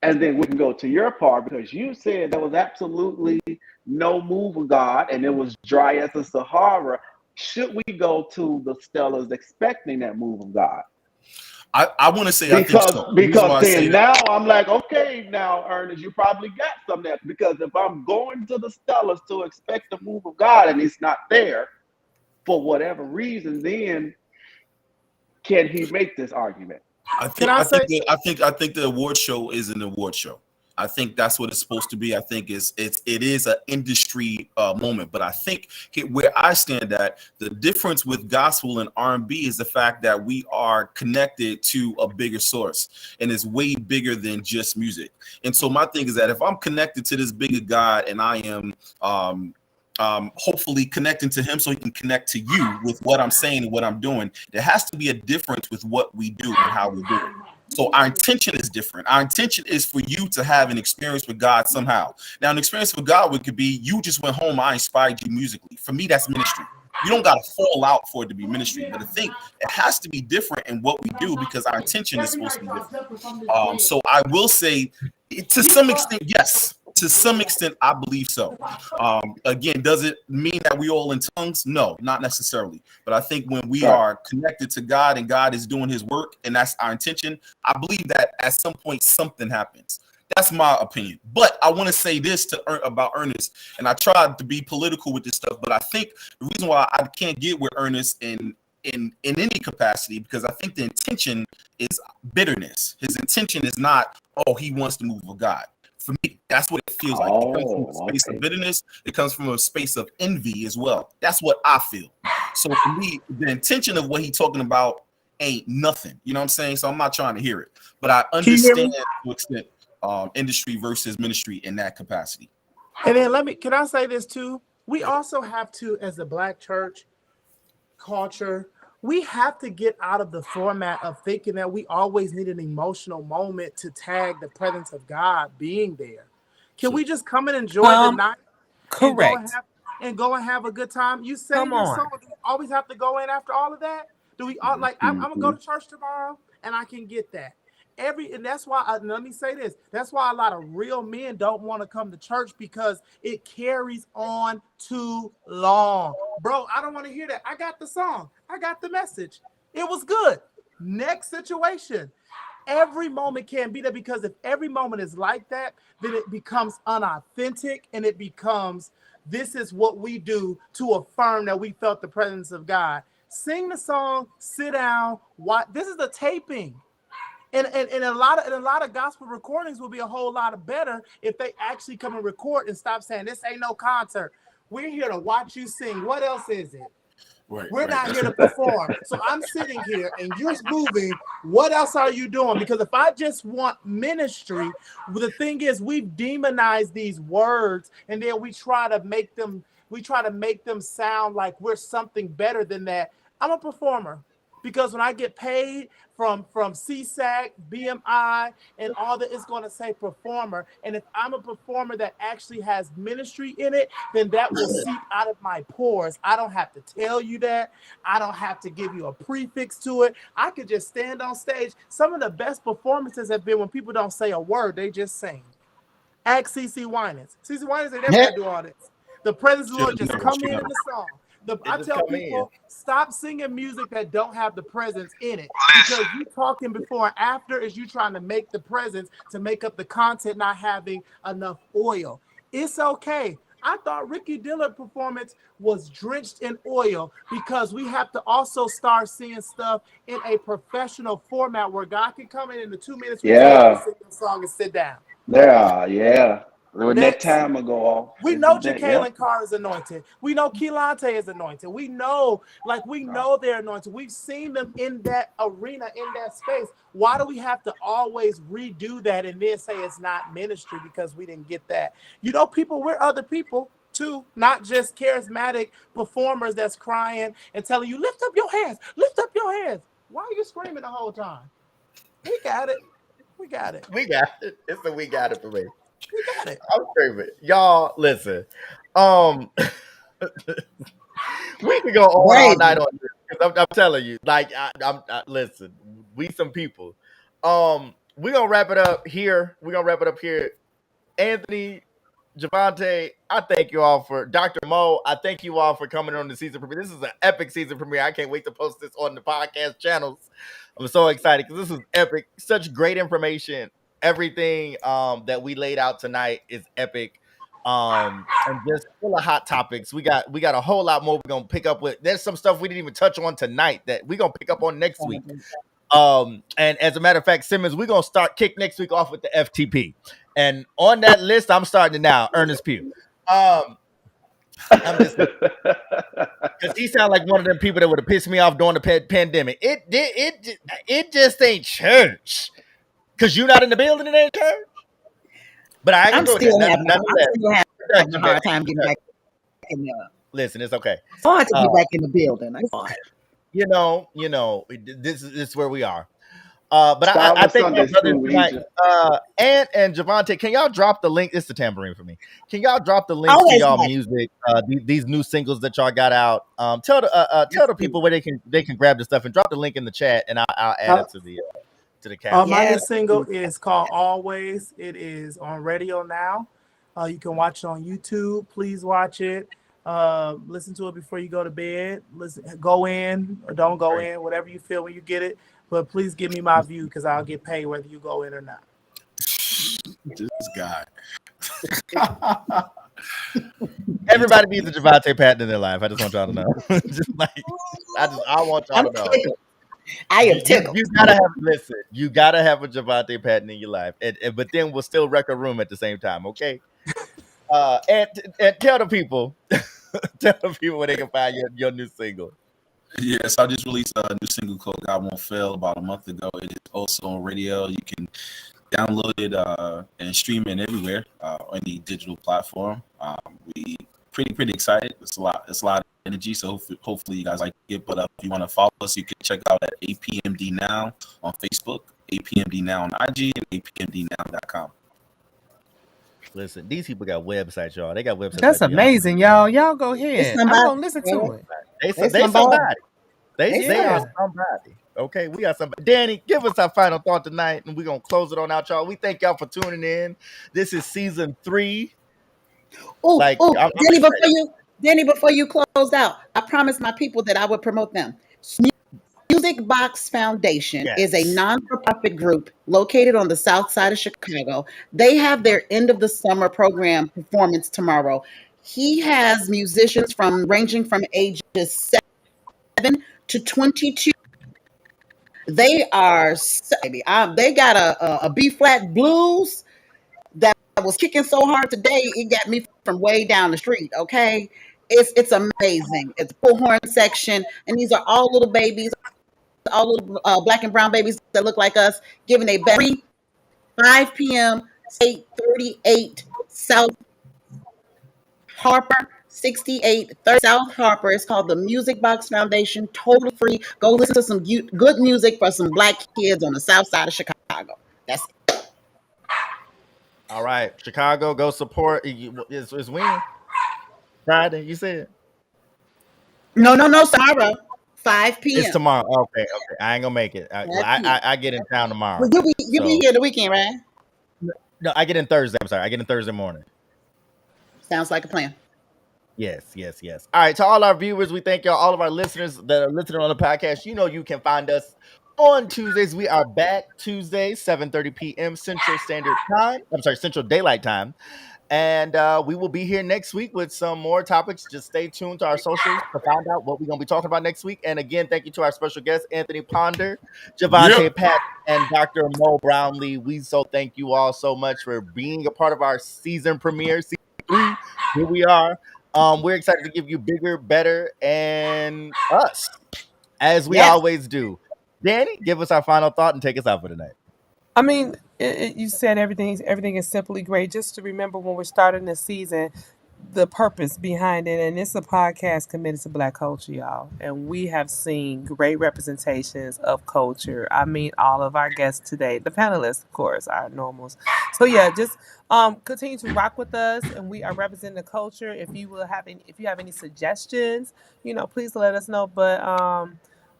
And then we can go to your part, because you said there was absolutely no move of God and it was dry as the Sahara. Should we go to the Stellars expecting that move of God? I want to say because then now I'm like, okay, now Ernest, you probably got some there, because if I'm going to the Stellars to expect the move of God and it's not there for whatever reason, then can he make this argument? I think the award show is an award show. I think that's what it's supposed to be. I think it is an industry moment. But I think where I stand at, the difference with gospel and R&B is the fact that we are connected to a bigger source, and it's way bigger than just music. And so my thing is that if I'm connected to this bigger God, and I am hopefully connecting to him so he can connect to you with what I'm saying and what I'm doing, there has to be a difference with what we do and how we do it. So our intention is different. Our intention is for you to have an experience with God somehow. Now, an experience with God could be you just went home, I inspired you musically. For me, that's ministry. You don't got to fall out for it to be ministry, but I think it has to be different in what we do, because our intention is supposed to be different. So I will say, to some extent, yes. To some extent, I believe so. Again, does it mean that we all in tongues? No, not necessarily. But I think when we are connected to God and God is doing his work, and that's our intention, I believe that at some point something happens. That's my opinion. But I want to say this about Ernest, and I tried to be political with this stuff, but I think the reason why I can't get with Ernest in any capacity, because I think the intention is bitterness. His intention is not, oh, he wants to move with God. For me, that's what it feels like. It comes from a space of bitterness. It comes from a space of envy as well. That's what I feel. So for me, the intention of what he's talking about ain't nothing. You know what I'm saying? So I'm not trying to hear it. But I understand to an extent industry versus ministry in that capacity. And then can I say this too? We also have to, as a Black church culture, we have to get out of the format of thinking that we always need an emotional moment to tag the presence of God being there. Can we just come and enjoy the night? Correct. And go and have a good time? You sing your song. Do we always have to go in after all of that? Do we all I'm gonna go to church tomorrow and I can get that. And that's why let me say this. That's why a lot of real men don't want to come to church, because it carries on too long. Bro, I don't want to hear that. I got the song. I got the message. It was good. Next situation. Every moment can be there, because if every moment is like that, then it becomes unauthentic, and it becomes, this is what we do to affirm that we felt the presence of God. Sing the song, sit down, watch. This is the taping. And a lot of gospel recordings will be a whole lot of better if they actually come and record and stop saying this ain't no concert. We're here to watch you sing. What else is it? We're not here to perform. So I'm sitting here and you're moving. What else are you doing? Because if I just want ministry, the thing is we've demonized these words and then we try to make them sound like we're something better than that. I'm a performer. Because when I get paid from CSAC, BMI, and all that, it's going to say performer. And if I'm a performer that actually has ministry in it, then that will seep out of my pores. I don't have to tell you that. I don't have to give you a prefix to it. I could just stand on stage. Some of the best performances have been when people don't say a word, they just sing. Ask CeCe Winans. CeCe Winans ain't never got to do all this. The presence of the Lord just come in the song. I tell people, stop singing music that don't have the presence in it. Because you talking before and after is you trying to make the presence to make up the content not having enough oil. It's okay. I thought Ricky Dillard performance was drenched in oil because we have to also start seeing stuff in a professional format where God can come in the 2 minutes we sing the song and sit down. Yeah. When that timer go off. We know Jacqueline Carr is anointed. We know Keelante is anointed. We know they're anointed. We've seen them in that arena, in that space. Why do we have to always redo that and then say it's not ministry because we didn't get that? You know, we're other people too, not just charismatic performers that's crying and telling you, lift up your hands, lift up your hands. Why are you screaming the whole time? We got it. We got it. It's a we got it for me. We got it. I'm screaming. Y'all, listen. We can go on all night on this. I'm telling you, like, listen, we some people. We're gonna wrap it up here. Anthony, Javante, I thank you all for Dr. Mo. I thank you all for coming on the season premiere. This is an epic season premiere. I can't wait to post this on the podcast channels. I'm so excited because this is epic. Such great information. Everything that we laid out tonight is epic. And just full of hot topics. We got a whole lot more we're gonna pick up with. There's some stuff we didn't even touch on tonight that we're gonna pick up on next week. And as a matter of fact, Simmons, we're gonna kick next week off with the FTP. And on that list, I'm starting it now. Ernest Pugh. I'm just because he sounds like one of them people that would have pissed me off during the pandemic. It just ain't church. Because you're not in the building, it ain't church. But I'm still having a hard time getting back in the. Listen, it's okay. It's hard to get back in the building. It's hard. You know, this is where we are. But I think my brothers tonight, and Javante, can y'all drop the link? It's the tambourine for me. Can y'all drop the link to y'all music? These new singles that y'all got out. Tell the people where they can grab the stuff and drop the link in the chat, and I'll add it to the cast. My new single is called Always. It is on radio now. You can watch it on YouTube. Please watch it. Listen to it before you go to bed. Go in or don't go in, whatever you feel when you get it. But please give me my view because I'll get paid whether you go in or not. This guy. Everybody needs a Javante Patton in their life. I just want y'all to know. I want y'all to know. I am tickled. You gotta have a Javante Patton in your life, but then we'll still wreck a room at the same time, okay? And tell the people where they can find your new single. Yes, I just released a new single called "God Won't Fail" about a month ago. It is also on radio. You can download it and stream it everywhere on the digital platform. We pretty excited. It's a lot of energy. So hopefully you guys like it. But if you want to follow us, you can check out at APMD Now on Facebook, APMD Now on IG, and APMDNow.com. Listen, these people got websites, y'all. They got websites. That's like amazing, y'all. Y'all go ahead. I'm gonna listen to it. They somebody. They are somebody. Okay, we got somebody. Danny, give us our final thought tonight, and we're gonna close it on out, y'all. We thank y'all for tuning in. This is season 3. Danny, before you close out, I promised my people that I would promote them. Music Box Foundation is a non-for-profit group located on the south side of Chicago. They have their end of the summer program performance tomorrow. He has musicians ranging from ages 7 to 22. They are, baby. They got a B flat blues that was kicking so hard today, it got me from way down the street. Okay, it's amazing. It's a full horn section, and these are all little babies, all little black and brown babies that look like us, giving a 5 p.m. 838 South Harper. 6830 South Harper. It's called the Music Box Foundation. Totally free. Go listen to some good music for some black kids on the south side of Chicago. That's it. All right, Chicago, go support. It's when? Friday, you said? No, Sarah. 5 p.m. It's tomorrow. Okay. I ain't gonna make it. I get in town tomorrow. Well, you'll be here the weekend, right? No, I get in Thursday. I'm sorry. I get in Thursday morning. Sounds like a plan. Yes. All right, to all our viewers, we thank y'all. All of our listeners that are listening on the podcast, you can find us on Tuesdays. We are back Tuesdays, 7:30 p.m. Central Standard Time. I'm sorry, Central Daylight Time. And we will be here next week with some more topics. Just stay tuned to our socials to find out what we're going to be talking about next week. And again, thank you to our special guests, Anthony Ponder, Javante Pat, and Dr. Mo Brownlee. We so thank you all so much for being a part of our season premiere, season 3. Here we are. We're excited to give you bigger, better, and us, as we always do. Danny, give us our final thought and take us out for tonight. I mean, you said everything. Everything is simply great. Just to remember when we're starting the season, the purpose behind it, and it's a podcast committed to Black culture, y'all. And we have seen great representations of culture. I mean, all of our guests today, the panelists, of course, our normals. So yeah, just continue to rock with us, and we are representing the culture. If you have any suggestions, please let us know. But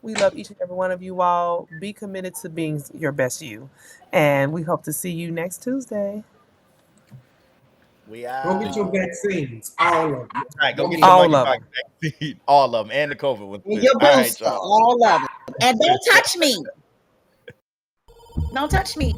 we love each and every one of you all. Be committed to being your best you. And we hope to see you next Tuesday. We Go get your vaccines, all of them. All right, go get your monkeypox vaccine, all of them, and the COVID one. And your booster, all of them. And don't touch me. Don't touch me.